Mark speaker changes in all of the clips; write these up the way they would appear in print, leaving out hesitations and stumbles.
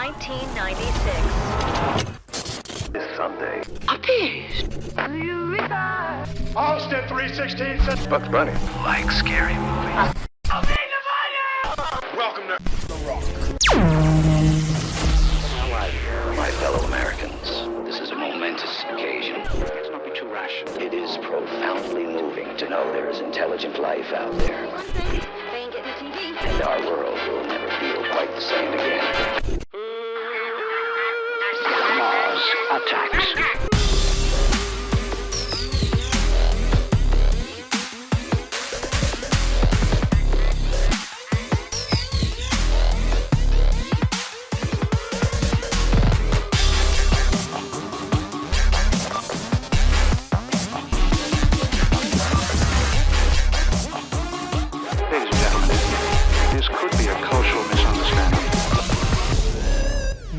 Speaker 1: 1996.
Speaker 2: This Sunday.
Speaker 1: Appeased.
Speaker 2: Austin 316 says Bugs Bunny. Like scary movies. Welcome to The Rock. My fellow Americans, this is a momentous occasion. Let's not be too rash. It is profoundly moving to know there is intelligent life out there. And our world will never feel quite the same again. Mars attacks.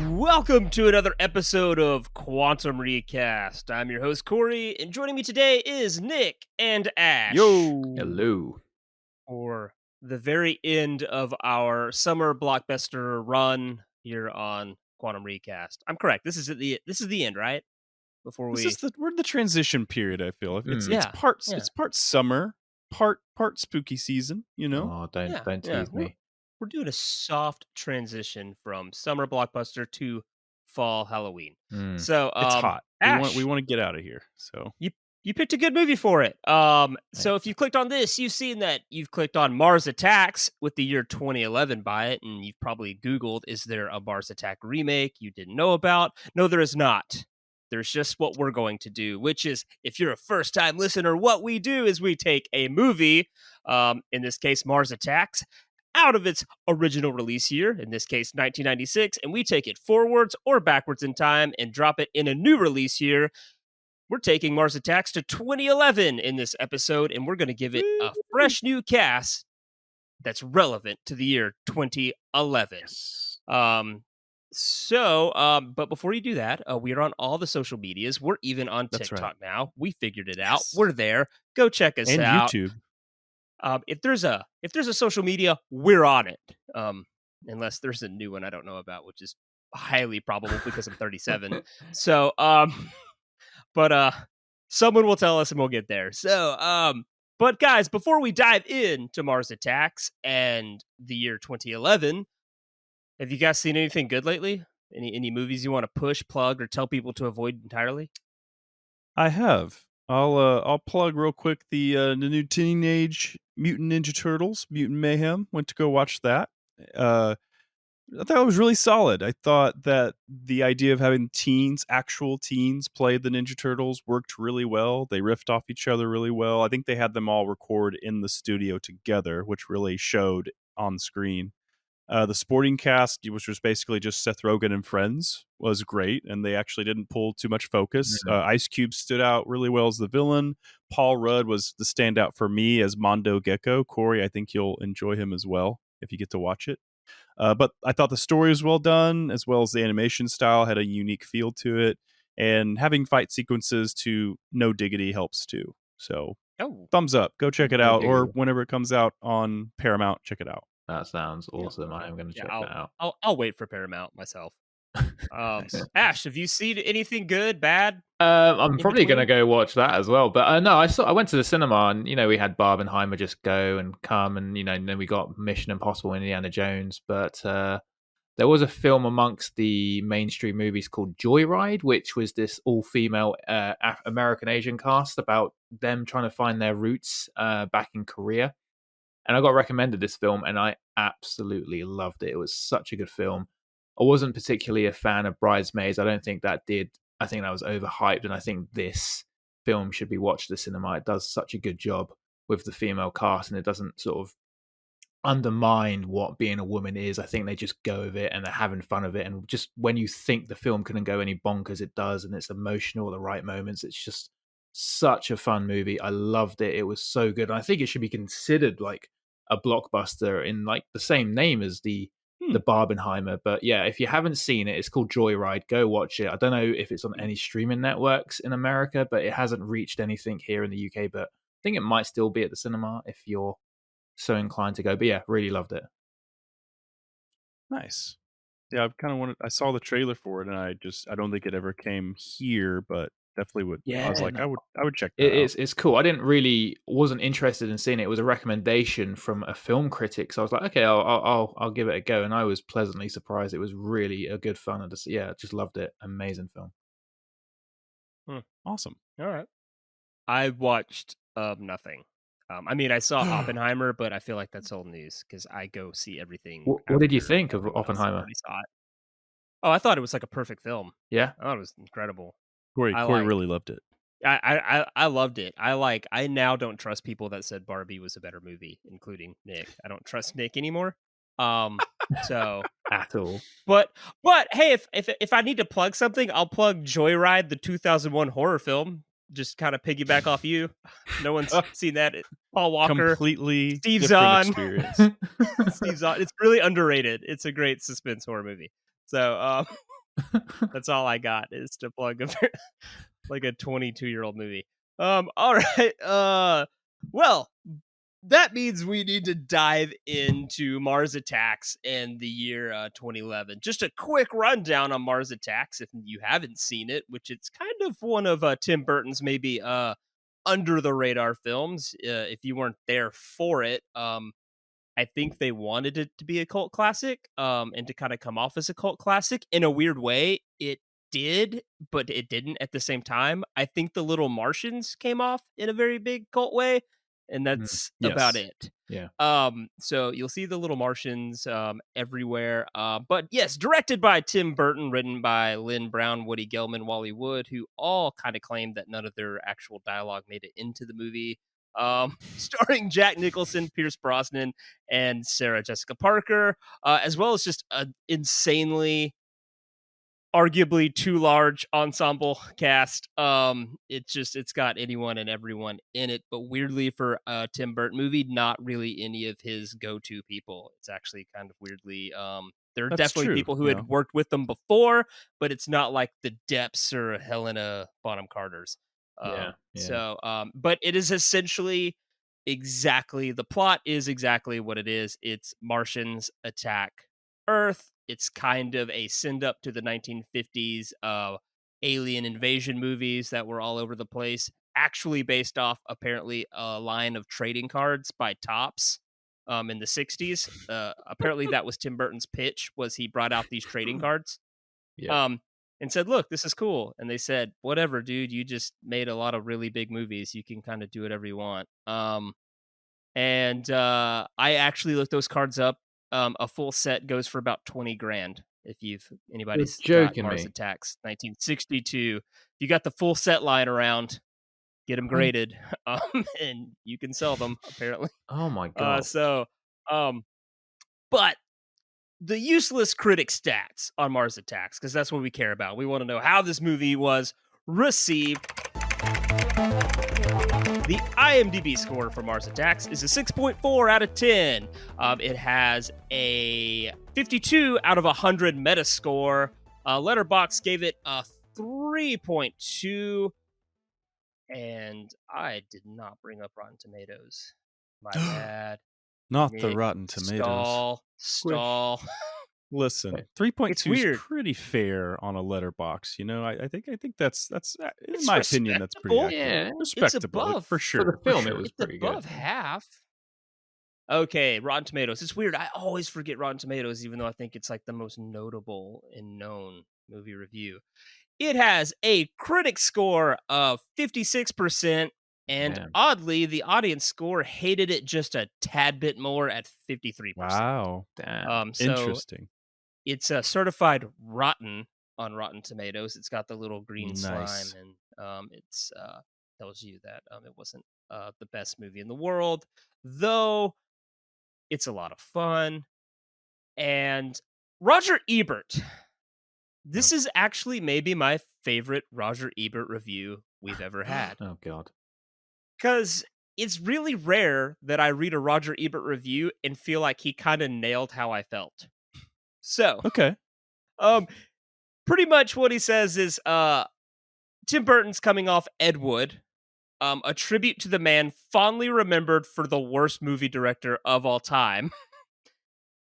Speaker 3: Welcome to another episode of Quantum Recast. I'm your host, Cory, and joining me today is Nick and Ash.
Speaker 4: Yo! Hello.
Speaker 3: For the very end of our summer blockbuster run here on Quantum Recast. I'm correct. This is the end, right? We're
Speaker 4: in the transition period, I feel. It's part summer, part spooky season, you know?
Speaker 5: Oh, don't tease me.
Speaker 3: We're doing a soft transition from summer blockbuster to fall Halloween. So
Speaker 4: it's hot.
Speaker 3: Ash,
Speaker 4: we want to get out of here. So
Speaker 3: you picked a good movie for it. So if you clicked on this, you've seen that you've clicked on Mars Attacks with the year 2011 by it, and you've probably Googled, is there a Mars Attack remake you didn't know about? No, there is not. There's just what we're going to do, which is, if you're a first-time listener, what we do is we take a movie, in this case, Mars Attacks, out of its original release year, in this case 1996, and we take it forwards or backwards in time and drop it in a new release year. We're taking Mars Attacks to 2011 in this episode, and we're going to give it a fresh new cast that's relevant to the year 2011. But before you do that, we are on all the social medias. We're even on TikTok now. We figured it out. We're there. Go check us out.
Speaker 4: And YouTube.
Speaker 3: If there's a social media, we're on it. Unless there's a new one I don't know about, which is highly probable because I'm 37. So, but someone will tell us and we'll get there. So, but guys, before we dive into Mars Attacks and the year 2011, have you guys seen anything good lately? Any movies you want to push, plug, or tell people to avoid entirely?
Speaker 4: I have. I'll plug real quick the new Teenage Mutant Ninja Turtles, Mutant Mayhem. Went to go watch that. I thought it was really solid. I thought that the idea of having actual teens play the Ninja Turtles worked really well. They riffed off each other really well. I think they had them all record in the studio together, which really showed on screen. The sporting cast, which was basically just Seth Rogen and friends, was great, and they actually didn't pull too much focus. Ice Cube stood out really well as the villain. Paul Rudd was the standout for me as Mondo Gecko. Cory, I think you'll enjoy him as well if you get to watch it. But I thought the story was well done, as well as the animation style had a unique feel to it, and having fight sequences to no diggity helps too. So, thumbs up. Go check it out, or whenever it comes out on Paramount, check it out.
Speaker 5: That sounds awesome. I am going to check that out.
Speaker 3: I'll wait for Paramount myself. Ash, have you seen anything good, bad?
Speaker 5: I'm probably going to go watch that as well. But no, I went to the cinema, and we had Barbenheimer just go and come, and then we got Mission Impossible, Indiana Jones. But there was a film amongst the mainstream movies called Joyride, which was this all-female American Asian cast about them trying to find their roots back in Korea. And I got recommended this film, and I absolutely loved it. It was such a good film. I wasn't particularly a fan of Bridesmaids. I think that was overhyped, and I think this film should be watched at the cinema. It does such a good job with the female cast, and it doesn't sort of undermine what being a woman is. I think they just go with it, and they're having fun of it. And just when you think the film couldn't go any bonkers, it does, and it's emotional at the right moments. It's just such a fun movie. I loved it. It was so good. And I think it should be considered like a blockbuster in like the same name as the Barbenheimer. But yeah, if you haven't seen it, it's called Joyride. Go watch it. I don't know if it's on any streaming networks in America, but it hasn't reached anything here in the UK. But I think it might still be at the cinema if you're so inclined to go. But yeah, really loved it.
Speaker 4: Nice. Yeah, I kind of wanted. I saw the trailer for it, and I don't think it ever came here, but definitely would. I was
Speaker 5: Yeah,
Speaker 4: like,
Speaker 5: no,
Speaker 4: I would check that out.
Speaker 5: it's cool. I wasn't interested in seeing it. It was a recommendation from a film critic, so I was like, okay, I'll give it a go, and I was pleasantly surprised. It was really a good fun, and just loved it. Amazing film.
Speaker 4: Awesome.
Speaker 3: All right. I watched nothing. I mean, I saw Oppenheimer, but I feel like that's old news because I go see everything.
Speaker 5: What did you
Speaker 3: after
Speaker 5: think of
Speaker 3: everyone else
Speaker 5: Oppenheimer?
Speaker 3: already saw it. Oh, I thought it was like a perfect film.
Speaker 5: Yeah,
Speaker 3: I thought it was incredible.
Speaker 4: Corey
Speaker 3: I like-
Speaker 4: really loved it.
Speaker 3: I loved it. I now don't trust people that said Barbie was a better movie, including Nick. I don't trust Nick anymore. So
Speaker 5: at all.
Speaker 3: but hey, if I need to plug something, I'll plug Joyride, the 2001 horror film. Just kind of piggyback off you. No one's seen that. Paul Walker,
Speaker 4: Completely
Speaker 3: Steve
Speaker 4: different
Speaker 3: Zahn.
Speaker 4: experience.
Speaker 3: Steve Zahn. It's really underrated. It's a great suspense horror movie. So that's all I got is to plug like a 22-year-old movie. All right. Well, that means we need to dive into Mars Attacks and the year 2011. Just a quick rundown on Mars Attacks if you haven't seen it, which it's kind of one of Tim Burton's maybe under the radar films. If you weren't there for it, I think they wanted it to be a cult classic and to kind of come off as a cult classic. In a weird way, it did, but it didn't at the same time. I think The Little Martians came off in a very big cult way, and that's about
Speaker 4: Yes.
Speaker 3: it.
Speaker 5: Yeah.
Speaker 3: So you'll see The Little Martians everywhere. But yes, directed by Tim Burton, written by Lynn Brown, Woody Gelman, Wally Wood, who all kind of claimed that none of their actual dialogue made it into the movie. Starring Jack Nicholson, Pierce Brosnan, and Sarah Jessica Parker, as well as just an insanely, arguably too large ensemble cast. It's got anyone and everyone in it, but weirdly for a Tim Burton movie, not really any of his go-to people. It's actually kind of weirdly, there are
Speaker 4: That's
Speaker 3: definitely
Speaker 4: true,
Speaker 3: people who
Speaker 4: yeah.
Speaker 3: had worked with them before, but it's not like the Depps or Helena Bonham Carter's.
Speaker 5: Yeah.
Speaker 3: So, but it is essentially the plot is exactly what it is. It's Martians attack Earth. It's kind of a send up to the 1950s alien invasion movies that were all over the place. Actually based off apparently a line of trading cards by Topps in the 60s. Apparently that was Tim Burton's pitch, was he brought out these trading cards.
Speaker 5: Yeah.
Speaker 3: And said, look, this is cool. And they said, whatever, dude, you just made a lot of really big movies. You can kind of do whatever you want. And I actually looked those cards up. A full set goes for about 20 grand. If anybody's
Speaker 5: You're
Speaker 3: got
Speaker 5: joking
Speaker 3: Mars
Speaker 5: me.
Speaker 3: Attacks 1962, you got the full set lying around, get them graded, and you can sell them apparently.
Speaker 5: Oh my god.
Speaker 3: But the useless critic stats on Mars Attacks, because that's what we care about. We want to know how this movie was received. The IMDb score for Mars Attacks is a 6.4 out of 10. It has a 52 out of 100 Metascore. Letterboxd gave it a 3.2. And I did not bring up Rotten Tomatoes. My bad.
Speaker 4: Not the
Speaker 3: Nick,
Speaker 4: Rotten Tomatoes.
Speaker 3: Stall.
Speaker 4: Listen,
Speaker 5: Okay.
Speaker 4: 3.2
Speaker 3: It's
Speaker 4: is
Speaker 3: weird.
Speaker 4: pretty fair on a letterbox. You know, I think that's in
Speaker 3: It's
Speaker 4: my opinion that's pretty
Speaker 3: respectable.
Speaker 4: accurate.
Speaker 5: Yeah.
Speaker 4: Respectable
Speaker 3: above.
Speaker 4: for sure.
Speaker 5: the film,
Speaker 4: for
Speaker 5: it
Speaker 4: sure.
Speaker 5: was
Speaker 3: It's
Speaker 5: pretty
Speaker 3: above
Speaker 5: good.
Speaker 3: half. Okay, Rotten Tomatoes. It's weird. I always forget Rotten Tomatoes, even though I think it's like the most notable and known movie review. It has a critic score of 56%, and
Speaker 5: Damn.
Speaker 3: oddly, the audience score hated it just a tad bit more at 53%.
Speaker 4: Wow,
Speaker 5: Damn.
Speaker 3: So
Speaker 4: interesting.
Speaker 3: it's certified rotten on Rotten Tomatoes. It's got the little green
Speaker 4: Nice.
Speaker 3: slime, and it's tells you that it wasn't the best movie in the world, though it's a lot of fun. And Roger Ebert. This is actually maybe my favorite Roger Ebert review we've ever had.
Speaker 5: Oh god.
Speaker 3: Because it's really rare that I read a Roger Ebert review and feel like he kind of nailed how I felt. So,
Speaker 4: Okay.
Speaker 3: pretty much what he says is Tim Burton's coming off Ed Wood, a tribute to the man fondly remembered for the worst movie director of all time.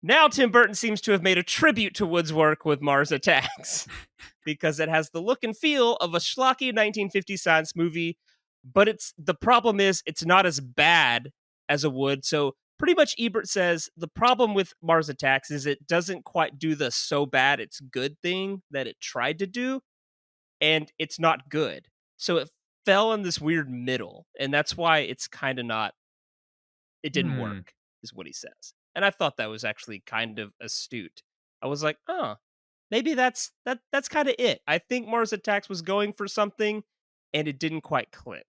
Speaker 3: Now Tim Burton seems to have made a tribute to Wood's work with Mars Attacks because it has the look and feel of a schlocky 1950s science movie, but the problem is it's not as bad as a Wood. So pretty much Ebert says the problem with Mars Attacks is it doesn't quite do the so bad it's good thing that it tried to do, and it's not good. So it fell in this weird middle, and that's why it's kind of not, it didn't work, is what he says. And I thought that was actually kind of astute. I was like, oh, maybe that's kind of it. I think Mars Attacks was going for something, and it didn't quite click.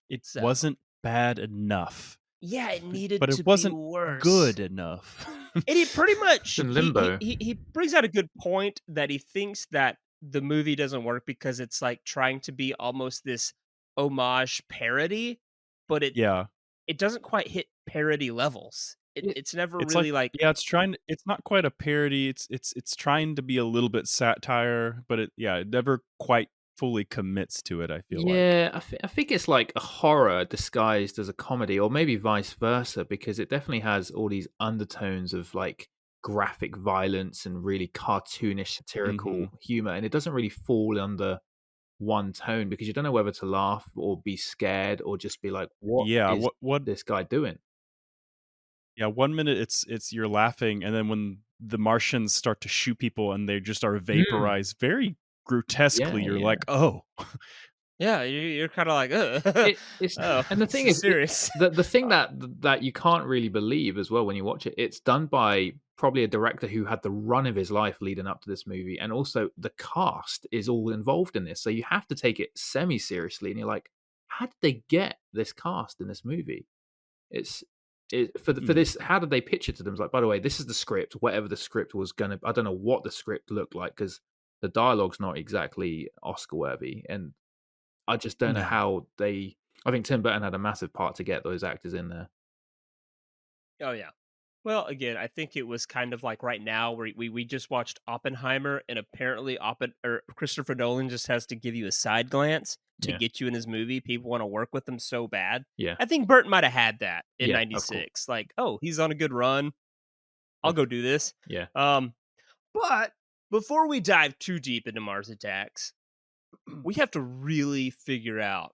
Speaker 4: It wasn't bad enough.
Speaker 3: Yeah, it needed
Speaker 4: but
Speaker 3: to
Speaker 4: it wasn't
Speaker 3: be worse.
Speaker 4: good enough.
Speaker 3: And he pretty much
Speaker 5: in limbo.
Speaker 3: He brings out a good point that he thinks that the movie doesn't work because it's like trying to be almost this homage parody, but it doesn't quite hit parody levels. It's never really like
Speaker 4: it's not quite a parody. It's trying to be a little bit satire, but it never quite fully commits to it, I feel like.
Speaker 5: I think it's like a horror disguised as a comedy, or maybe vice versa, because it definitely has all these undertones of like graphic violence and really cartoonish satirical humor, and it doesn't really fall under one tone because you don't know whether to laugh or be scared or just be like, what is this guy doing?
Speaker 4: Yeah, 1 minute it's you're laughing, and then when the Martians start to shoot people and they just are vaporized very grotesquely, you're like, oh.
Speaker 3: Yeah, you're kind of like,
Speaker 5: and the thing is,
Speaker 3: serious.
Speaker 5: The thing that you can't really believe as well when you watch it, it's done by probably a director who had the run of his life leading up to this movie, and also the cast is all involved in this, so you have to take it semi-seriously, and you're like, how did they get this cast in this movie? For this, how did they pitch it to them? It's like, by the way, this is the script, whatever the script was gonna, I don't know what the script looked like because the dialogue's not exactly Oscar worthy, and I just don't know how I think Tim Burton had a massive part to get those actors in there.
Speaker 3: Oh yeah. Well, again, I think it was kind of like right now where we just watched Oppenheimer, and apparently Christopher Nolan just has to give you a side glance to get you in his movie. People want to work with him so bad.
Speaker 5: Yeah.
Speaker 3: I think Burton might have had that in 96. Cool. Like, oh, he's on a good run. I'll go do this.
Speaker 5: Yeah.
Speaker 3: But before we dive too deep into Mars Attacks, we have to really figure out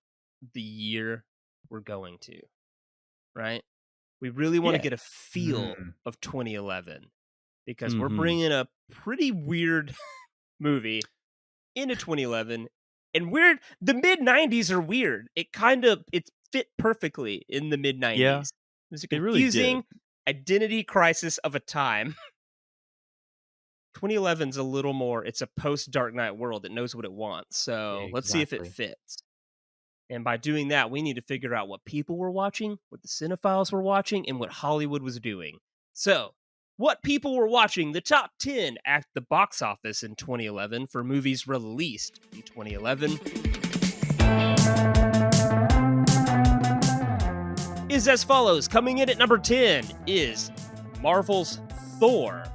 Speaker 3: the year we're going to, right? We really want to get a feel of 2011 because we're bringing a pretty weird movie into 2011. And the mid-90s are weird. It fit perfectly in the mid-90s.
Speaker 4: Yeah,
Speaker 3: it was a confusing identity crisis of a time. 2011's a little more, it's a post-Dark Knight world that knows what it wants. So let's see if it fits. And by doing that, we need to figure out what people were watching, what the cinephiles were watching, and what Hollywood was doing. So, what people were watching, the top 10 at the box office in 2011 for movies released in 2011 is as follows. Coming in at number 10 is Marvel's Thor.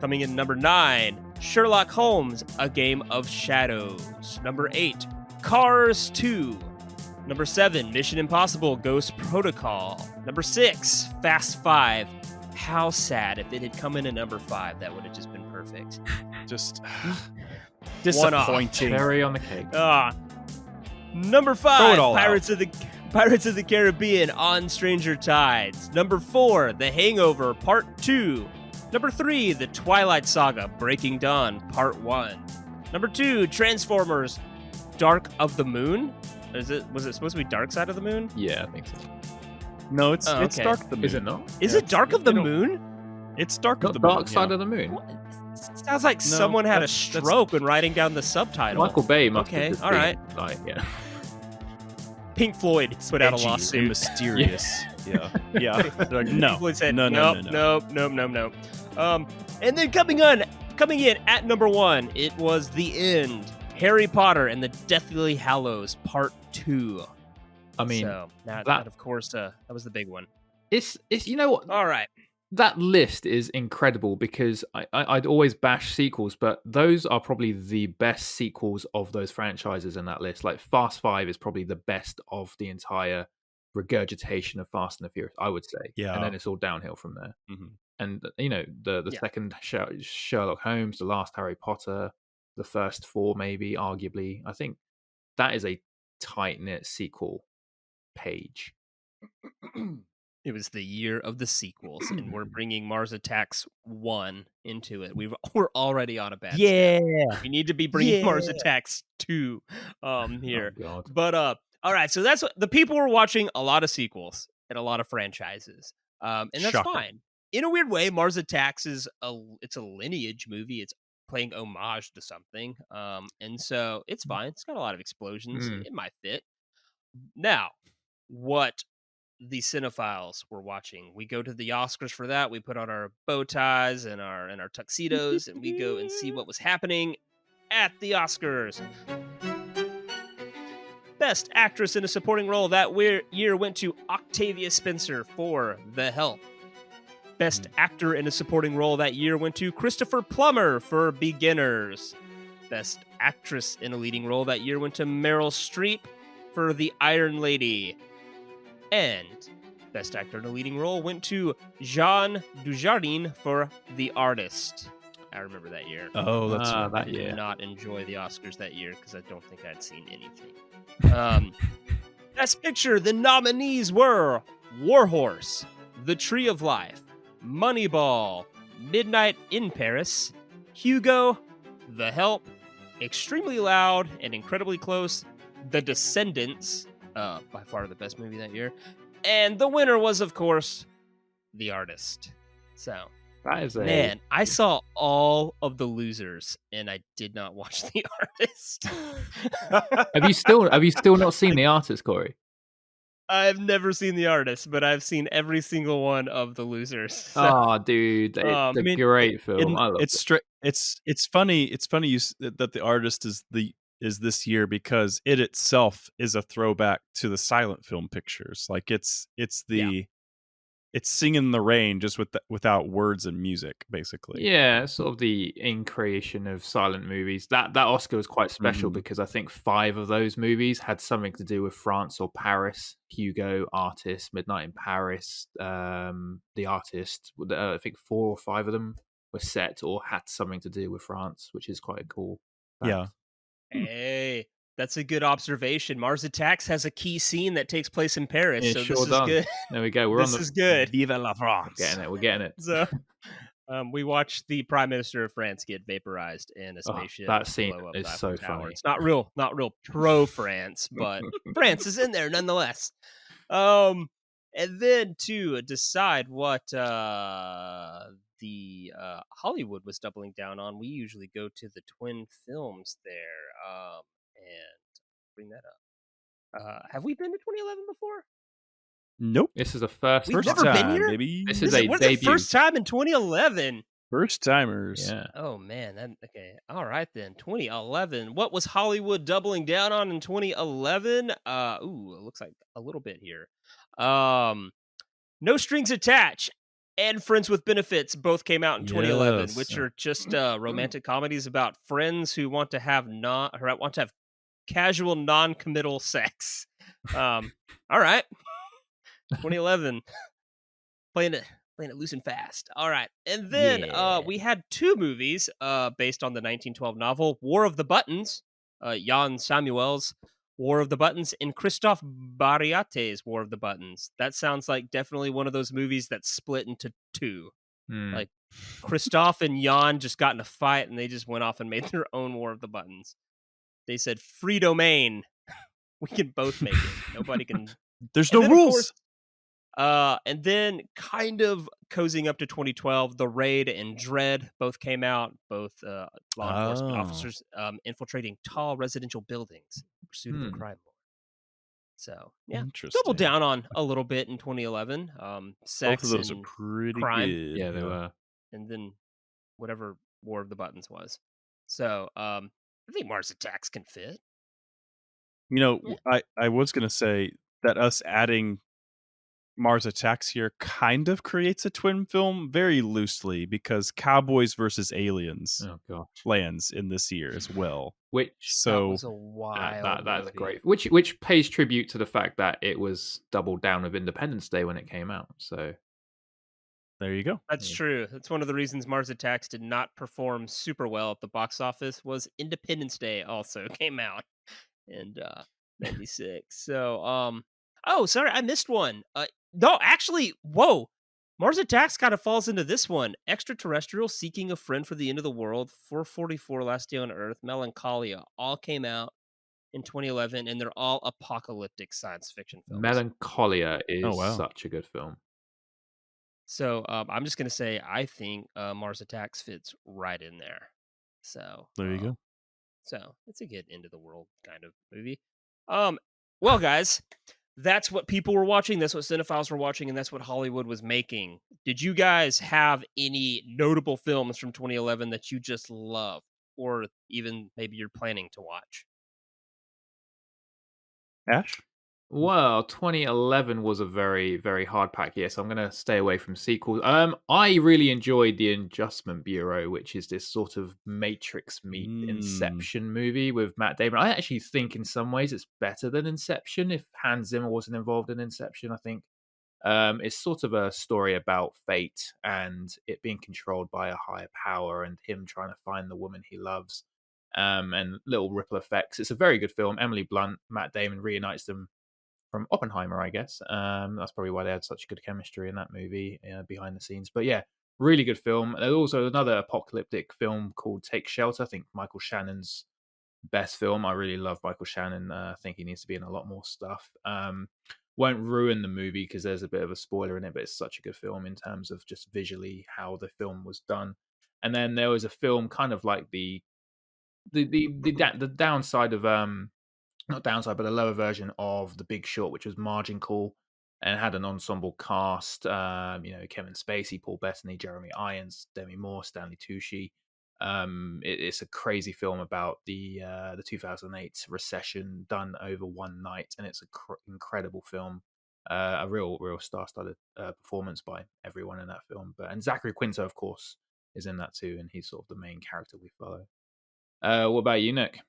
Speaker 3: Coming in at number 9, Sherlock Holmes, A Game of Shadows. Number 8, Cars 2. Number 7, Mission Impossible Ghost Protocol. Number 6, Fast 5. How sad if it had come in at number 5. That would have just been perfect.
Speaker 4: Just
Speaker 3: disappointing.
Speaker 5: Cherry on the cake.
Speaker 3: Number 5, Pirates of the Caribbean on Stranger Tides. Number 4, The Hangover Part 2. Number 3, The Twilight Saga Breaking Dawn Part 1. Number 2, Transformers Dark of the Moon? Was it supposed to be Dark Side of the Moon?
Speaker 5: Yeah, I think so.
Speaker 4: No, it's Dark of the Moon.
Speaker 5: Is it not?
Speaker 3: Is it Dark of the Moon?
Speaker 4: It's Dark of the Moon.
Speaker 5: Dark Side of the Moon.
Speaker 3: What? Sounds like someone had a stroke when writing down the subtitle.
Speaker 5: Michael Bay must have just
Speaker 3: all right. Pink Floyd put out a lawsuit.
Speaker 4: And mysterious. Yeah. Like, no.
Speaker 3: Floyd said,
Speaker 4: no.
Speaker 3: No. And then coming in at number 1, it was The End. Harry Potter and the Deathly Hallows Part 2.
Speaker 5: I mean,
Speaker 3: so that of course, that was the big one.
Speaker 5: It's you know what?
Speaker 3: All right.
Speaker 5: That list is incredible because I'd always bash sequels, but those are probably the best sequels of those franchises in that list. Like Fast 5 is probably the best of the entire regurgitation of Fast and the Furious, I would say.
Speaker 4: Yeah.
Speaker 5: And then it's all downhill from there.
Speaker 4: Mm-hmm.
Speaker 5: and the
Speaker 3: Yeah.
Speaker 5: second Sherlock Holmes, the last Harry Potter, the first 4 maybe, arguably. I think that is a tight knit sequel page.
Speaker 3: It was the year of the sequels, and we're bringing Mars Attacks 1 into it. We're already on a bad step. We need to be bringing Mars Attacks 2 here.
Speaker 5: Oh God.
Speaker 3: But all right, so that's what the people were watching. A lot of sequels and a lot of franchises, and that's
Speaker 4: Shocker.
Speaker 3: fine. In a weird way, Mars Attacks is a lineage movie. It's playing homage to something, and so it's fine. It's got a lot of explosions. It might fit. Now, what the cinephiles were watching? We go to the Oscars for that. We put on our bow ties and our tuxedos, and we go and see what was happening at the Oscars. Best Actress in a Supporting Role that year went to Octavia Spencer for The Help. Best Actor in a Supporting Role that year went to Christopher Plummer for Beginners. Best Actress in a Leading Role that year went to Meryl Streep for The Iron Lady. And Best Actor in a Leading Role went to Jean Dujardin for The Artist. I remember that year.
Speaker 4: Oh, that's
Speaker 5: that
Speaker 3: I
Speaker 5: year.
Speaker 3: did not enjoy the Oscars that year because I don't think I'd seen anything. Best Picture, the nominees were Warhorse, The Tree of Life, Moneyball, Midnight in Paris, Hugo, The Help, Extremely Loud and Incredibly Close, The Descendants, by far the best movie that year, and the winner was, of course, The Artist. So,
Speaker 5: That is
Speaker 3: man, I saw all of the losers, and I did not watch The Artist.
Speaker 5: Have you still not seen The Artist, Corey?
Speaker 3: I've never seen The Artist, but I've seen every single one of the losers. So,
Speaker 5: Oh, dude, it's a great film. I love it.
Speaker 4: It's funny that The Artist is this year because it itself is a throwback to the silent film pictures. Like it's Singing in the Rain just without words and music, basically.
Speaker 5: Yeah, sort of the creation of silent movies. That Oscar was quite special because I think 5 of those movies had something to do with France or Paris. Hugo, Artist, Midnight in Paris, The Artist. I think 4 or 5 of them were set or had something to do with France, which is quite a cool fact.
Speaker 4: Yeah.
Speaker 3: Hey, that's a good observation. Mars Attacks has a key scene that takes place in Paris,
Speaker 5: It
Speaker 3: so
Speaker 5: sure
Speaker 3: this is
Speaker 5: does.
Speaker 3: good.
Speaker 5: There we go.
Speaker 3: This is good.
Speaker 4: Vive la France.
Speaker 5: We're getting it.
Speaker 3: So, we watched the Prime Minister of France get vaporized in a spaceship.
Speaker 5: That scene
Speaker 3: blow up
Speaker 5: is
Speaker 3: the
Speaker 5: so
Speaker 3: Eiffel Tower.
Speaker 5: funny.
Speaker 3: It's not real pro France, but France is in there nonetheless. And then to decide what the Hollywood was doubling down on, we usually go to the twin films there and bring that up. Have we been to 2011 before?
Speaker 4: Nope.
Speaker 5: This is the first
Speaker 3: We've
Speaker 4: First
Speaker 3: never
Speaker 4: time,
Speaker 3: been here?
Speaker 4: baby.
Speaker 5: This is a
Speaker 3: what's
Speaker 5: debut.
Speaker 3: the first time in 2011?
Speaker 4: First timers.
Speaker 5: Yeah.
Speaker 3: Oh man, okay. All right then. 2011. What was Hollywood doubling down on in 2011? It looks like a little bit here. No Strings Attached and Friends with Benefits both came out in 2011,
Speaker 4: Yes.
Speaker 3: which are just romantic comedies about friends who want to have casual non-committal sex. All right. 2011. Playing it loose and fast. All right. And then we had 2 movies based on the 1912 novel War of the Buttons, Jan Samuel's War of the Buttons, and Christophe Bariate's War of the Buttons. That sounds like definitely one of those movies that split into 2. Like Christophe and Jan just got in a fight and they just went off and made their own War of the Buttons. They said, free domain. We can both make it. Nobody can.
Speaker 4: There's
Speaker 3: And
Speaker 4: no
Speaker 3: then, of
Speaker 4: rules.
Speaker 3: course, and then kind of cozying up to 2012, The Raid and Dread both came out, both law enforcement officers infiltrating tall residential buildings in pursuit of a crime lord. So, yeah,
Speaker 4: Interesting.
Speaker 3: double down on a little bit in 2011. Sex
Speaker 4: Both of those are
Speaker 3: and
Speaker 4: pretty
Speaker 3: crime.
Speaker 4: good.
Speaker 5: Yeah, they were.
Speaker 3: And then whatever War of the Buttons was. So, I think Mars Attacks can fit.
Speaker 4: You know,
Speaker 3: Yeah.
Speaker 4: I was going to say that us adding Mars Attacks here kind of creates a twin film very loosely because Cowboys versus Aliens
Speaker 5: Oh gosh.
Speaker 4: lands in this year as well.
Speaker 5: Which
Speaker 3: That
Speaker 4: So
Speaker 3: was a wild
Speaker 5: that's
Speaker 3: movie.
Speaker 5: great. Which pays tribute to the fact that it was doubled down with Independence Day when it came out. So
Speaker 4: There you go.
Speaker 3: That's true. That's one of the reasons Mars Attacks did not perform super well at the box office was Independence Day also came out in 96. So oh, sorry, I missed one. No, actually, whoa. Mars Attacks kind of falls into this one. Extraterrestrial Seeking a Friend for the End of the World, 444 Last Day on Earth, Melancholia all came out in 2011 and they're all apocalyptic science fiction films.
Speaker 5: Melancholia
Speaker 4: Oh,
Speaker 5: is
Speaker 4: wow.
Speaker 5: such a good film.
Speaker 3: So I'm just gonna say I think Mars Attacks fits right in there. So
Speaker 4: There you go.
Speaker 3: So it's a good end of the world kind of movie. Well, guys, that's what people were watching. That's what cinephiles were watching, and that's what Hollywood was making. Did you guys have any notable films from 2011 that you just love, or even maybe you're planning to watch?
Speaker 4: Ash?
Speaker 5: Well, 2011 was a very, very hard pack year, so I'm going to stay away from sequels. I really enjoyed The Adjustment Bureau, which is this sort of Matrix meet Inception movie with Matt Damon. I actually think in some ways it's better than Inception. If Hans Zimmer wasn't involved in Inception, I think it's sort of a story about fate and it being controlled by a higher power and him trying to find the woman he loves. And little ripple effects. It's a very good film. Emily Blunt, Matt Damon reunites them from Oppenheimer, I guess. That's probably why they had such good chemistry in that movie behind the scenes. But yeah, really good film. There's also another apocalyptic film called Take Shelter. I think Michael Shannon's best film. I really love Michael Shannon. I think he needs to be in a lot more stuff. Won't ruin the movie because there's a bit of a spoiler in it, but it's such a good film in terms of just visually how the film was done. And then there was a film kind of like the downside of not downside, but a lower version of The Big Short, which was Margin Call, and had an ensemble cast. Kevin Spacey, Paul Bettany, Jeremy Irons, Demi Moore, Stanley Tucci. It's a crazy film about the 2008 recession done over one night, and it's an incredible film. A real star-studded performance by everyone in that film. And Zachary Quinto, of course, is in that too, and he's sort of the main character we follow. What about you, Nick?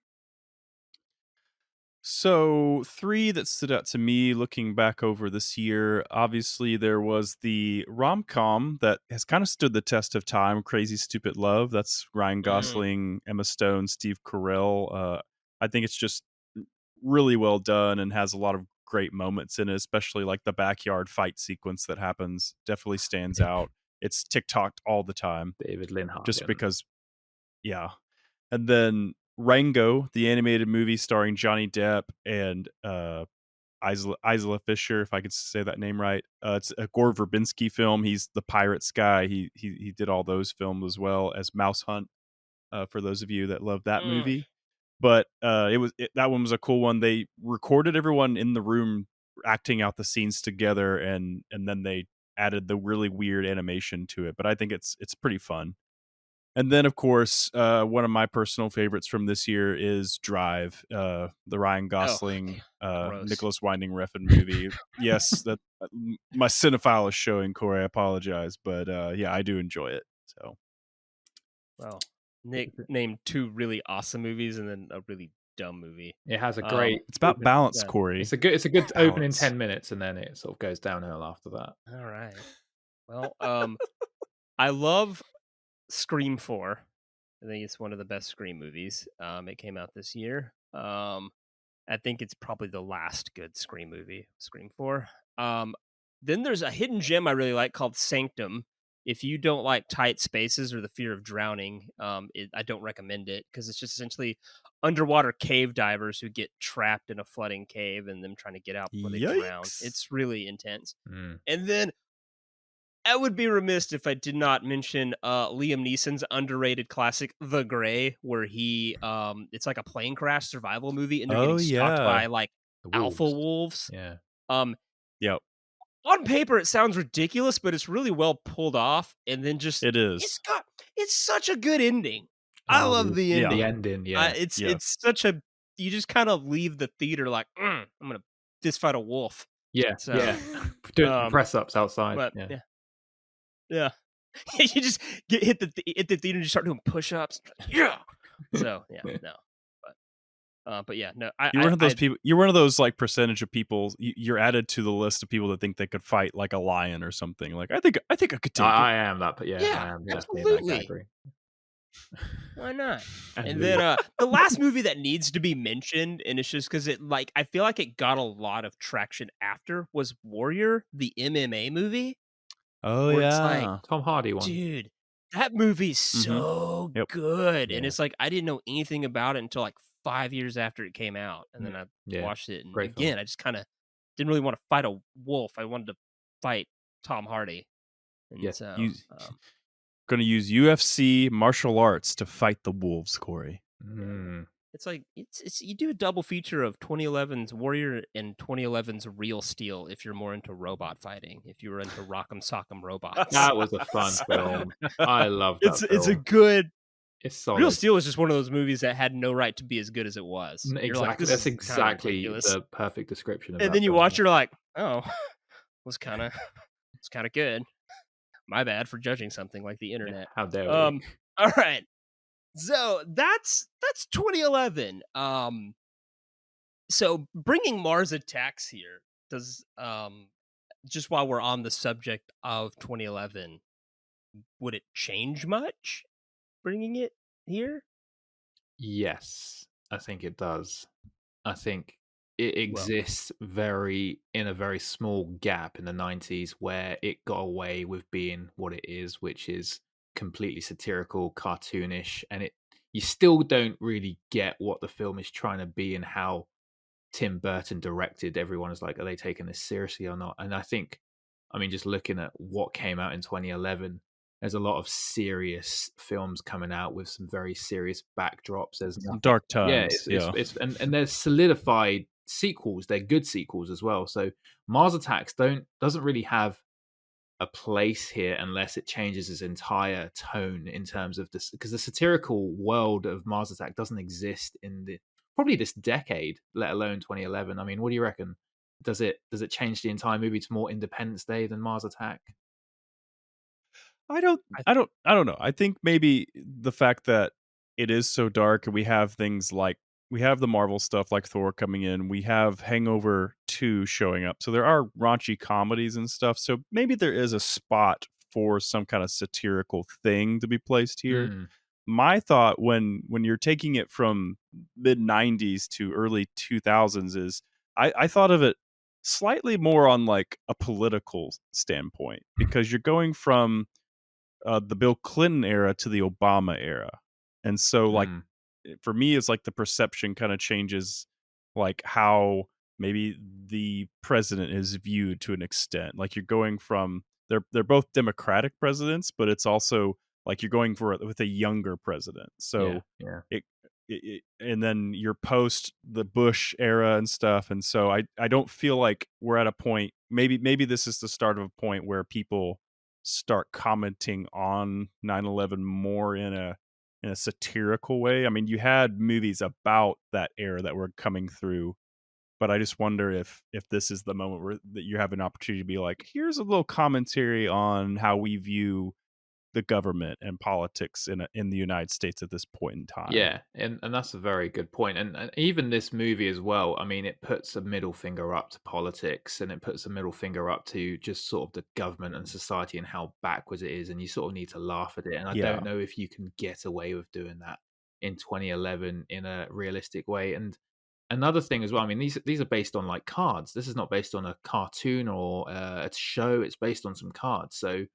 Speaker 4: So 3 that stood out to me looking back over this year, obviously there was the rom-com that has kind of stood the test of time, Crazy Stupid Love. That's Ryan Gosling, Emma Stone, Steve Carell. I think it's just really well done and has a lot of great moments in it, especially like the backyard fight sequence that happens. Definitely stands out. It's TikToked all the time.
Speaker 5: David Lindhardt.
Speaker 4: Just because, yeah. And then Rango, the animated movie starring Johnny Depp and Isla Fisher, if I could say that name right. It's a Gore Verbinski film. He's the Pirates guy. He did all those films as well as Mouse Hunt. For those of you that love that movie, but that one was a cool one. They recorded everyone in the room acting out the scenes together, and then they added the really weird animation to it. But I think it's pretty fun. And then, of course, one of my personal favorites from this year is Drive, the Ryan Gosling, Nicholas Winding Refn movie. Yes, that my cinephile is showing, Corey. I apologize, but yeah, I do enjoy it. So,
Speaker 3: well, Nick named 2 really awesome movies and then a really dumb movie.
Speaker 5: It has a great.
Speaker 4: It's about balance, Corey.
Speaker 5: It's a good opening 10 minutes, and then it sort of goes downhill after that.
Speaker 3: All right. Well, I love Scream 4. I think it's one of the best Scream movies. It came out this year. I think it's probably the last good Scream movie, Scream 4. Then there's a hidden gem I really like called Sanctum. If you don't like tight spaces or the fear of drowning, I don't recommend it because it's just essentially underwater cave divers who get trapped in a flooding cave and them trying to get out before they drown. It's really intense. And then I would be remiss if I did not mention Liam Neeson's underrated classic, The Grey, where he it's like a plane crash survival movie, and they're getting stalked by like alpha wolves.
Speaker 5: Yeah.
Speaker 4: Yep.
Speaker 3: On paper, it sounds ridiculous, but it's really well pulled off. And then just
Speaker 4: it is.
Speaker 3: It's such a good ending. I love the ending.
Speaker 5: The ending, yeah.
Speaker 3: It's such a you just kind of leave the theater like I'm gonna fist fight a wolf.
Speaker 5: Yeah.
Speaker 3: So,
Speaker 5: yeah. Doing press ups outside.
Speaker 3: But, yeah. You just hit the theater and you start doing push-ups. Yeah. So no. But yeah, no,
Speaker 4: You're one of those people. You're one of those like percentage of people. You're added to the list of people that think they could fight like a lion or something. Like I think I could take
Speaker 5: I
Speaker 4: it.
Speaker 5: am that, but yeah,
Speaker 3: Yeah,
Speaker 5: I am definitely in that
Speaker 3: absolutely.
Speaker 5: category.
Speaker 3: Why not?
Speaker 5: And
Speaker 3: And then the last movie that needs to be mentioned, and it's just because I feel like it got a lot of traction after, was Warrior, the MMA movie.
Speaker 4: Oh
Speaker 3: Where it's like,
Speaker 4: yeah.
Speaker 5: Tom Hardy one.
Speaker 3: dude, that movie's
Speaker 4: Mhm.
Speaker 3: so
Speaker 4: Yep.
Speaker 3: good. And
Speaker 5: Yeah.
Speaker 3: it's like I didn't know anything about it until like 5 years after it came out. And then I
Speaker 5: Yeah.
Speaker 3: watched it. And
Speaker 5: Great film.
Speaker 3: again, I just kind of didn't really want to fight a wolf. I wanted to fight Tom Hardy. And
Speaker 5: Yeah.
Speaker 3: so
Speaker 4: Going to use UFC martial arts to fight the wolves, Cory.
Speaker 3: it's like it's you do a double feature of 2011's Warrior and 2011's Real Steel if you're more into robot fighting. If you were into Rock'em Sock'em Robots.
Speaker 5: That was a fun film. I love that film.
Speaker 3: It's a good.
Speaker 5: It's solid.
Speaker 3: Real Steel is just one of those movies that had no right to be as good as it was.
Speaker 5: Exactly.
Speaker 3: You're like, this
Speaker 5: That's
Speaker 3: is kinda
Speaker 5: exactly
Speaker 3: ridiculous.
Speaker 5: the perfect description of
Speaker 3: And
Speaker 5: that
Speaker 3: then you
Speaker 5: film,
Speaker 3: watch,
Speaker 5: yeah.
Speaker 3: you're like, oh, it's kind of good. My bad for judging something like the internet.
Speaker 5: How dare we?
Speaker 3: All right. So that's 2011. So bringing Mars Attacks here does just while we're on the subject of 2011, would it change much bringing it here?
Speaker 5: Yes, I think it does. I think it exists in a very small gap in the 90s where it got away with being what it is, which is completely satirical, cartoonish, and you still don't really get what the film is trying to be and how Tim Burton directed. Everyone is like, are they taking this seriously or not? And I think, I mean, just looking at what came out in 2011, there's a lot of serious films coming out with some very serious backdrops. There's
Speaker 4: Some dark times.
Speaker 5: it's and there's solidified sequels. They're good sequels as well. So Mars Attacks doesn't really have a place here unless it changes its entire tone in terms of this, because the satirical world of Mars Attack doesn't exist in probably this decade, let alone 2011. I mean, what do you reckon? Does it change the entire movie to more Independence Day than Mars Attack?
Speaker 4: I don't know. I think maybe the fact that it is so dark and we have things like we have the Marvel stuff like Thor coming in, we have Hangover 2 showing up. So there are raunchy comedies and stuff. So maybe there is a spot for some kind of satirical thing to be placed here. My thought when you're taking it from mid 90s to early 2000s is I thought of it slightly more on like a political standpoint, because you're going from the Bill Clinton era to the Obama era. And so like for me, it's like the perception kind of changes, like how maybe the president is viewed to an extent. Like you're going from they're both Democratic presidents, but it's also like you're going with a younger president. So
Speaker 5: yeah.
Speaker 4: It and then you're post the Bush era and stuff. And so I don't feel like we're at a point. Maybe this is the start of a point where people start commenting on 9/11 more in a satirical way. I mean, you had movies about that era that were coming through, but I just wonder if this is the moment where that you have an opportunity to be like, here's a little commentary on how we view the government and politics in the United States at this point in time.
Speaker 5: Yeah, and that's a very good point. And even this movie as well, I mean, it puts a middle finger up to politics, and it puts a middle finger up to just sort of the government and society and how backwards it is, and you sort of need to laugh at it. And I don't know if you can get away with doing that in 2011 in a realistic way. And another thing as well, I mean, these are based on like cards. This is not based on a cartoon or a show. It's based on some cards. So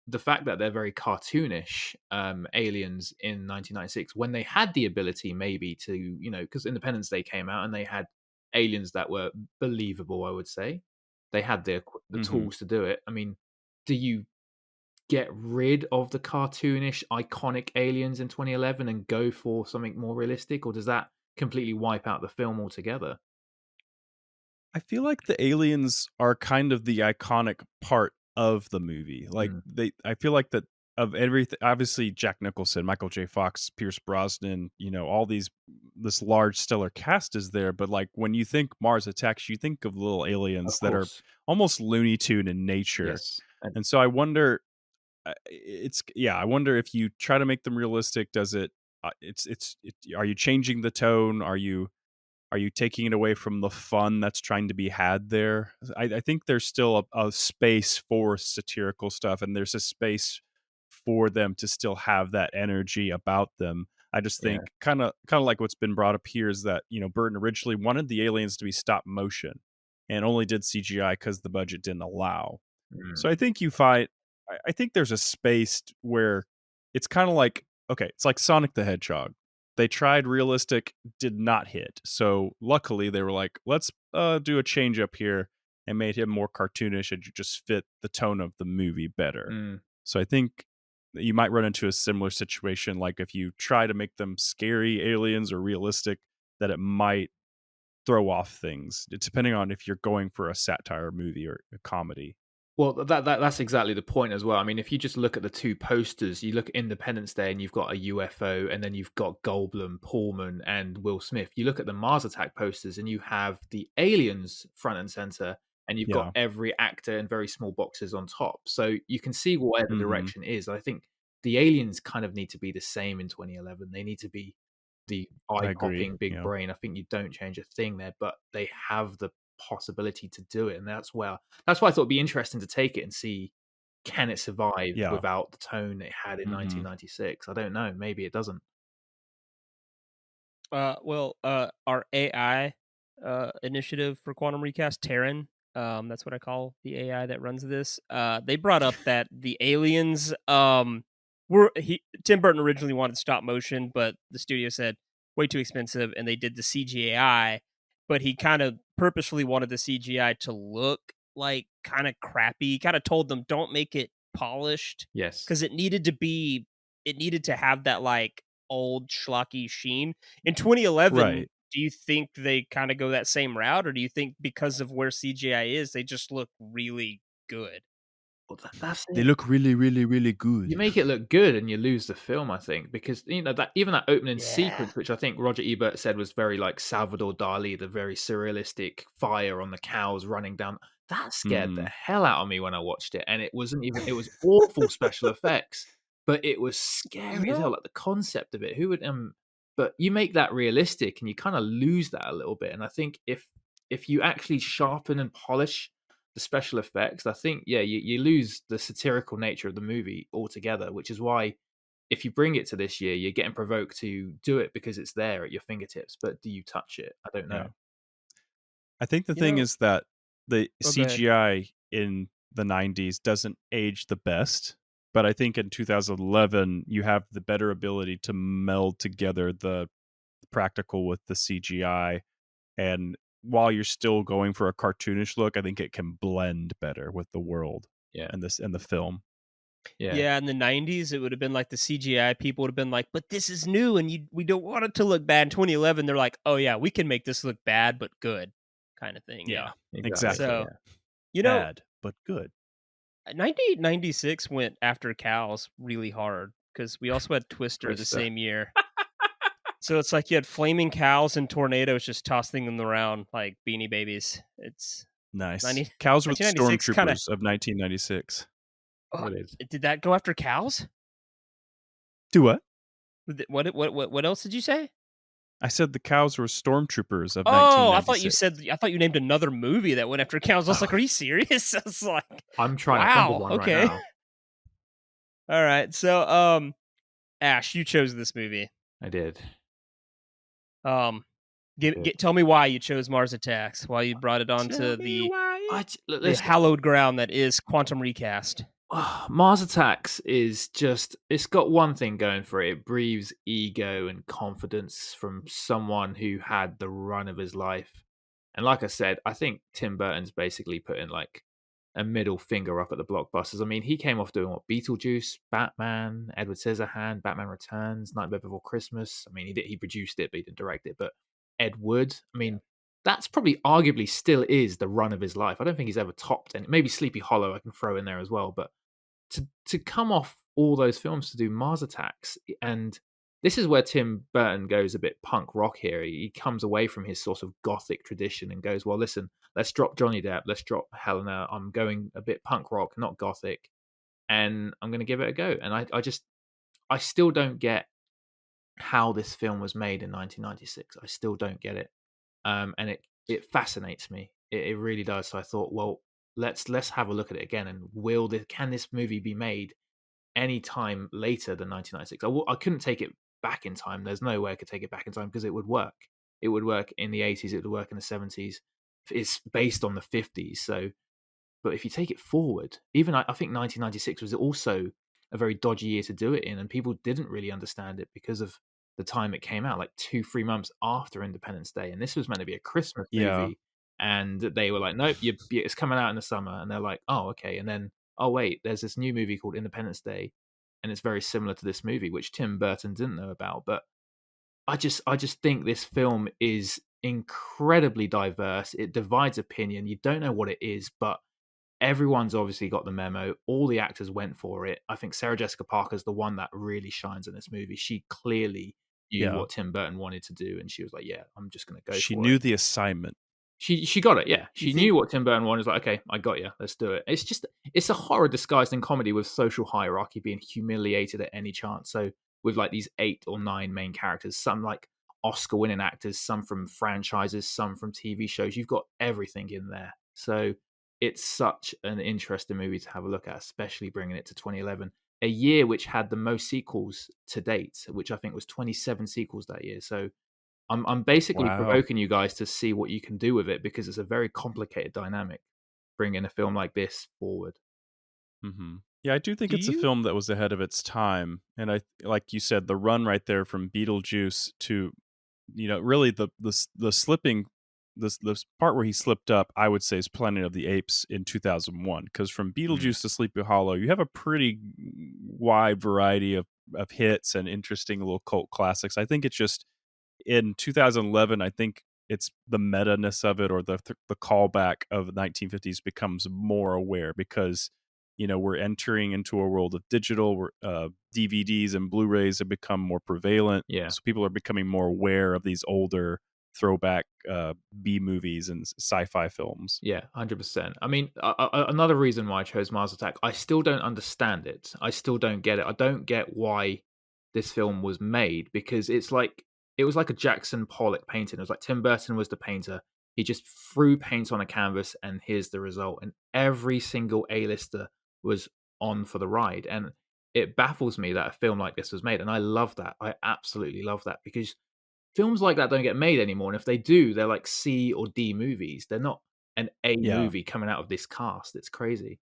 Speaker 5: the fact that they're very cartoonish aliens in 1996, when they had the ability maybe to, you know, because Independence Day came out and they had aliens that were believable, I would say. They had the tools to do it. I mean, do you get rid of the cartoonish, iconic aliens in 2011 and go for something more realistic, or does that completely wipe out the film altogether?
Speaker 4: I feel like the aliens are kind of the iconic part of the movie. Like I feel like that of everything, obviously Jack Nicholson, Michael J. Fox, Pierce Brosnan, you know, all this large stellar cast is there. But like when you think Mars Attacks, you think of little aliens that are almost Looney Tune in nature.
Speaker 5: Yes.
Speaker 4: And so I wonder, I wonder if you try to make them realistic, does it are you changing the tone? Are you taking it away from the fun that's trying to be had there? I think there's still a space for satirical stuff, and there's a space for them to still have that energy about them. I just think kind of like what's been brought up here is that, Burton originally wanted the aliens to be stop motion and only did CGI because the budget didn't allow. So I think I think there's a space where it's kind of like, okay, it's like Sonic the Hedgehog. They tried realistic, did not hit. So luckily they were like, let's do a change up here, and made him more cartoonish and just fit the tone of the movie better. So I think that you might run into a similar situation, like if you try to make them scary aliens or realistic, that it might throw off things, depending on if you're going for a satire movie or a comedy.
Speaker 5: Well, that's exactly the point as well. I mean, if you just look at the two posters, you look at Independence Day and you've got a UFO, and then you've got Goldblum, Pullman, and Will Smith. You look at the Mars Attack posters and you have the aliens front and center, and you've got every actor in very small boxes on top. So you can see where the direction is. I think the aliens kind of need to be the same in 2011. They need to be the eye-popping big brain. I think you don't change a thing there, but they have the possibility to do it, and that's why I thought it'd be interesting to take it and see, can it survive without the tone it had in 1996. I don't know, maybe it doesn't.
Speaker 3: Our AI initiative for Quantum Recast, Terran, that's what I call the AI that runs this, they brought up that the aliens Tim Burton originally wanted stop motion, but the studio said way too expensive, and they did the CGI, but he kind of purposefully wanted the CGI to look like kind of crappy. He kind of told them, don't make it polished.
Speaker 5: Yes.
Speaker 3: Because it needed to have that like old schlocky sheen. In 2011, do you think they kind of go that same route, or do you think because of where CGI is, they just look really good?
Speaker 5: Well, that's it.
Speaker 4: They look really, really, really good.
Speaker 5: You make it look good and you lose the film, I think, because that even that opening sequence, which I think Roger Ebert said was very like Salvador Dali, the very surrealistic fire on the cows running down, that scared the hell out of me when I watched it. And it was awful special effects, but it was scary as hell. Like the concept of it, who would but you make that realistic and you kind of lose that a little bit. And I think if you actually sharpen and polish the special effects, I think you lose the satirical nature of the movie altogether, which is why if you bring it to this year, you're getting provoked to do it because it's there at your fingertips, but do you touch it? I don't know.
Speaker 4: I think the thing is that the CGI in the 90s doesn't age the best, but I think in 2011 you have the better ability to meld together the practical with the CGI, and while you're still going for a cartoonish look, I think it can blend better with the world and the film.
Speaker 3: Yeah, in the 90s, it would have been like the CGI people would have been like, but this is new and we don't want it to look bad. In 2011, they're like, oh yeah, we can make this look bad but good kind of thing.
Speaker 4: Yeah, exactly.
Speaker 3: So,
Speaker 4: bad but good.
Speaker 3: 1996 went after cows really hard because we also had Twister the same year. So it's like you had flaming cows and tornadoes just tossing them around like Beanie Babies. It's
Speaker 4: nice. Cows were the stormtroopers of 1996.
Speaker 3: Did that go after cows?
Speaker 4: Do what?
Speaker 3: What else did you say?
Speaker 4: I said the cows were stormtroopers of 1996.
Speaker 3: I thought you named another movie that went after cows. I was like, are you serious? I was like,
Speaker 5: I'm trying to think of one right now.
Speaker 3: All right. So Ash, you chose this movie.
Speaker 5: I did.
Speaker 3: Tell me why you chose Mars Attacks, why you brought it onto the hallowed ground that is Quantum Recast.
Speaker 5: Mars Attacks is just, it's got one thing going for it. It breathes ego and confidence from someone who had the run of his life. And like I said, I think Tim Burton's basically putting like a middle finger up at the blockbusters. I mean, he came off doing what? Beetlejuice, Batman, Edward Scissorhands, Batman Returns, Nightmare Before Christmas. I mean, he produced it, but he didn't direct it. But Ed Wood, I mean, that's probably arguably still is the run of his life. I don't think he's ever topped any. Maybe Sleepy Hollow I can throw in there as well. But to come off all those films to do Mars Attacks, and this is where Tim Burton goes a bit punk rock here. He comes away from his sort of gothic tradition and goes, well, listen, let's drop Johnny Depp, let's drop Helena. I'm going a bit punk rock, not gothic, and I'm going to give it a go. And I still don't get how this film was made in 1996. I still don't get it, and it fascinates me. It really does. So I thought, well, let's have a look at it again, and can this movie be made any time later than 1996? I couldn't take it back in time. There's no way I could take it back in time because it would work. It would work in the 80s. It would work in the 70s. It's based on the 50s, so. But if you take it forward, even I think 1996 was also a very dodgy year to do it in, and people didn't really understand it because of the time it came out, like 2-3 months after Independence Day, and this was meant to be a Christmas
Speaker 4: Yeah.
Speaker 5: movie, and they were like, nope, it's coming out in the summer, and they're like, oh, okay, and then oh wait, there's this new movie called Independence Day, and it's very similar to this movie, which Tim Burton didn't know about. But I just think this film is incredibly diverse. It divides opinion. You don't know what it is, but everyone's obviously got the memo. All the actors went for it. I think Sarah Jessica Parker's the one that really shines in this movie. She clearly knew what Tim Burton wanted to do, and she was like, yeah, I'm just going to go
Speaker 4: She
Speaker 5: for
Speaker 4: knew
Speaker 5: it.
Speaker 4: the assignment.
Speaker 5: She got it, yeah. She
Speaker 3: You
Speaker 5: knew
Speaker 3: think-
Speaker 5: what Tim Burton wanted. Was like, okay, I got you. Let's do it. It's a horror disguised in comedy with social hierarchy, being humiliated at any chance. So with like these 8 or 9 main characters, some like Oscar-winning actors, some from franchises, some from TV shows. You've got everything in there. So it's such an interesting movie to have a look at, especially bringing it to 2011, a year which had the most sequels to date, which I think was 27 sequels that year. So I'm basically
Speaker 4: Wow.
Speaker 5: provoking you guys to see what you can do with it, because it's a very complicated dynamic bringing a film like this forward.
Speaker 4: Mm-hmm. Yeah, I do think
Speaker 3: Do
Speaker 4: it's a
Speaker 3: you-
Speaker 4: film that was ahead of its time, and I, like you said, the run right there from Beetlejuice to, really the slipping, this part where he slipped up, I would say, is Planet of the Apes in 2001. Because from Beetlejuice to Sleepy Hollow, you have a pretty wide variety of hits and interesting little cult classics. I think it's just in 2011. I think it's the meta-ness of it, or the callback of the 1950s becomes more aware, because we're entering into a world of digital, where DVDs and Blu-rays have become more prevalent.
Speaker 5: Yeah.
Speaker 4: So people are becoming more aware of these older throwback B movies and sci-fi films.
Speaker 5: Yeah, 100%. I mean, another reason why I chose Mars Attack, I still don't understand it. I still don't get it. I don't get why this film was made, because it was like a Jackson Pollock painting. It was like Tim Burton was the painter. He just threw paint on a canvas, and here's the result. And every single A-lister was on for the ride. And it baffles me that a film like this was made. And I love that. I absolutely love that, because films like that don't get made anymore. And if they do, they're like C or D movies. They're not an A movie coming out of this cast. It's crazy.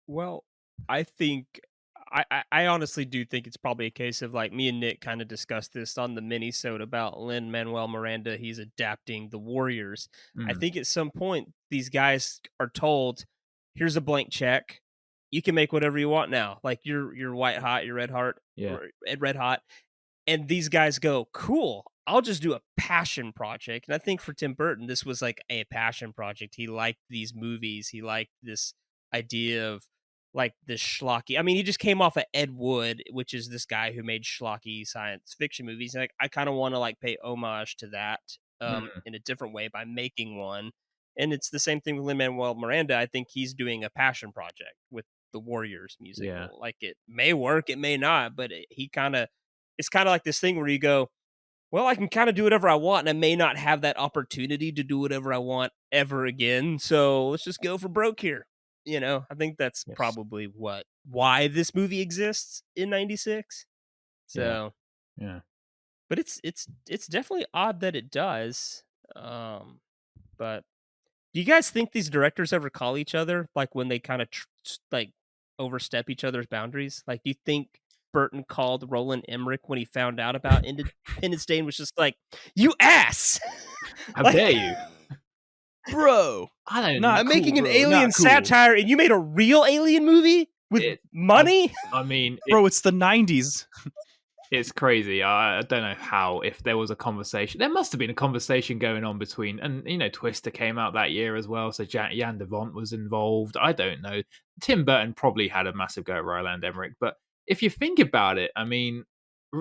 Speaker 3: Well, I think I honestly do think it's probably a case of, like, me and Nick kind of discussed this on the mini-sode about Lin-Manuel Miranda. He's adapting The Warriors. I think at some point these guys are told, here's a blank check. You can make whatever you want now. Like, you're white hot, you're red hot, red hot. And these guys go, cool, I'll just do a passion project. And I think for Tim Burton, this was like a passion project. He liked these movies. He liked this idea of, like, this schlocky. I mean, he just came off of Ed Wood, which is this guy who made schlocky science fiction movies. And I kind of want to, like, pay homage to that in a different way by making one. And it's the same thing with Lin-Manuel Miranda. I think he's doing a passion project with the Warriors musical.
Speaker 5: Yeah.
Speaker 3: Like, it may work, it may not, but it's kind of like this thing where you go, well, I can kind of do whatever I want, and I may not have that opportunity to do whatever I want ever again. So let's just go for broke here. I think that's probably why this movie exists in 96. So,
Speaker 5: Yeah.
Speaker 3: but it's definitely odd that it does. But do you guys think these directors ever call each other, like, when they kind of like overstep each other's boundaries? Like, do you think Burton called Roland Emmerich when he found out about Independence Day and was just like, "You ass!
Speaker 5: How
Speaker 3: Like,
Speaker 5: dare you?
Speaker 3: bro?
Speaker 5: I don't
Speaker 4: Not
Speaker 5: know.
Speaker 3: I'm making an
Speaker 4: bro,
Speaker 3: alien
Speaker 4: not cool.
Speaker 3: satire, and you made a real alien movie with money."
Speaker 5: I mean,
Speaker 4: Bro, it's the 90s.
Speaker 5: it's crazy. I don't know how, if there was a conversation. There must have been a conversation going on between, and Twister came out that year as well, so Jan Devont was involved. I don't know. Tim Burton probably had a massive go at Roland Emmerich, but if you think about it, I mean,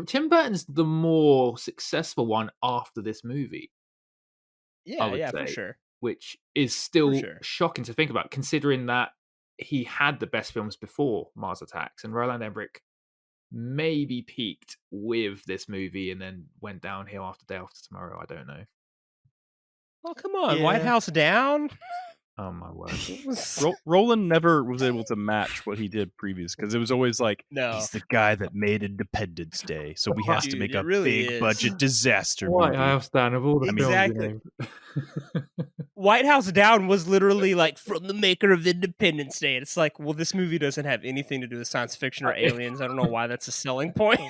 Speaker 5: Tim Burton's the more successful one after this movie. I would
Speaker 3: Yeah,
Speaker 5: say,
Speaker 3: for sure.
Speaker 5: which is still
Speaker 3: sure.
Speaker 5: shocking to think about, considering that he had the best films before Mars Attacks, and Roland Emmerich maybe peaked with this movie and then went downhill after Day After Tomorrow. I don't know.
Speaker 3: Oh, come on.
Speaker 4: Yeah.
Speaker 3: White House Down?
Speaker 5: Oh my word.
Speaker 4: Roland never was able to match what he did previous because it was always like,
Speaker 3: No.
Speaker 4: he's the guy that made Independence Day, so we has to
Speaker 3: Dude,
Speaker 4: make
Speaker 3: it
Speaker 4: a
Speaker 3: really
Speaker 4: big
Speaker 3: is.
Speaker 4: budget disaster
Speaker 5: White
Speaker 4: movie.
Speaker 5: House Down of all the
Speaker 3: Exactly.
Speaker 5: films you named.
Speaker 3: White House Down was literally like from the maker of Independence Day. It's like, well, this movie doesn't have anything to do with science fiction or aliens. I don't know why that's a selling point.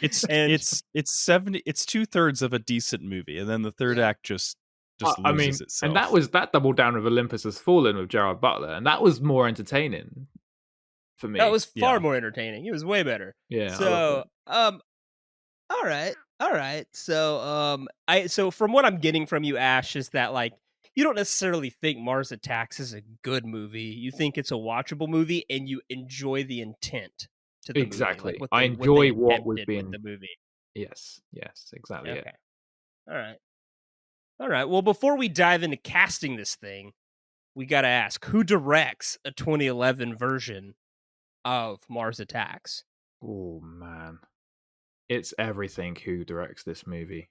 Speaker 4: It's
Speaker 3: And-
Speaker 4: it's 2/3 of a decent movie, and then the third act just
Speaker 5: I mean,
Speaker 4: loses itself.
Speaker 5: and that double down of Olympus Has Fallen with Gerard Butler, and that was more entertaining for me.
Speaker 3: That was far
Speaker 4: Yeah.
Speaker 3: more entertaining. It was way better.
Speaker 5: yeah.
Speaker 3: So, all right. So from what I'm getting from you, Ash, is that like you don't necessarily think Mars Attacks is a good movie. You think it's a watchable movie, and you enjoy the intent to the
Speaker 5: Exactly.
Speaker 3: movie. Like
Speaker 5: I
Speaker 3: they
Speaker 5: enjoy what was
Speaker 3: attempted
Speaker 5: being-
Speaker 3: with the movie.
Speaker 5: Yes, exactly.
Speaker 3: Okay. All right. Well, before we dive into casting this thing, we got to ask, who directs a 2011 version of Mars Attacks?
Speaker 5: Oh man, it's everything who directs this movie.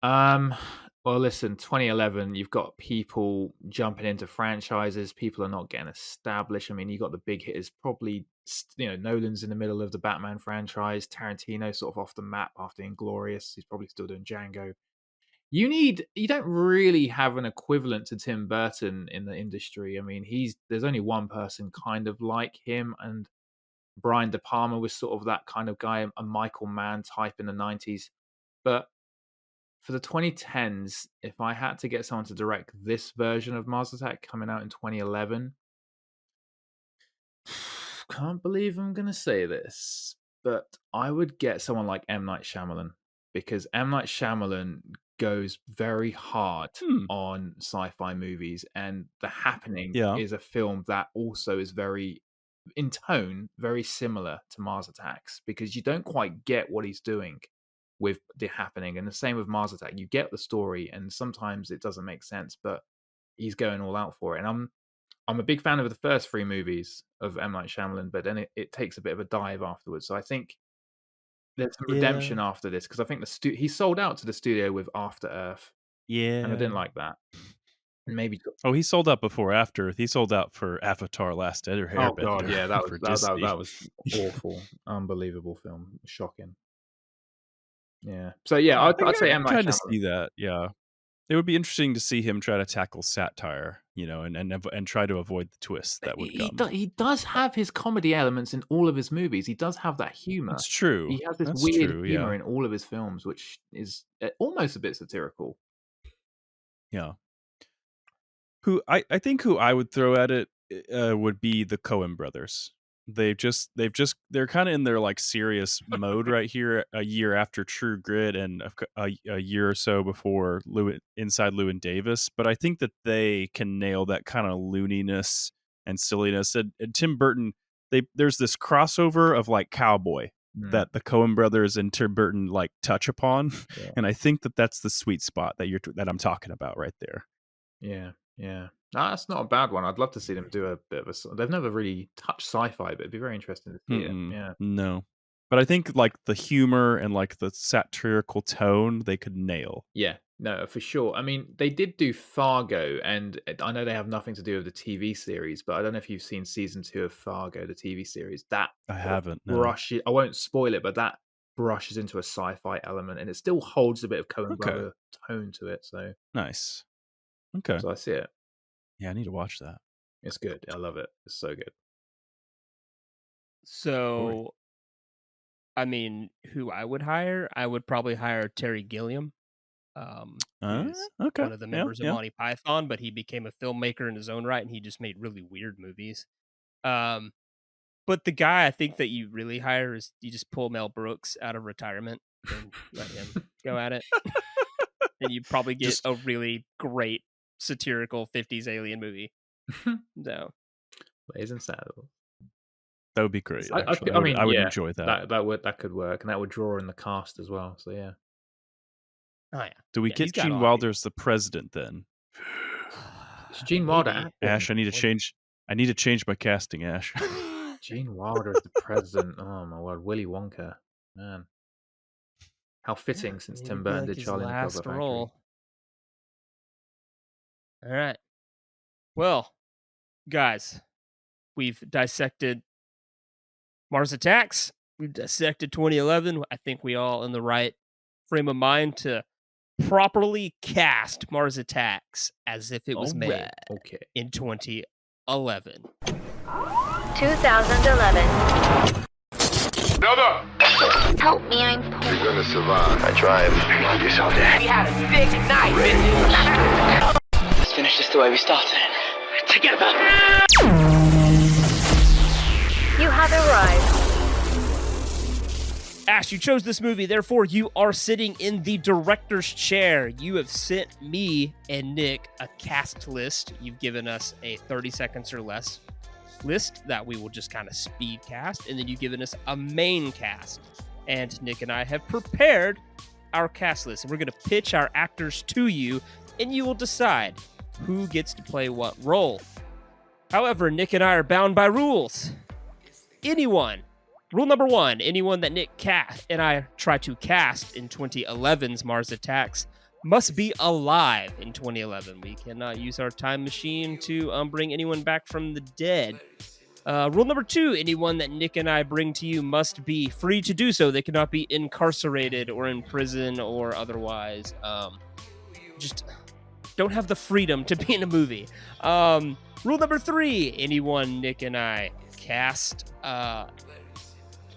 Speaker 5: Well, listen, 2011, you've got people jumping into franchises. People are not getting established. I mean, you got the big hitters. Probably, Nolan's in the middle of the Batman franchise. Tarantino sort of off the map after Inglourious. He's probably still doing Django. You don't really have an equivalent to Tim Burton in the industry. I mean, there's only one person kind of like him, and Brian De Palma was sort of that kind of guy, a Michael Mann type in the 90s. But for the 2010s, if I had to get someone to direct this version of Mars Attack coming out in 2011, can't believe I'm going to say this, but I would get someone like M. Night Shyamalan, because M. Night Shyamalan goes very hard on sci-fi movies, and The Happening is a film that also is very, in tone, very similar to Mars Attacks, because you don't quite get what he's doing with The Happening, and the same with Mars Attack. You get the story, and sometimes it doesn't make sense, but he's going all out for it. And I'm a big fan of the first three movies of M. Night Shyamalan, but then it takes a bit of a dive afterwards. So I think there's some redemption after this, because I think he sold out to the studio with After Earth, and I didn't like that. Maybe.
Speaker 4: Oh, he sold out before After Earth. He sold out for Avatar: Last Airbender.
Speaker 5: Oh god, yeah, that
Speaker 4: for
Speaker 5: was
Speaker 4: Disney.
Speaker 5: that was awful, unbelievable film, shocking. Yeah. So yeah, I'd say M. Night
Speaker 4: kind of
Speaker 5: Shyamalan.
Speaker 4: see that. Yeah, it would be interesting to see him try to tackle satire, and try to avoid the twist that would come.
Speaker 5: He does have his comedy elements in all of his movies. He does have that humor.
Speaker 4: That's true.
Speaker 5: He has this
Speaker 4: That's
Speaker 5: weird
Speaker 4: true,
Speaker 5: humor
Speaker 4: yeah.
Speaker 5: in all of his films, which is almost a bit satirical.
Speaker 4: Yeah. I think who I would throw at it would be the Coen brothers. They're kind of in their like serious mode right here, a year after True Grit and a year or so before Inside Llewyn Davis. But I think that they can nail that kind of looniness and silliness. And Tim Burton, there's this crossover of like cowboy that the Coen brothers and Tim Burton like touch upon, and I think that that's the sweet spot that I'm talking about right there.
Speaker 5: Yeah. No, that's not a bad one. I'd love to see them do a bit of a. They've never really touched sci-fi, but it'd be very interesting to see it. Yeah.
Speaker 4: No. But I think like the humor and like the satirical tone they could nail.
Speaker 5: Yeah, no, for sure. I mean, they did do Fargo, and I know they have nothing to do with the TV series, but I don't know if you've seen season 2 of Fargo, the TV series. That
Speaker 4: I haven't. No.
Speaker 5: brushes. I won't spoil it, but that brushes into a sci-fi element, and it still holds a bit of Coen brother tone to it. So
Speaker 4: nice. Okay.
Speaker 5: So I see it.
Speaker 4: Yeah, I need to watch that.
Speaker 5: It's good. I love it. It's so good.
Speaker 3: So, I mean, who I would hire? I would probably hire Terry Gilliam. Who's one of the members of Monty Python, but he became a filmmaker in his own right, and he just made really weird movies. But the guy I think that you really hire is you just pull Mel Brooks out of retirement and let him go at it. And you probably get a really great satirical 50s alien movie. So,
Speaker 5: Blazing Saddles.
Speaker 4: That would be great.
Speaker 5: I
Speaker 4: would enjoy that.
Speaker 5: That could work, and that would draw in the cast as well. So yeah.
Speaker 3: Oh yeah.
Speaker 4: Do we get Gene Wilder as the president then?
Speaker 5: Is Gene Wilder?
Speaker 4: Ash, I need to change my casting, Ash.
Speaker 5: Gene Wilder as the president. Oh my word, Willy Wonka, man. How fitting since
Speaker 3: Maybe
Speaker 5: Tim
Speaker 3: be
Speaker 5: Burton
Speaker 3: like
Speaker 5: did
Speaker 3: his
Speaker 5: Charlie and the Chocolate
Speaker 3: last
Speaker 5: Factory.
Speaker 3: role. All right. Well, guys, we've dissected Mars Attacks. We've dissected 2011. I think we all in the right frame of mind to properly cast Mars Attacks as if it was made
Speaker 5: Okay.
Speaker 3: in 2011.
Speaker 1: 2011. Help me, I'm poor.
Speaker 6: You're gonna survive.
Speaker 2: I drive. Love you so dead.
Speaker 1: We had a big night,
Speaker 2: Let's finish this the way we started.
Speaker 1: Together. You have arrived.
Speaker 3: Ash, you chose this movie, therefore you are sitting in the director's chair. You have sent me and Nick a cast list. You've given us a 30 seconds or less list that we will just kind of speed cast, and then you've given us a main cast. And Nick and I have prepared our cast list, and we're going to pitch our actors to you, and you will decide who gets to play what role. However, Nick and I are bound by rules. Rule number 1, anyone that Nick and I try to cast in 2011's Mars Attacks must be alive in 2011. We cannot use our time machine to bring anyone back from the dead. Rule number 2, anyone that Nick and I bring to you must be free to do so. They cannot be incarcerated or in prison or otherwise. Just don't have the freedom to be in a movie. Rule number 3, anyone Nick and I cast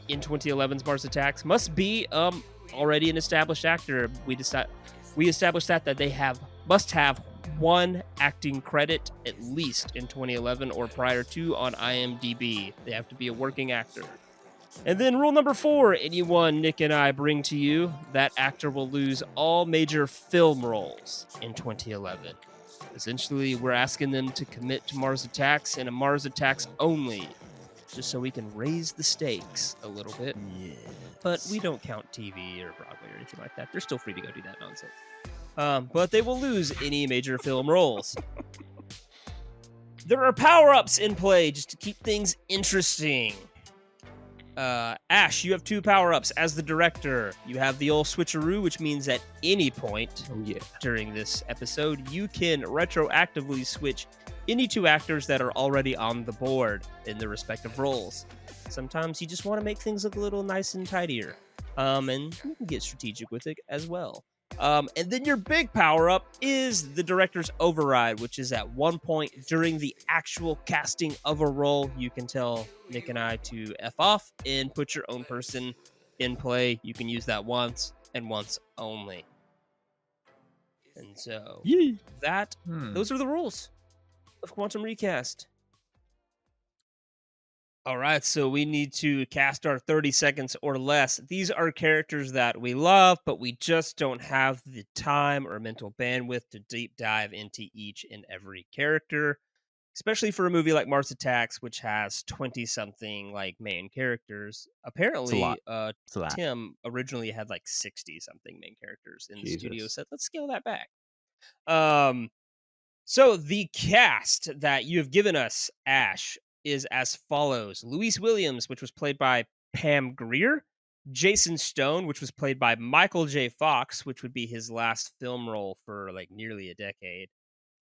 Speaker 3: in 2011's Mars Attacks must be already an established actor. We established that they must have one acting credit at least in 2011 or prior to on IMDb. They have to be a working actor. And then rule number 4, anyone Nick and I bring to you, that actor will lose all major film roles in 2011. Essentially, we're asking them to commit to Mars Attacks and a Mars Attacks only, just so we can raise the stakes a little bit.
Speaker 4: Yes.
Speaker 3: But we don't count TV or Broadway or anything like that. They're still free to go do that nonsense. But they will lose any major film roles. There are power-ups in play just to keep things interesting. Ash, you have 2 power-ups as the director. You have the old switcheroo, which means at any point during this episode, you can retroactively switch any 2 actors that are already on the board in their respective roles. Sometimes you just want to make things look a little nice and tidier. And you can get strategic with it as well. And then your big power-up is the director's override, which is at one point during the actual casting of a role, you can tell Nick and I to F off and put your own person in play. You can use that once and once only. And so those are the rules of Quantum Recast. All right, so we need to cast our 30 seconds or less. These are characters that we love, but we just don't have the time or mental bandwidth to deep dive into each and every character, especially for a movie like Mars Attacks, which has 20-something like main characters. Apparently, Tim originally had like 60-something main characters in the studio set. Let's scale that back. So the cast that you have given us, Ash, is as follows. Louise Williams, which was played by Pam Grier. Jason Stone, which was played by Michael J. Fox, which would be his last film role for like nearly a decade.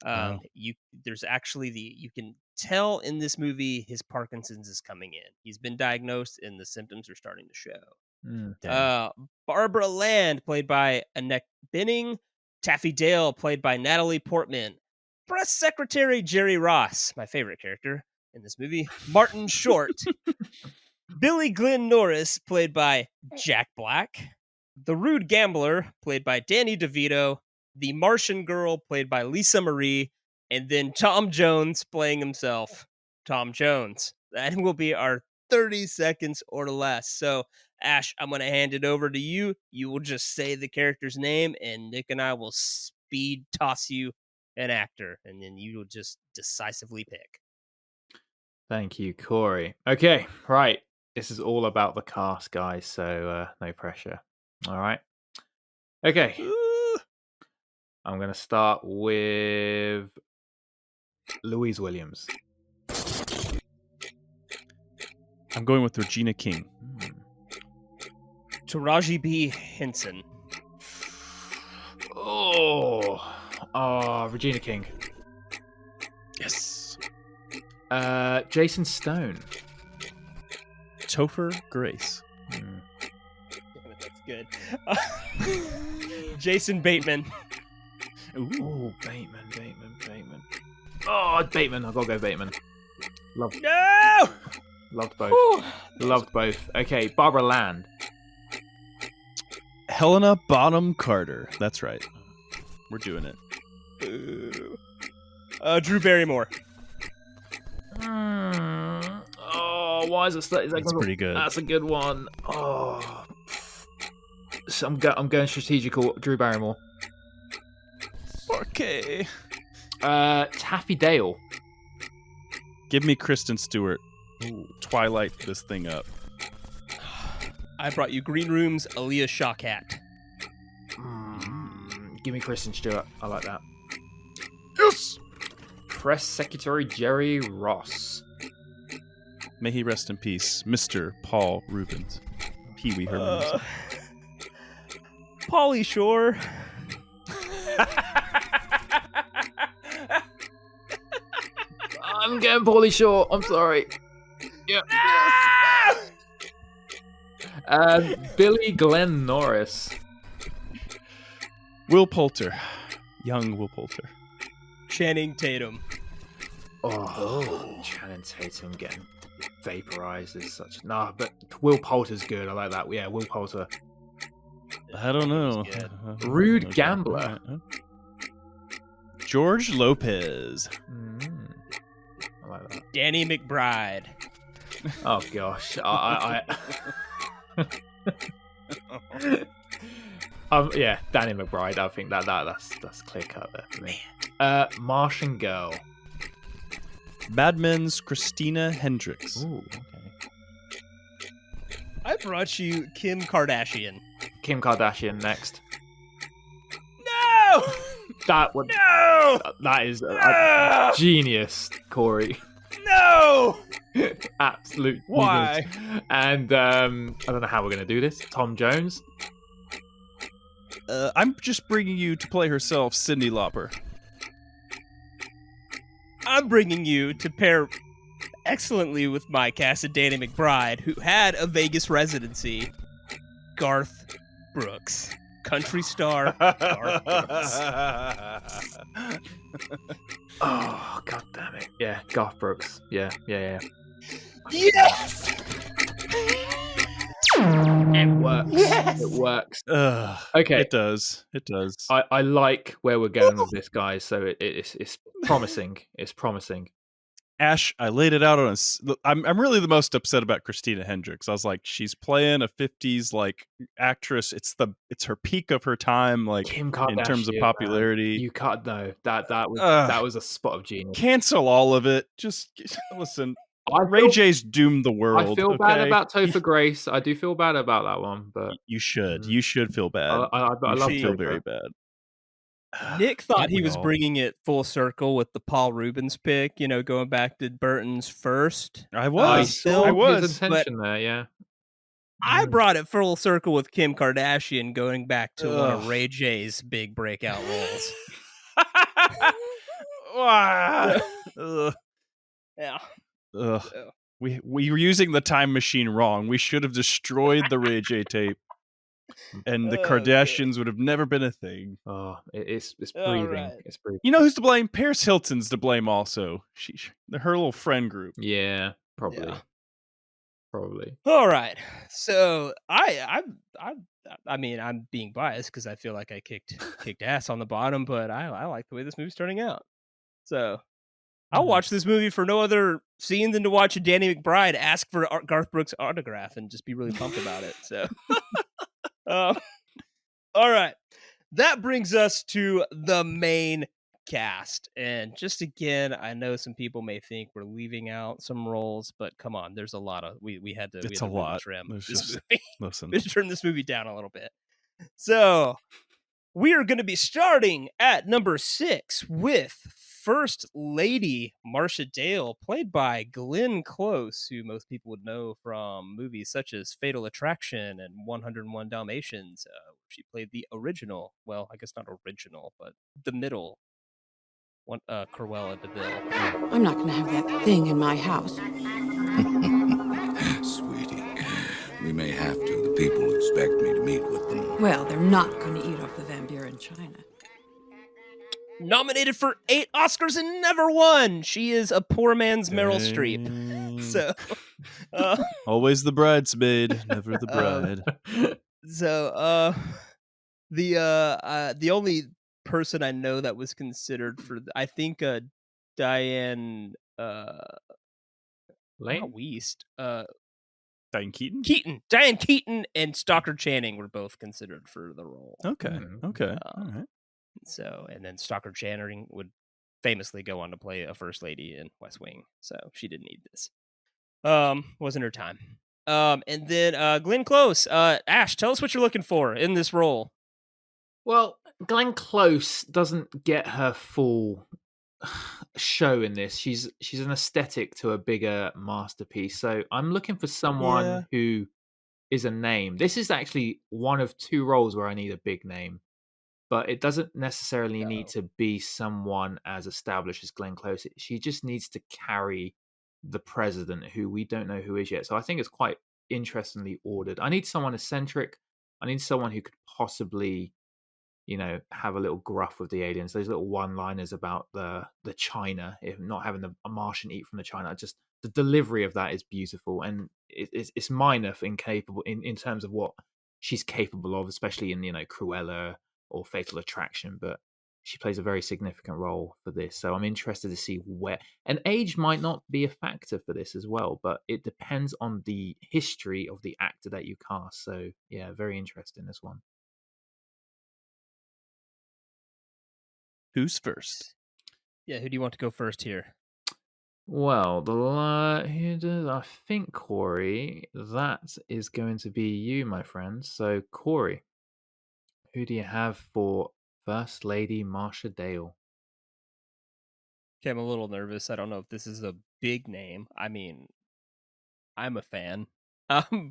Speaker 3: There's actually you can tell in this movie his Parkinson's is coming in. He's been diagnosed and the symptoms are starting to show. Barbara Land, played by Annette Bening. Taffy Dale, played by Natalie Portman. Press Secretary Jerry Ross, my favorite character in this movie. Martin Short. Billy Glenn Norris, played by Jack Black. The Rude Gambler, played by Danny DeVito. The Martian Girl, played by Lisa Marie. And then Tom Jones playing himself, Tom Jones. That will be our 30 seconds or less. So, Ash, I'm going to hand it over to you. You will just say the character's name, and Nick and I will speed toss you an actor, and then you will just decisively pick.
Speaker 5: Thank you, Cory. Okay, right. This is all about the cast, guys, so no pressure. All right. Okay. I'm going to start with Louise Williams.
Speaker 4: I'm going with Regina King.
Speaker 3: Taraji B. Henson.
Speaker 5: Regina King.
Speaker 4: Yes.
Speaker 5: Jason Stone.
Speaker 4: Topher Grace.
Speaker 3: Damn it, that's good. Jason Bateman.
Speaker 5: Ooh, Bateman. Oh, Bateman. I've got to go Bateman. Loved both.
Speaker 3: Whew.
Speaker 5: Loved both. Okay, Barbara Land.
Speaker 4: Helena Bonham Carter. That's right. We're doing it.
Speaker 3: Ooh. Drew Barrymore.
Speaker 5: Oh, why is it?
Speaker 4: That's pretty good.
Speaker 5: That's a good one. Oh, so I'm going strategical. Drew Barrymore.
Speaker 4: Okay.
Speaker 5: Taffy Dale.
Speaker 4: Give me Kristen Stewart. Ooh, Twilight this thing up.
Speaker 3: I brought you Green Room's Aaliyah Shawkat.
Speaker 5: Give me Kristen Stewart. I like that.
Speaker 4: Yes!
Speaker 5: Press Secretary Jerry Ross.
Speaker 4: May he rest in peace, Mr. Paul Rubens. Pee-wee Herman.
Speaker 3: Pauly Shore.
Speaker 5: I'm going Pauly Shore. I'm sorry. Yeah. Billy Glenn Norris.
Speaker 4: Will Poulter. Young Will Poulter.
Speaker 3: Channing Tatum.
Speaker 5: Channing Tatum getting vaporized is such... Nah, but Will Poulter's good. I like that. Yeah, Will Poulter.
Speaker 4: I don't know.
Speaker 5: Rude Gambler.
Speaker 4: George Lopez.
Speaker 5: I like that.
Speaker 3: Danny McBride.
Speaker 5: Oh, gosh. Yeah, Danny McBride. I think that's clear cut there for me. Martian Girl.
Speaker 4: Mad Men's Christina Hendricks.
Speaker 5: Ooh, okay.
Speaker 3: I brought you Kim Kardashian.
Speaker 5: Kim Kardashian next.
Speaker 3: No!
Speaker 5: That would.
Speaker 3: No!
Speaker 5: That is
Speaker 3: No!
Speaker 5: genius, Corey.
Speaker 3: No!
Speaker 5: Absolute.
Speaker 3: Why?
Speaker 5: Genius. And I don't know how we're gonna do this. Tom Jones.
Speaker 4: I'm just bringing you to play herself, Cyndi Lauper.
Speaker 3: I'm bringing you to pair excellently with my cast of Danny McBride, who had a Vegas residency, Garth Brooks. Country star Garth Brooks.
Speaker 5: Oh, god damn it. Yeah, Garth Brooks. Yeah.
Speaker 3: Yes!
Speaker 5: It works.
Speaker 3: Yes!
Speaker 5: It works.
Speaker 4: Okay. It does.
Speaker 5: I like where we're going with this, guys, so it's promising. It's promising.
Speaker 4: Ash, I laid it out on I'm really the most upset about Christina Hendricks. I was like, she's playing a 50s like actress. It's her peak of her time, like
Speaker 5: Kim Kardashian,
Speaker 4: in terms of popularity.
Speaker 5: Man. You can't know that was a spot of genius.
Speaker 4: Cancel all of it. Just listen. Ray J's doomed the world.
Speaker 5: I feel bad about Topher Grace. I do feel bad about that one, but
Speaker 4: you should. You should feel bad.
Speaker 5: I love
Speaker 4: feel very bad.
Speaker 3: Nick thought he was bringing it full circle with the Paul Rubens pick, going back to Burton's first.
Speaker 4: I was.
Speaker 5: His intention there, yeah.
Speaker 3: I brought it full circle with Kim Kardashian going back to one of Ray J's big breakout roles. Yeah.
Speaker 4: Ugh. We were using the time machine wrong. We should have destroyed the Ray J tape. And the Kardashians would have never been a thing.
Speaker 5: Oh, it's breathing. Right. It's breathing.
Speaker 4: You know who's to blame? Paris Hilton's to blame also. Her little friend group.
Speaker 5: Yeah, probably. Yeah. Probably.
Speaker 3: All right. So I mean, I'm being biased because I feel like I kicked ass on the bottom, but I like the way this movie's turning out. So I'll watch this movie for no other scene than to watch Danny McBride ask for Garth Brooks' autograph and just be really pumped about it. So. All right. That brings us to the main cast. And just again, I know some people may think we're leaving out some roles, but come on, there's a lot of we had to
Speaker 4: it's a lot.
Speaker 3: Trim this
Speaker 4: just,
Speaker 3: movie.
Speaker 4: Listen.
Speaker 3: We trim this movie down a little bit. So we are going to be starting at number 6 with First Lady Marsha Dale, played by Glenn Close, who most people would know from movies such as Fatal Attraction and 101 Dalmatians. She played the original, well, I guess not original, but the middle one, Cruella de Vil.
Speaker 6: I'm not going to have that thing in my house.
Speaker 7: Sweetie, we may have to. The people expect me to meet with them.
Speaker 6: Well, they're not going to eat off the Van Buren China.
Speaker 3: Nominated for 8 Oscars and never won. She is a poor man's Meryl Streep. So,
Speaker 4: always the bridesmaid, never the bride.
Speaker 3: The only person I know that was considered for, I think, Diane
Speaker 5: Lane?
Speaker 3: not Wiest.
Speaker 4: Diane Keaton?
Speaker 3: Diane Keaton and Stockard Channing were both considered for the role.
Speaker 4: Okay. Okay. All right.
Speaker 3: So, and then Stockard Channing would famously go on to play a first lady in West Wing. So she didn't need this. Wasn't her time. And then Glenn Close. Ash, tell us what you're looking for in this role.
Speaker 5: Well, Glenn Close doesn't get her full show in this. She's an aesthetic to a bigger masterpiece. So I'm looking for someone who is a name. This is actually one of 2 roles where I need a big name, but it doesn't necessarily need to be someone as established as Glenn Close. She just needs to carry the president, who we don't know who is yet. So I think it's quite interestingly ordered. I need someone eccentric. I need someone who could possibly, have a little gruff with the aliens. Those little one-liners about the China, if not having a Martian eat from the China. Just the delivery of that is beautiful, and it's minor in terms of what she's capable of, especially in Cruella or Fatal Attraction. But she plays a very significant role for this, so I'm interested to see where. And age might not be a factor for this as well, but it depends on the history of the actor that you cast. So yeah, very interesting, this one.
Speaker 4: Who's first?
Speaker 3: Yeah, who do you want to go first here?
Speaker 5: Well, I think, Cory, that is going to be you, my friend. So, Cory, who do you have for First Lady Marsha Dale?
Speaker 3: Okay, I'm a little nervous. I don't know if this is a big name. I mean, I'm a fan.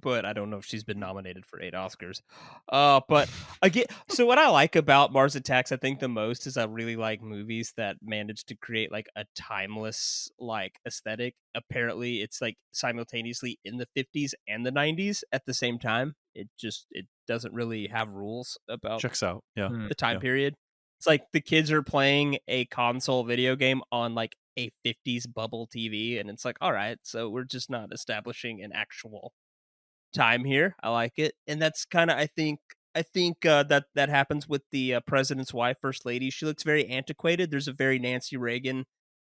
Speaker 3: But I don't know if she's been nominated for 8 Oscars. But again, so what I like about Mars Attacks, I think the most, is I really like movies that manage to create like a timeless like aesthetic. Apparently, it's like simultaneously in the 50s and the 90s at the same time. It doesn't really have rules about
Speaker 4: Checks out. Yeah.
Speaker 3: the time period. It's like the kids are playing a console video game on like a 50s bubble TV, and it's like, all right, so we're just not establishing an actual time here. I like it, and that's kind of I think that happens with the president's wife, first lady. She looks very antiquated. There's a very Nancy Reagan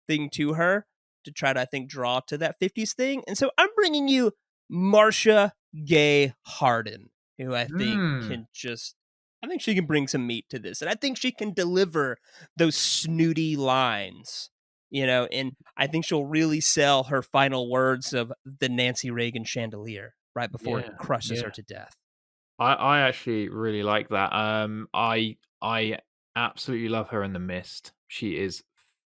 Speaker 3: thing to her to try to, I think, draw to that 50s thing. And so I'm bringing you Marsha Gay Harden, who I think I think she can bring some meat to this, and I think she can deliver those snooty lines. And I think she'll really sell her final words of the Nancy Reagan chandelier right before it crushes her to death.
Speaker 5: I actually really like that. I absolutely love her in The Mist.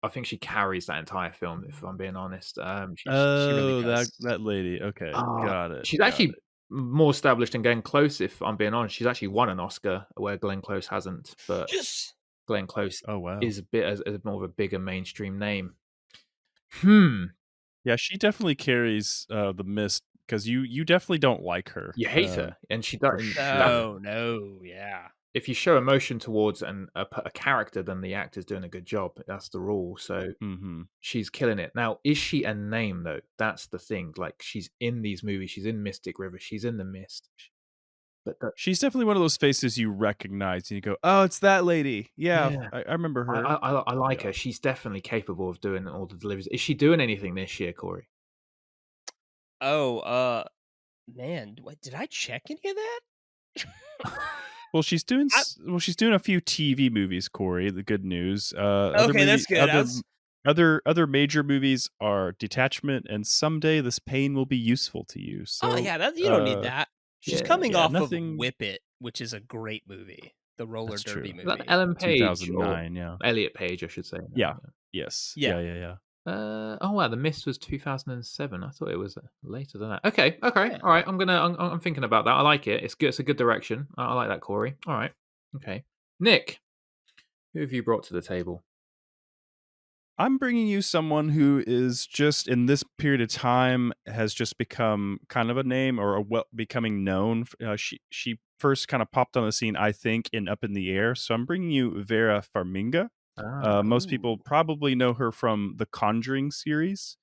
Speaker 5: I think she carries that entire film, if I'm being honest. She really does.
Speaker 4: that lady. Okay, got it.
Speaker 5: She's actually more established than Glenn Close, if I'm being honest. She's actually won an Oscar where Glenn Close hasn't. But Glenn Close is a bit as more of a bigger mainstream name.
Speaker 4: Yeah, she definitely carries The Mist, because you definitely don't like her.
Speaker 5: You hate her, and she doesn't.
Speaker 3: Yeah.
Speaker 5: If you show emotion towards a character, then the actor's doing a good job. That's the rule. So she's killing it. Now, is she a name, though? That's the thing. Like, she's in these movies. She's in Mystic River. She's in The Mist. But
Speaker 4: she's definitely one of those faces you recognize, and you go, "Oh, it's that lady." Yeah. I remember her.
Speaker 5: I like her. She's definitely capable of doing all the deliveries. Is she doing anything this year, Cory?
Speaker 3: Oh, man, did I check any of that?
Speaker 4: Well, she's doing a few TV movies, Cory. The good news.
Speaker 3: That's good.
Speaker 4: Other major movies are Detachment and Someday This Pain Will Be Useful to You. So,
Speaker 3: you don't need that. She's coming off of Whip It, which is a great movie. The roller derby movie.
Speaker 5: Ellen Page.
Speaker 4: 2009,
Speaker 5: Elliot Page, I should say.
Speaker 4: Yeah. Yes.
Speaker 3: Yeah.
Speaker 4: Yeah.
Speaker 5: Oh wow, The Mist was 2007. I thought it was later than that. Okay, all right. I'm thinking about that. I like it. It's good. It's a good direction. I like that, Cory. All right. Okay, Nick, who have you brought to the table?
Speaker 4: I'm bringing you someone who is just in this period of time has just become kind of a name or becoming known. She first kind of popped on the scene, I think, in Up in the Air. So I'm bringing you Vera Farmiga. Most people probably know her from the Conjuring series,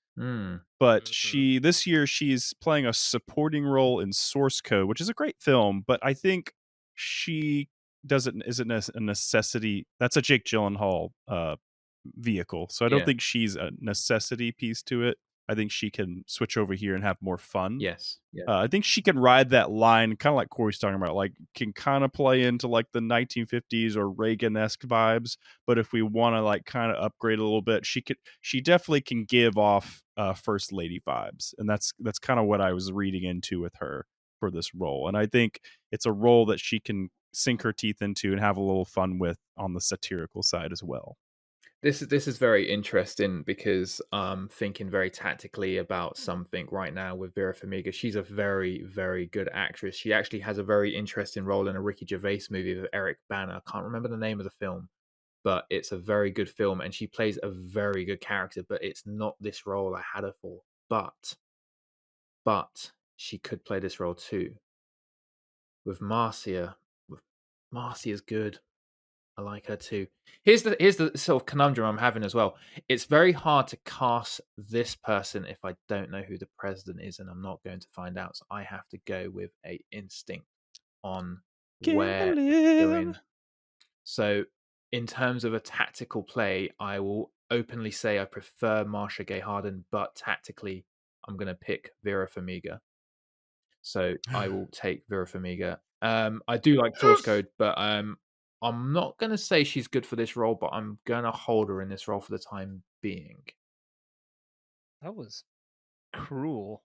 Speaker 4: but this year she's playing a supporting role in Source Code, which is a great film. But I think she isn't a necessity. That's a Jake Gyllenhaal vehicle, so I don't think she's a necessity piece to it. I think she can switch over here and have more fun.
Speaker 5: Yes.
Speaker 4: I think she can ride that line, kind of like Cory's talking about, like can kind of play into like the 1950s or Reagan-esque vibes. But if we want to like kind of upgrade a little bit, she definitely can give off first lady vibes, and that's kind of what I was reading into with her for this role. And I think it's a role that she can sink her teeth into and have a little fun with on the satirical side as well.
Speaker 5: This is very interesting because I'm thinking very tactically about something right now with Vera Farmiga. She's a very, very good actress. She actually has a very interesting role in a Ricky Gervais movie with Eric Bana. I can't remember the name of the film, but it's a very good film, and she plays a very good character. But it's not this role I had her for. But she could play this role too. With Marcia, Marcia's good. I like her too. Here's the sort of conundrum I'm having as well. It's very hard to cast this person if I don't know who the president is, and I'm not going to find out. So I have to go with a instinct on where it's going. So in terms of a tactical play, I will openly say I prefer Marsha Gay Harden, but tactically I'm going to pick Vera Farmiga. So I will take Vera Farmiga. I do like Source Code, but I'm not going to say she's good for this role, but I'm going to hold her in this role for the time being.
Speaker 3: That was cruel.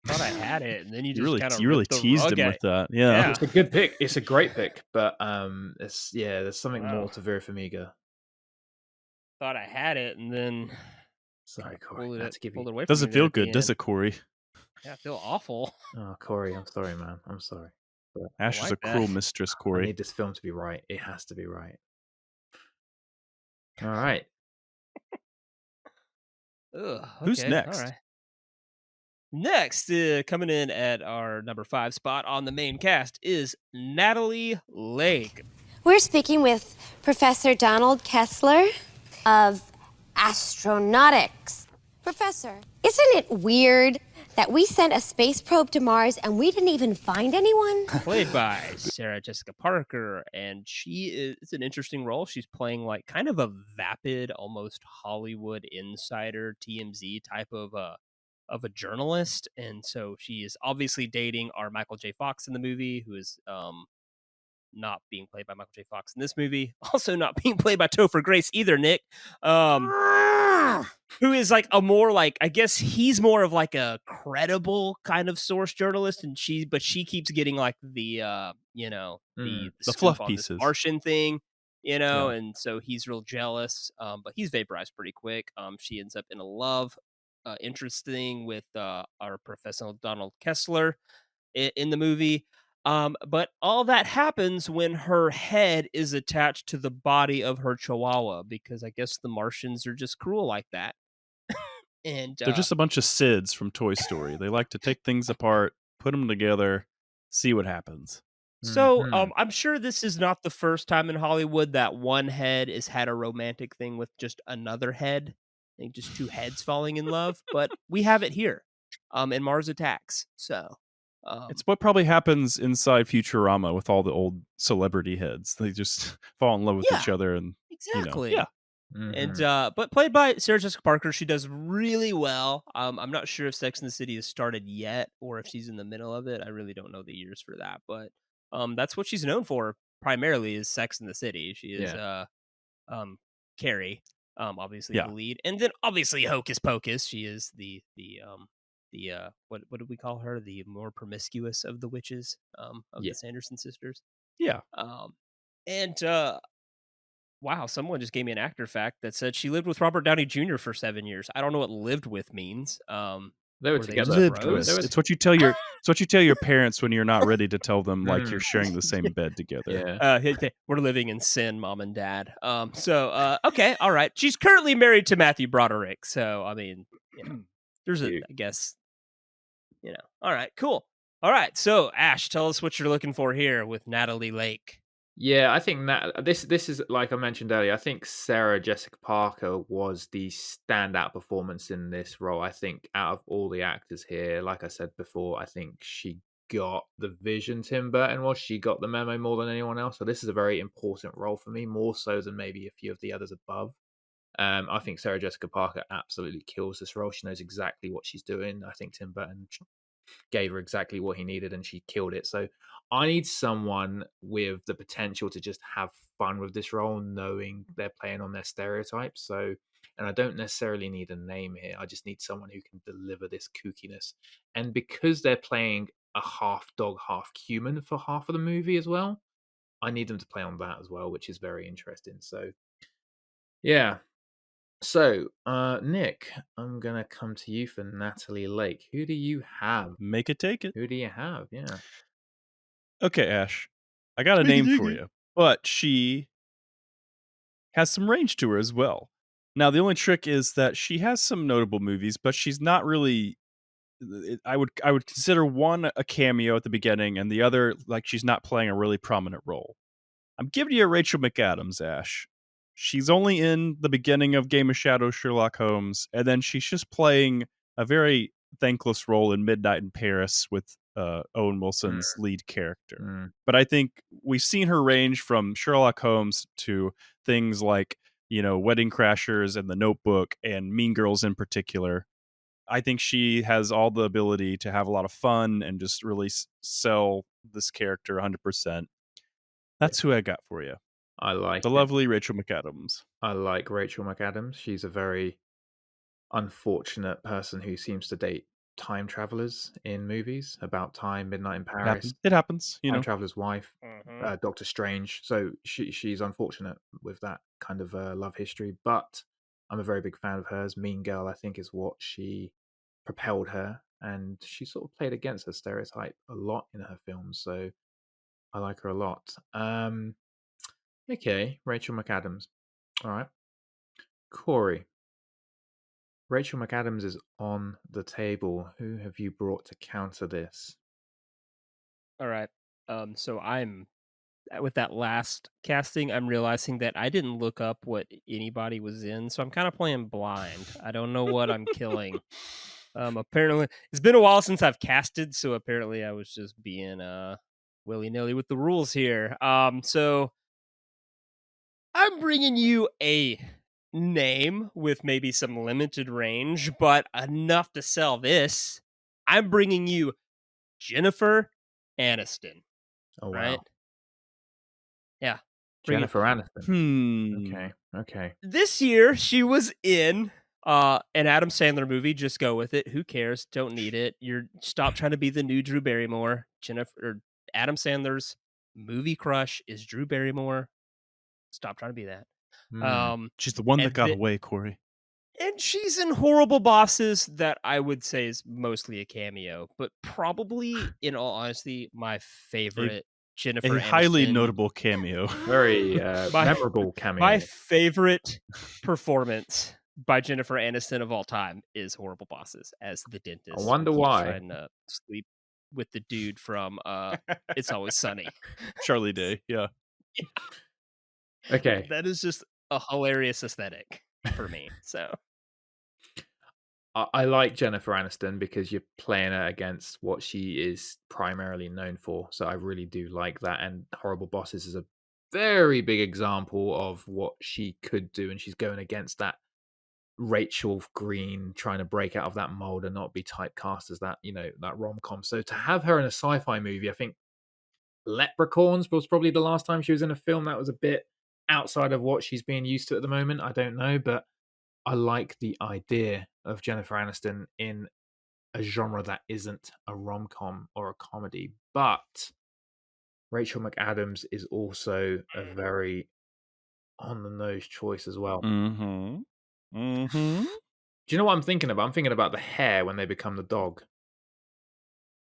Speaker 3: Thought I had it, and then you just
Speaker 4: really,
Speaker 3: kind of
Speaker 4: you really teased him with that. Yeah.
Speaker 5: It's a good pick. It's a great pick, but there's something more to Vera Farmiga.
Speaker 3: Thought I had it, and then
Speaker 5: sorry, Cory.
Speaker 3: pulled it away from
Speaker 4: Doesn't
Speaker 3: me
Speaker 4: feel good, does it, Cory?
Speaker 3: Yeah, I feel awful.
Speaker 5: Oh, Cory, I'm sorry, man. I'm sorry. But
Speaker 4: Ash is a cruel mistress, Cory.
Speaker 5: I need this film to be right. It has to be right. All right.
Speaker 3: Ugh,
Speaker 4: Who's
Speaker 3: okay,
Speaker 4: next?
Speaker 3: all right. Next, coming in at our number 5 spot on the main cast is Nathalie Lake.
Speaker 8: We're speaking with Professor Donald Kessler of astronautics. Professor, isn't it weird that we sent a space probe to Mars and we didn't even find anyone?
Speaker 3: Played by Sarah Jessica Parker, and it's an interesting role. She's playing like kind of a vapid, almost Hollywood insider, TMZ type of a journalist, and so she is obviously dating our Michael J. Fox in the movie, who is not being played by Michael J. Fox in this movie, also not being played by Topher Grace either, Nick. Who is like a more like, I guess he's more of like a credible kind of source journalist, and she keeps getting like the the
Speaker 4: fluff
Speaker 3: on
Speaker 4: pieces,
Speaker 3: this Martian thing, and so he's real jealous. But he's vaporized pretty quick. She ends up in a love interesting with our Professor Donald Kessler in the movie. But all that happens when her head is attached to the body of her chihuahua, because I guess the Martians are just cruel like that. And
Speaker 4: they're just a bunch of Sids from Toy Story. They like to take things apart, put them together, see what happens.
Speaker 3: So I'm sure this is not the first time in Hollywood that one head has had a romantic thing with just another head. I think just two heads falling in love, but we have it here in Mars Attacks. So
Speaker 4: it's what probably happens inside Futurama with all the old celebrity heads. They just fall in love with each other, and
Speaker 3: exactly. And but played by Sarah Jessica Parker, she does really well. I'm not sure if Sex and the City has started yet or if she's in the middle of it. I really don't know the years for that, but that's what she's known for primarily is Sex and the City. She is Carrie, obviously the lead, and then obviously Hocus Pocus. She is the what did we call her? The more promiscuous of the witches of the Sanderson sisters.
Speaker 4: Yeah.
Speaker 3: And Wow, someone just gave me an actor fact that said she lived with Robert Downey Jr. for 7 years. I don't know what lived with means.
Speaker 5: They were
Speaker 3: Were they
Speaker 5: together.
Speaker 3: just
Speaker 4: Lived
Speaker 3: bros?
Speaker 4: with. It's what you tell your parents when you're not ready to tell them like you're sharing the same bed together.
Speaker 5: Yeah.
Speaker 3: We're living in sin, mom and dad. Okay, all right. She's currently married to Matthew Broderick, so I mean, there's a,
Speaker 5: Cute.
Speaker 3: I guess, All right, cool. All right, so Ash, tell us what you're looking for here with Nathalie Lake.
Speaker 5: Yeah, I think that this is like I mentioned earlier. I think Sarah Jessica Parker was the standout performance in this role. I think out of all the actors here, like I said before, I think she got the vision. Tim Burton was. She got the memo more than anyone else. So this is a very important role for me, more so than maybe a few of the others above. I think Sarah Jessica Parker absolutely kills this role. She knows exactly what she's doing. I think Tim Burton gave her exactly what he needed and she killed it. So I need someone with the potential to just have fun with this role, knowing they're playing on their stereotypes. So, and I don't necessarily need a name here. I just need someone who can deliver this kookiness. And because they're playing a half dog, half human for half of the movie as well, I need them to play on that as well, which is very interesting. So, yeah. So, Nick, I'm gonna come to you for Nathalie Lake. Who do you have?
Speaker 4: Make it take it.
Speaker 5: Who do you have? Yeah.
Speaker 4: Okay, Ash. I got a name for you, but she has some range to her as well. Now, the only trick is that she has some notable movies, but she's not really. I would consider one a cameo at the beginning, and the other like she's not playing a really prominent role. I'm giving you a Rachel McAdams, Ash. She's only in the beginning of Game of Shadows, Sherlock Holmes, and then she's just playing a very thankless role in Midnight in Paris with Owen Wilson's lead character. But I think we've seen her range from Sherlock Holmes to things like, Wedding Crashers and The Notebook and Mean Girls in particular. I think she has all the ability to have a lot of fun and just really sell this character 100%. That's who I got for you.
Speaker 5: I like
Speaker 4: the lovely Rachel McAdams.
Speaker 5: I like Rachel McAdams. She's a very unfortunate person who seems to date time travelers in movies. About Time, Midnight in Paris.
Speaker 4: It happens,
Speaker 5: Time Traveler's Wife, Doctor Strange. So she's unfortunate with that kind of love history, but I'm a very big fan of hers. Mean Girl, I think, is what she propelled her, and she sort of played against her stereotype a lot in her films. So I like her a lot. Okay, Rachel McAdams. All right. Cory. Rachel McAdams is on the table. Who have you brought to counter this?
Speaker 3: All right. So I'm with that last casting, I'm realizing that I didn't look up what anybody was in, so I'm kind of playing blind. I don't know what I'm killing. Apparently, it's been a while since I've casted, so apparently I was just being willy-nilly with the rules here. So I'm bringing you a name with maybe some limited range, but enough to sell this. I'm bringing you Jennifer Aniston.
Speaker 5: Oh, wow.
Speaker 3: Right? Yeah.
Speaker 5: Jennifer Aniston.
Speaker 4: Hmm.
Speaker 5: Okay.
Speaker 3: This year, she was in an Adam Sandler movie. Just go with it. Who cares? Don't need it. Stop trying to be the new Drew Barrymore. Adam Sandler's movie crush is Drew Barrymore. Stop trying to be that.
Speaker 4: She's the one that got away, Cory.
Speaker 3: And she's in Horrible Bosses, that I would say is mostly a cameo, but probably, in all honesty, my favorite Jennifer Aniston.
Speaker 4: A highly notable cameo.
Speaker 5: Very memorable cameo.
Speaker 3: My favorite performance by Jennifer Aniston of all time is Horrible Bosses as the dentist.
Speaker 5: I wonder why.
Speaker 3: Trying to sleep with the dude from It's Always Sunny.
Speaker 4: Charlie Day, yeah.
Speaker 5: Okay.
Speaker 3: That is just a hilarious aesthetic for me. So
Speaker 5: I like Jennifer Aniston because you're playing her against what she is primarily known for. So I really do like that. And Horrible Bosses is a very big example of what she could do. And she's going against that Rachel Green, trying to break out of that mold and not be typecast as that, that rom-com. So to have her in a sci-fi movie, I think Leprechauns was probably the last time she was in a film that was a bit outside of what she's being used to at the moment. I don't know, but I like the idea of Jennifer Aniston in a genre that isn't a rom-com or a comedy. But Rachel McAdams is also a very on the nose choice as well.
Speaker 4: Mm-hmm. Mm-hmm.
Speaker 5: Do you know what I'm thinking about? I'm thinking about the hair when they become the dog.